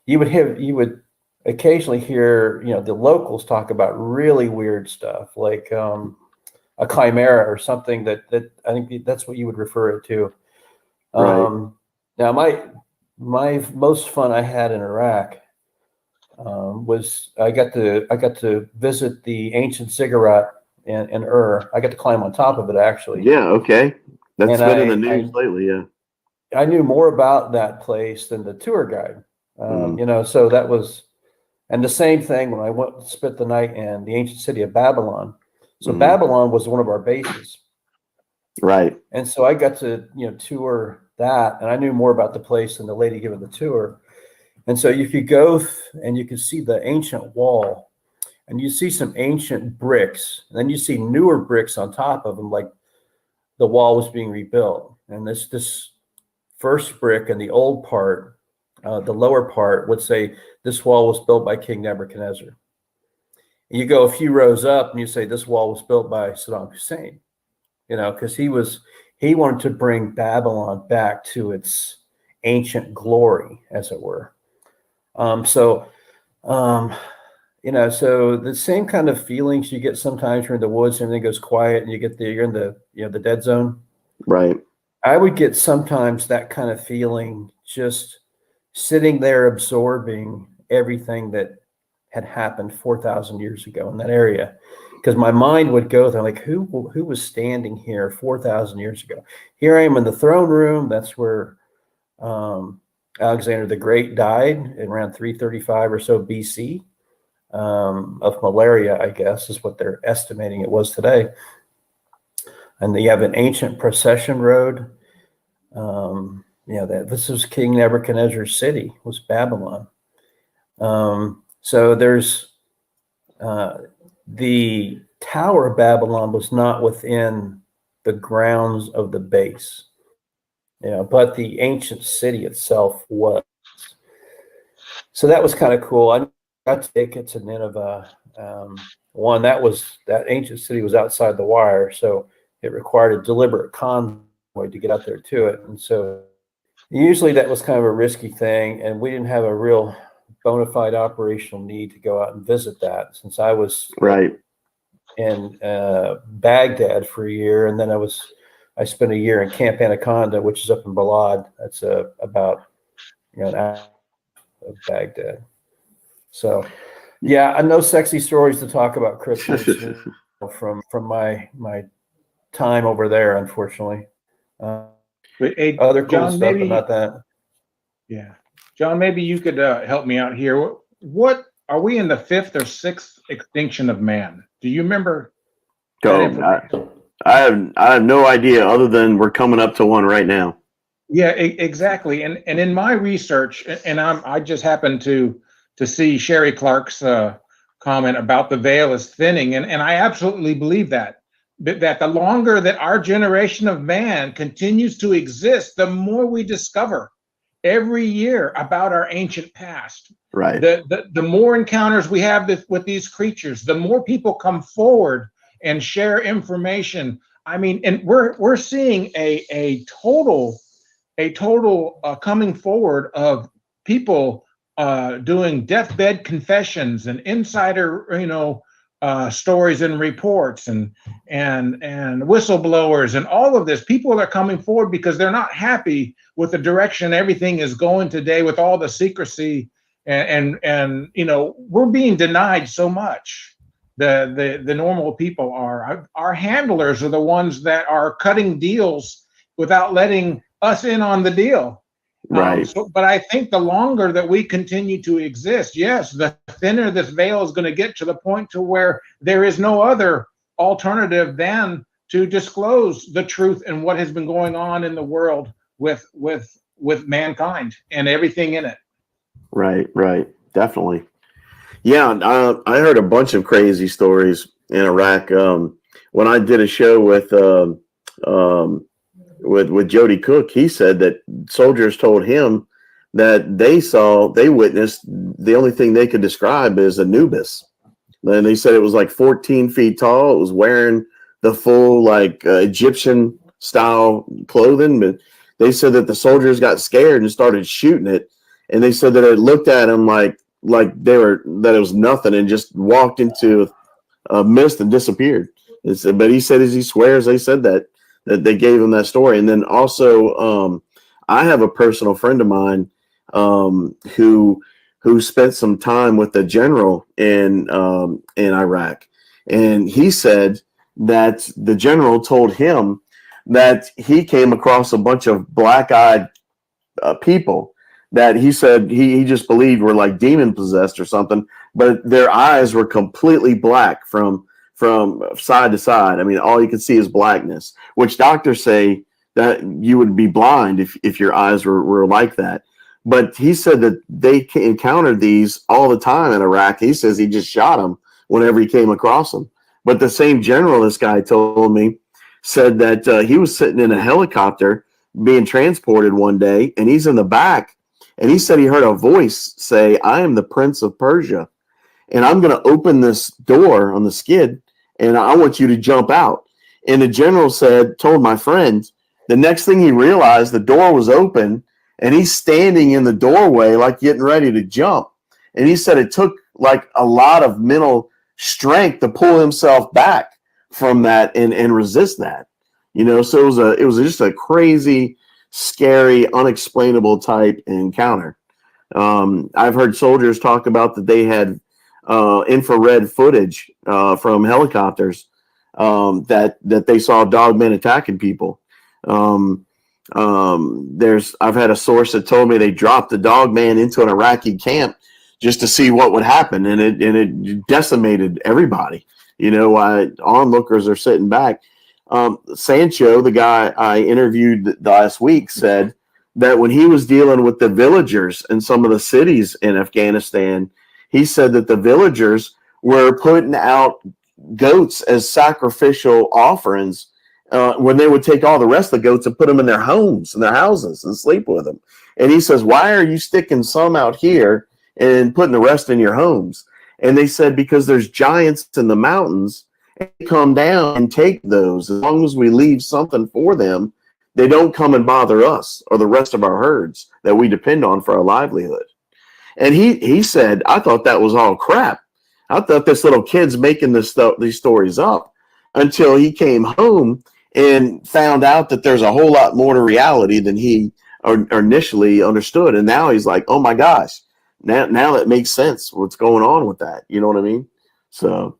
you would occasionally hear the locals talk about really weird stuff like a chimera or something that I think that's what you would refer it to. Right. Now my most fun I had in Iraq was I got to visit the ancient ziggurat in Ur. I got to climb on top of it actually. Yeah. Okay. That's And been in the news lately. Yeah. I knew more about that place than the tour guide. Mm. So that was, and the same thing when I spent the night in the ancient city of Babylon. So Babylon was one of our bases. Right. And so I got to, tour that, and I knew more about the place than the lady giving the tour. And so if you go and you can see the ancient wall, and you see some ancient bricks, and then you see newer bricks on top of them, like the wall was being rebuilt. And this first brick and the old part, the lower part would say this wall was built by King Nebuchadnezzar. You go a few rows up and you say this wall was built by Saddam Hussein, because he wanted to bring Babylon back to its ancient glory, as it were. So the same kind of feelings you get sometimes you're in the woods, everything goes quiet, and you're in the the dead zone. Right. I would get sometimes that kind of feeling just sitting there absorbing everything that had happened 4,000 years ago in that area, because my mind would go there like, who was standing here 4,000 years ago? Here I am in the throne room. That's where Alexander the Great died in around 335 or so BC of malaria, I guess, is what they're estimating it was today. And you have an ancient procession road. This was King Nebuchadnezzar's city, was Babylon. So there's the Tower of Babylon was not within the grounds of the base, but the ancient city itself was. So that was kind of cool. I got to take it to Nineveh. That ancient city was outside the wire, so it required a deliberate convoy to get out there to it. And so usually that was kind of a risky thing, and we didn't have a real bona fide operational need to go out and visit that, since I was right in Baghdad for a year, and then I spent a year in Camp Anaconda, which is up in Balad. That's about an hour of Baghdad. So yeah, I know sexy stories to talk about cryptids from my time over there, unfortunately. Hey, Other cool John, stuff, but not that. Yeah. John, maybe you could help me out here. What are we in the 5th or 6th extinction of man? Do you remember? I have no idea, other than we're coming up to one right now. Yeah, exactly. And in my research, and I just happened to see Sherry Clark's comment about the veil is thinning, and I absolutely believe that the longer that our generation of man continues to exist, the more we discover every year about our ancient past. Right. The more encounters we have with these creatures, the more people come forward and share information. I mean, and we're seeing a total coming forward of people doing deathbed confessions and insider stories and reports and whistleblowers and all of this. People are coming forward because they're not happy with the direction everything is going today, with all the secrecy and we're being denied so much. The normal people are. Our handlers are the ones that are cutting deals without letting us in on the deal. Right. But I think the longer that we continue to exist, yes, the thinner this veil is going to get, to the point to where there is no other alternative than to disclose the truth and what has been going on in the world with mankind and everything in it. Right. Definitely. Yeah, I heard a bunch of crazy stories in Iraq. When I did a show with Jody Cook, he said that soldiers told him that they witnessed, the only thing they could describe is Anubis. And they said it was like 14 feet tall. It was wearing the full like Egyptian style clothing, but they said that the soldiers got scared and started shooting it. And they said that it looked at them like that it was nothing and just walked into a mist and disappeared. But he said, as he swears, they said that they gave him that story. And then also, I have a personal friend of mine who spent some time with the general in Iraq, and he said that the general told him that he came across a bunch of black-eyed people that he said he just believed were like demon possessed or something, but their eyes were completely black from side to side. I mean, all you can see is blackness, which doctors say that you would be blind if your eyes were like that. But he said that they encountered these all the time in Iraq. He says he just shot them whenever he came across them. But the same general, this guy told me, said that he was sitting in a helicopter being transported one day, and he's in the back, and he said he heard a voice say, "I am the Prince of Persia, and I'm going to open this door on the skid, and I want you to jump out." And the general told my friend, the next thing he realized, the door was open, and he's standing in the doorway like getting ready to jump. And he said it took like a lot of mental strength to pull himself back from that and resist that. So it was just a crazy, scary, unexplainable type encounter. I've heard soldiers talk about that they had infrared footage from helicopters that they saw dogmen attacking people. I've had a source that told me they dropped the dogman into an Iraqi camp just to see what would happen, and it decimated everybody. Why onlookers are sitting back. Sancho, the guy I interviewed last week, said that when he was dealing with the villagers in some of the cities in Afghanistan, he said that the villagers were putting out goats as sacrificial offerings when they would take all the rest of the goats and put them in their homes, in their houses, and sleep with them. And he says, "Why are you sticking some out here and putting the rest in your homes?" And they said, "Because there's giants in the mountains, and they come down and take those. As long as we leave something for them, they don't come and bother us or the rest of our herds that we depend on for our livelihood." And he said, "I thought that was all crap. I thought this little kid's making these stories up," until he came home and found out that there's a whole lot more to reality than he initially understood. And now he's like, "Oh my gosh, now that makes sense. What's going on with that?" You know what I mean? So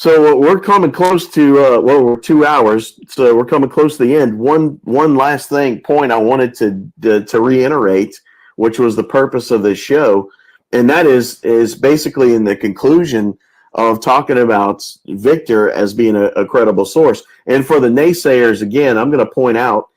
we're coming close to we're 2 hours, so we're coming close to the end. One last point I wanted to reiterate, which was the purpose of this show, and that is basically in the conclusion of talking about Victor as being a credible source. And for the naysayers, again, I'm going to point out,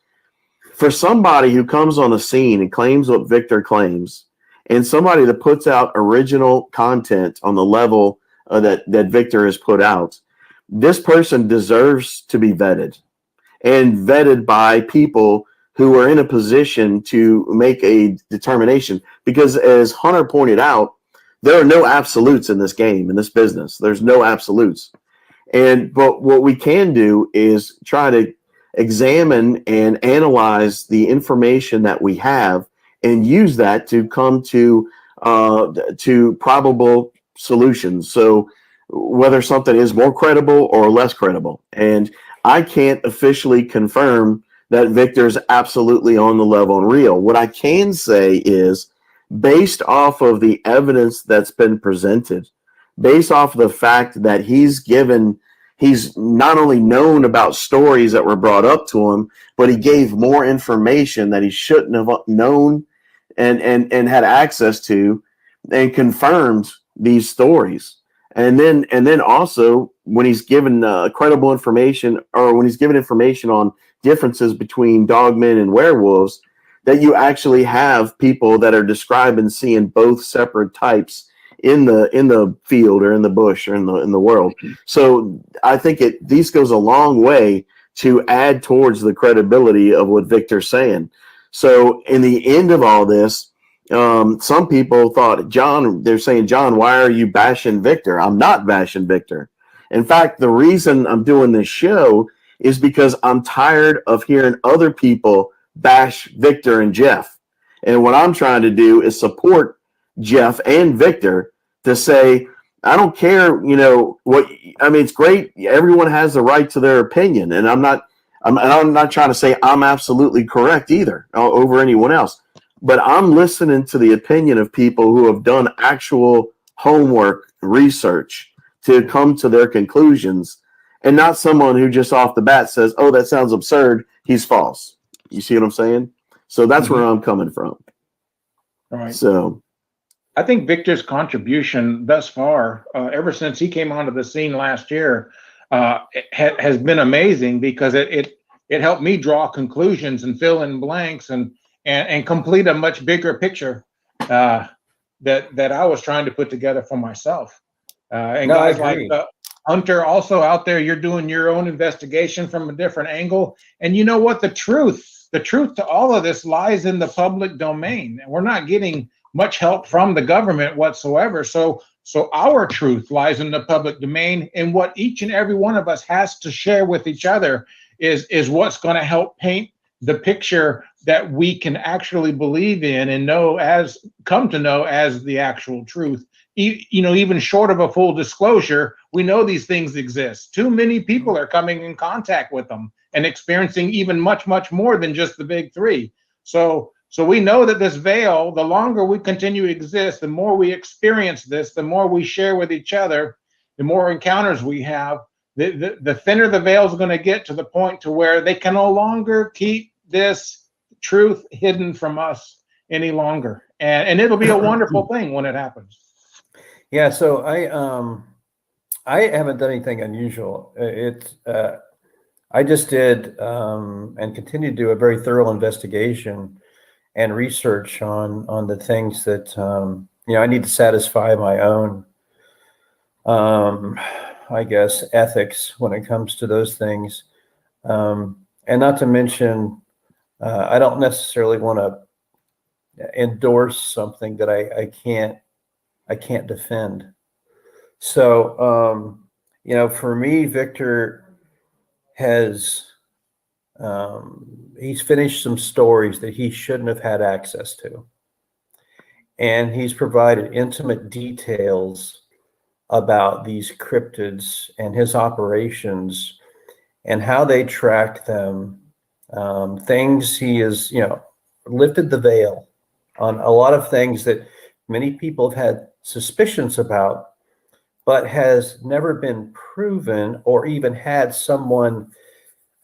for somebody who comes on the scene and claims what Victor claims, and somebody that puts out original content on the level that Victor has put out, this person deserves to be vetted, and vetted by people who are in a position to make a determination. Because as Hunter pointed out, there are no absolutes in this game, in this business. There's no absolutes. But what we can do is try to examine and analyze the information that we have and use that to come to probable solutions. So whether something is more credible or less credible. And I can't officially confirm that Victor's absolutely on the level and real. What I can say is, based off of the evidence that's been presented, based off of the fact that he's not only known about stories that were brought up to him, but he gave more information that he shouldn't have known and had access to, and confirmed these stories. And then also, when he's given credible information, or when he's given information on differences between dogmen and werewolves, that you actually have people that are describing seeing both separate types in the field or in the bush or in the world. So I think this goes a long way to add towards the credibility of what Victor's saying. So in the end of all this, some people thought, John, they're saying, John, why are you bashing Victor? I'm not bashing Victor. In fact, the reason I'm doing this show is because I'm tired of hearing other people bash Victor and Jeff. And what I'm trying to do is support Jeff and Victor to say, I don't care, what, I mean, it's great. Everyone has the right to their opinion. And I'm not trying to say I'm absolutely correct either over anyone else, but I'm listening to the opinion of people who have done actual homework research to come to their conclusions, and not someone who just off the bat says, oh, that sounds absurd, he's false. You see what I'm saying? So that's where I'm coming from. All right. So I think Victor's contribution thus far, ever since he came onto the scene last year, has been amazing, because it helped me draw conclusions and fill in blanks and complete a much bigger picture that I was trying to put together for myself. And No, guys I like agree. Hunter, also out there, you're doing your own investigation from a different angle. And you know what? The truth to all of this lies in the public domain, and we're not getting much help from the government whatsoever. So our truth lies in the public domain, and what each and every one of us has to share with each other is what's going to help paint the picture that we can actually believe in and come to know as the actual truth. Even short of a full disclosure, we know these things exist. Too many people are coming in contact with them and experiencing even much, much more than just the big three. So we know that this veil, the longer we continue to exist, the more we experience this, the more we share with each other, the more encounters we have, the thinner the veil is going to get, to the point to where they can no longer keep this truth hidden from us any longer. And it'll be a wonderful thing when it happens. Yeah, so I haven't done anything unusual. I just did and continue to do a very thorough investigation and research on the things that I need to satisfy my own I guess ethics when it comes to those things, and not to mention I don't necessarily want to endorse something that I can't defend. So for me, Victor has he's finished some stories that he shouldn't have had access to. And he's provided intimate details about these cryptids and his operations and how they tracked them. Things he has, lifted the veil on a lot of things that many people have had suspicions about, but has never been proven, or even had someone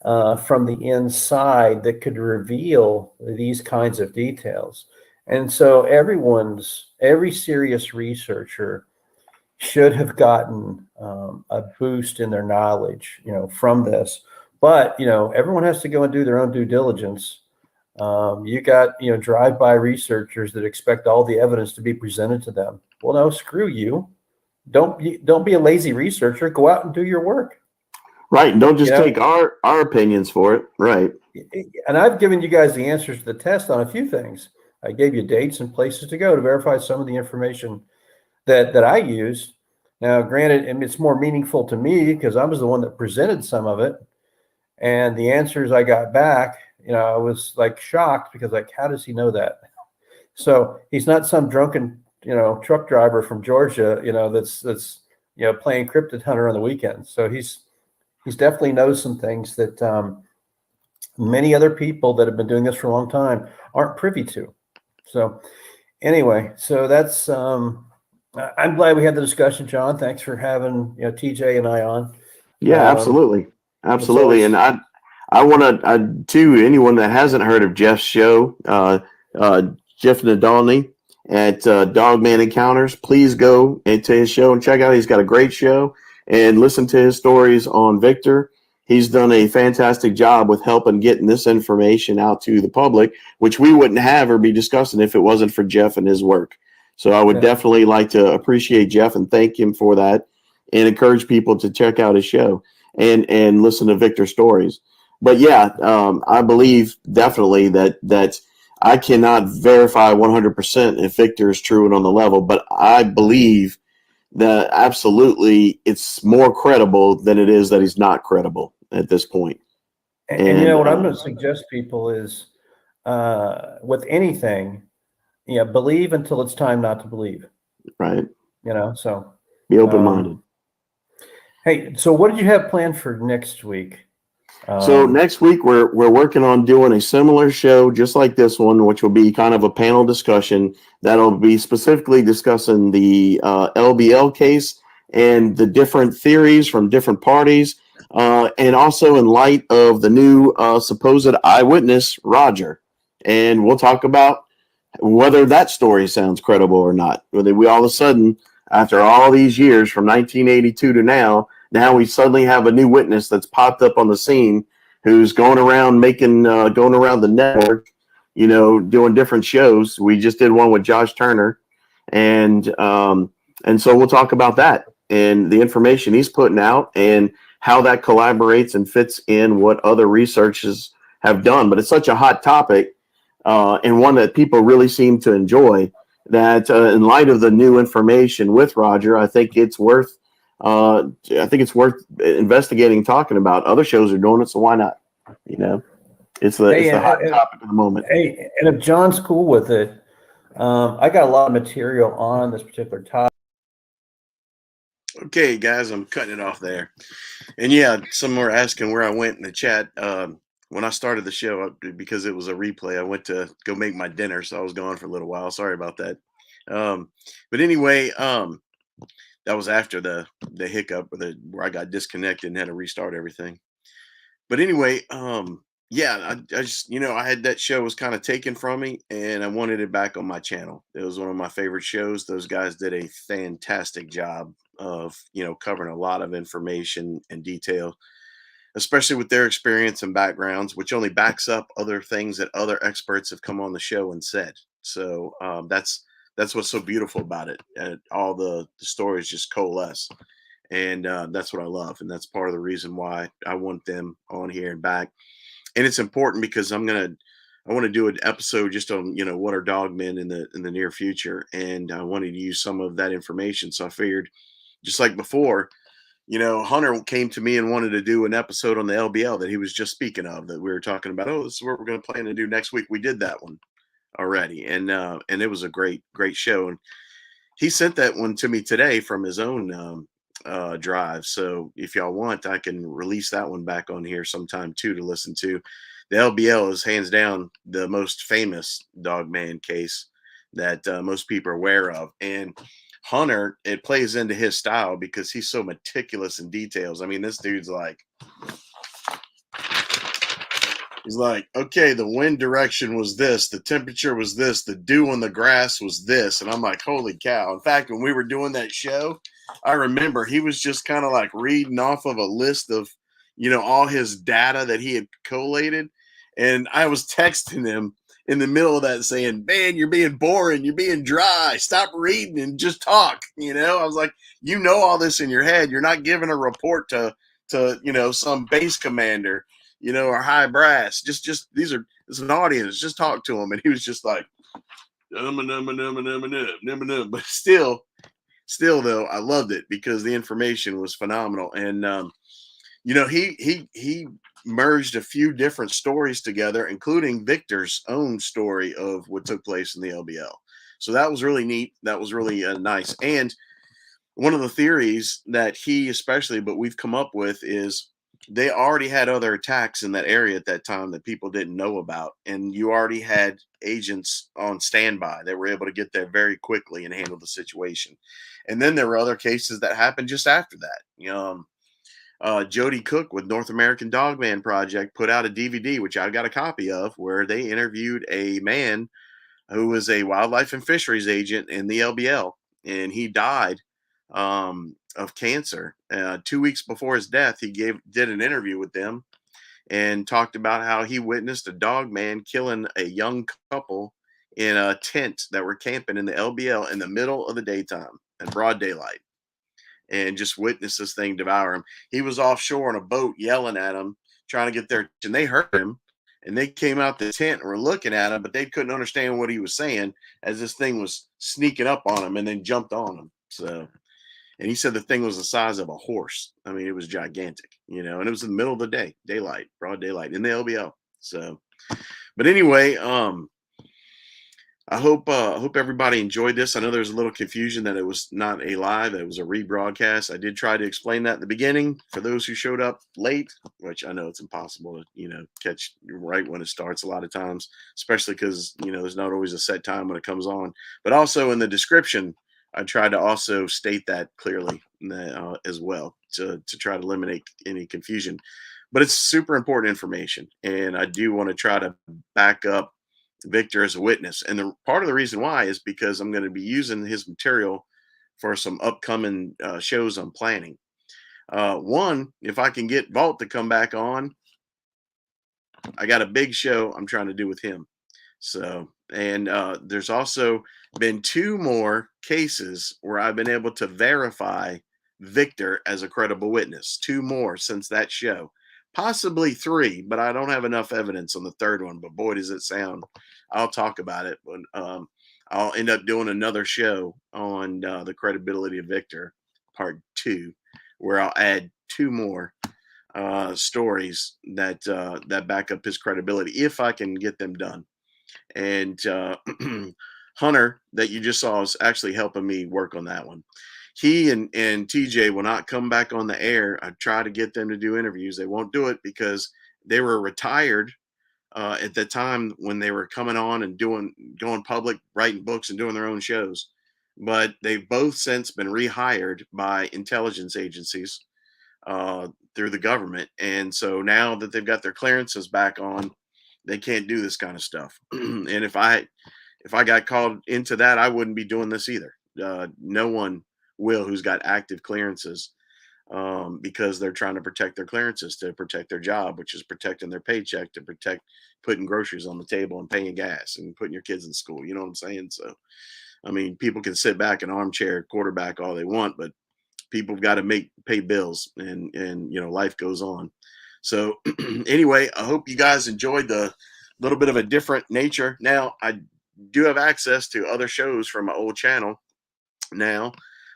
from the inside that could reveal these kinds of details. And so every serious researcher should have gotten a boost in their knowledge, from this. But, everyone has to go and do their own due diligence. You got, drive-by researchers that expect all the evidence to be presented to them. Well, no, screw you. Don't be a lazy researcher. Go out and do your work. Right. And don't just take our opinions for it. Right. And I've given you guys the answers to the test on a few things. I gave you dates and places to go to verify some of the information that I used. Now, granted, and it's more meaningful to me because I was the one that presented some of it. And the answers I got back, I was like shocked, because how does he know that? So he's not some drunken, truck driver from Georgia, that's playing cryptid hunter on the weekends. So he's definitely knows some things that many other people that have been doing this for a long time aren't privy to. So anyway, so that's I'm glad we had the discussion, John. Thanks for having TJ and I on. Yeah, absolutely. And I want to anyone that hasn't heard of Jeff's show, Jeff Nadolny at Dogman Encounters, please go into his show and check out. He's got a great show, and listen to his stories on Victor. He's done a fantastic job with helping getting this information out to the public, which we wouldn't have or be discussing if it wasn't for Jeff and his work. So I would definitely like to appreciate Jeff and thank him for that, and encourage people to check out his show and listen to Victor's stories. But yeah, I believe definitely that I cannot verify 100% if Victor is true and on the level, but I believe that absolutely it's more credible than it is that he's not credible at this point. And you know what I'm going to suggest people is with anything, believe until it's time not to believe. Right. So be open-minded. Hey, so what did you have planned for next week? So next week we're working on doing a similar show just like this one, which will be kind of a panel discussion that'll be specifically discussing the LBL case and the different theories from different parties, and also in light of the new supposed eyewitness, Roger. And we'll talk about whether that story sounds credible or not. Whether we all of a sudden, after all these years from 1982 to now we suddenly have a new witness that's popped up on the scene who's going around going around the network, doing different shows. We just did one with Josh Turner, and so we'll talk about that and the information he's putting out and how that collaborates and fits in what other researchers have done. But it's such a hot topic, and one that people really seem to enjoy, that in light of the new information with Roger, I think it's worth investigating, talking about. Other shows are doing it, so why not? It's the hot topic of the moment. Hey, and if John's cool with it, I got a lot of material on this particular topic. Okay, guys, I'm cutting it off there. And yeah, some were asking where I went in the chat. When I started the show, because it was a replay, I went to go make my dinner, so I was gone for a little while. Sorry about that. But anyway, that was after the hiccup where I got disconnected and had to restart everything. But anyway, yeah, I just, I had that show was kind of taken from me and I wanted it back on my channel. It was one of my favorite shows. Those guys did a fantastic job of, covering a lot of information and detail, especially with their experience and backgrounds, which only backs up other things that other experts have come on the show and said. So that's what's so beautiful about it. All the stories just coalesce. And that's what I love. And that's part of the reason why I want them on here and back. And it's important because I want to do an episode just on, what are dogmen in the near future. And I wanted to use some of that information. So I figured, just like before, Hunter came to me and wanted to do an episode on the LBL that he was just speaking of, that we were talking about. Oh, this is what we're going to plan to do next week. We did that one already. And it was a great show. And he sent that one to me today from his own drive. So if y'all want, I can release that one back on here sometime too to listen to. The LBL is hands down the most famous dogman case that most people are aware of. And Hunter, it plays into his style because he's so meticulous in details. I mean, this dude's like, okay, the wind direction was this, the temperature was this, the dew on the grass was this. And I'm like, holy cow. In fact, when we were doing that show, I remember he was just kind of like reading off of a list of, all his data that he had collated. And I was texting him in the middle of that saying, man, you're being boring. You're being dry. Stop reading and just talk. I was like, all this in your head. You're not giving a report to some base commander, or high brass. Just it's an audience. Just talk to him. And he was just like, but still though, I loved it because the information was phenomenal. And, he merged a few different stories together, including Victor's own story of what took place in the LBL. So that was really neat. That was really nice. And one of the theories that but we've come up with is they already had other attacks in that area at that time that people didn't know about. And you already had agents on standby that were able to get there very quickly and handle the situation. And then there were other cases that happened just after that. Jody Cook with North American Dogman Project put out a DVD, which I got a copy of, where they interviewed a man who was a wildlife and fisheries agent in the LBL, and he died of cancer. 2 weeks before his death, he did an interview with them and talked about how he witnessed a dog man killing a young couple in a tent that were camping in the LBL in the middle of the daytime in broad daylight, and just witnessed this thing devour him. He was offshore on a boat yelling at him, trying to get there, and they heard him. and they came out the tent and were looking at him, but they couldn't understand what he was saying as this thing was sneaking up on him and then jumped on him. So, and he said the thing was the size of a horse. I mean, it was gigantic, and it was in the middle of the day, daylight, broad daylight in the LBL. So, but anyway, I hope everybody enjoyed this. I know there's a little confusion that it was not a live, it was a rebroadcast. I did try to explain that at the beginning for those who showed up late, which I know it's impossible to, catch right when it starts a lot of times, especially because, there's not always a set time when it comes on. But also in the description, I tried to also state that clearly as well to try to eliminate any confusion. But it's super important information, and I do want to try to back up Victor as a witness. And the part of the reason why is because I'm going to be using his material for some upcoming shows I'm planning. One, if I can get Vault to come back on, I got a big show I'm trying to do with him. So, and there's also been 2 more cases where I've been able to verify Victor as a credible witness. 2 more since that show, possibly 3, but I don't have enough evidence on the 3rd one. But boy, does it sound! I'll talk about it when I'll end up doing another show on the credibility of Victor, part 2, where I'll add 2 more stories that back up his credibility if I can get them done. And Hunter, that you just saw, is actually helping me work on that one. He and TJ will not come back on the air. I try to get them to do interviews. They won't do it because they were retired at the time when they were coming on and going public, writing books and doing their own shows. But they've both since been rehired by intelligence agencies through the government. And so now that they've got their clearances back on, they can't do this kind of stuff. And if I got called into that, I wouldn't be doing this either. No one will who's got active clearances, because they're trying to protect their clearances to protect their job, which is protecting their paycheck, to protect putting groceries on the table and paying gas and putting your kids in school. You know what I'm saying? So, I mean, people can sit back and armchair quarterback all they want, but people have got to pay bills, and life goes on. So anyway, I hope you guys enjoyed the little bit of a different nature. Now I do have access to other shows from my old channel now,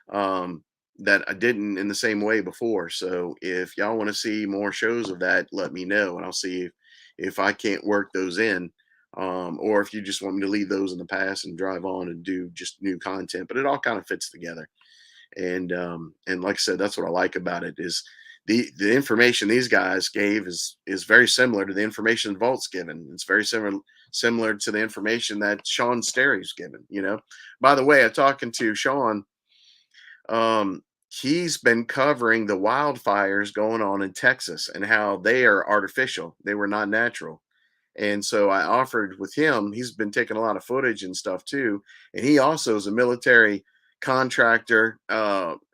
that I didn't in the same way before. So if y'all want to see more shows of that, let me know, and I'll see if I can't work those in, or if you just want me to leave those in the past and drive on and do just new content. But it all kind of fits together. And like I said, that's what I like about it is the information these guys gave is very similar to the information Vault's given. It's very similar to the information that Sean Sterry's given. By the way, I'm talking to Sean. He's been covering the wildfires going on in Texas and how they are artificial. They were not natural. And so I offered with him, he's been taking a lot of footage and stuff too. And he also is a military contractor,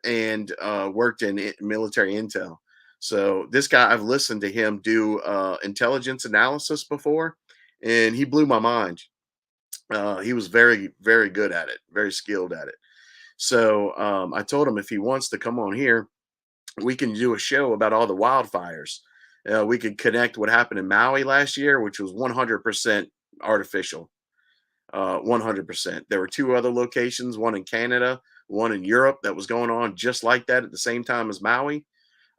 and worked in military intel. So this guy, I've listened to him do intelligence analysis before, and he blew my mind. He was very, very good at it, very skilled at it. So I told him if he wants to come on here, we can do a show about all the wildfires. We could connect what happened in Maui last year, which was 100% artificial. 100%. There were 2 other locations, one in Canada, one in Europe, that was going on just like that at the same time as Maui.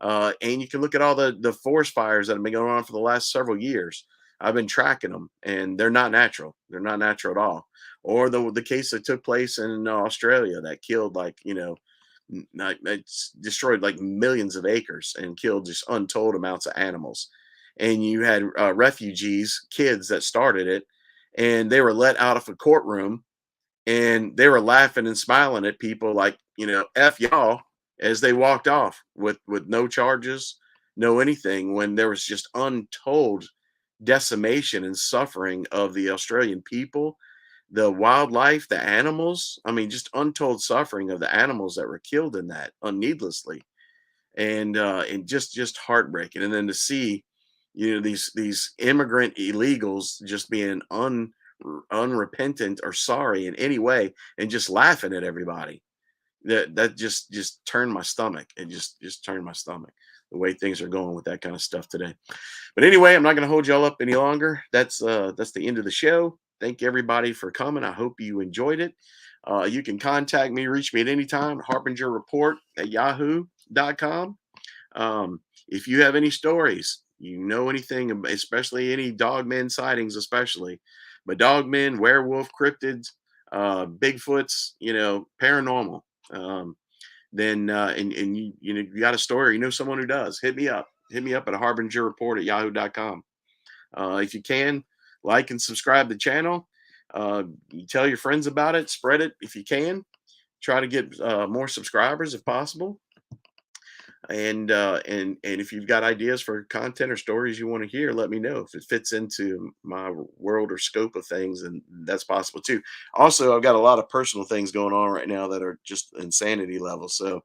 And you can look at all the forest fires that have been going on for the last several years. I've been tracking them, and they're not natural. They're not natural at all. Or the case that took place in Australia that killed it's destroyed like millions of acres and killed just untold amounts of animals. And you had refugees, kids that started it, and they were let out of a courtroom, and they were laughing and smiling at people like, F y'all, as they walked off with no charges, no anything, when there was just untold decimation and suffering of the Australian people, the wildlife, the animals. I mean, just untold suffering of the animals that were killed in that needlessly, and just heartbreaking. And then to see, these immigrant illegals just being unrepentant or sorry in any way, and just laughing at everybody. that just turned my stomach. It just turned my stomach the way things are going with that kind of stuff today. But anyway, I'm not going to hold y'all up any longer. That's the end of the show. Thank everybody for coming. I hope you enjoyed it. You can contact me, reach me at any time, harbingerreport@yahoo.com. If you have any stories, you know anything, especially any dogmen sightings, especially, but dogmen, werewolf, cryptids, Bigfoots, paranormal, then and you got a story, you know someone who does, hit me up. Hit me up at harbingerreport@yahoo.com. If you can, like and subscribe to the channel. You tell your friends about it, spread it if you can. Try to get more subscribers if possible. And if you've got ideas for content or stories you want to hear, let me know. If it fits into my world or scope of things, and that's possible too. Also, I've got a lot of personal things going on right now that are just insanity level. So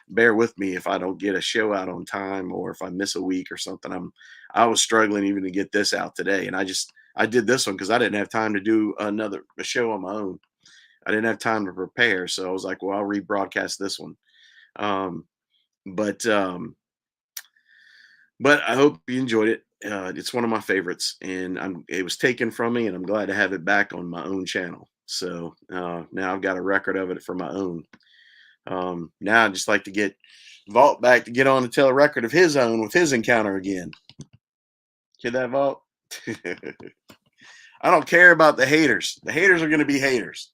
bear with me if I don't get a show out on time, or if I miss a week or something. I was struggling even to get this out today, and I did this one because I didn't have time to do a show on my own. I didn't have time to prepare, so I was like, well, I'll rebroadcast this one. Um, but um, but I hope you enjoyed it. It's one of my favorites, and it was taken from me, and I'm glad to have it back on my own channel. So now I've got a record of it for my own. Now I'd just like to get Vault back to get on and tell a record of his own with his encounter again. Hear that, Vault? I don't care about the haters. The haters are going to be haters.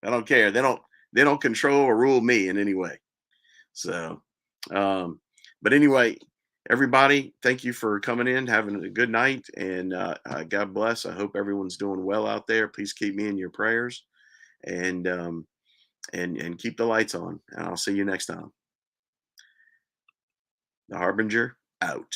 I don't care. They don't control or rule me in any way. So, but anyway, everybody, thank you for coming in, having a good night, and God bless. I hope everyone's doing well out there. Please keep me in your prayers, and keep the lights on. And I'll see you next time. The Harbinger out.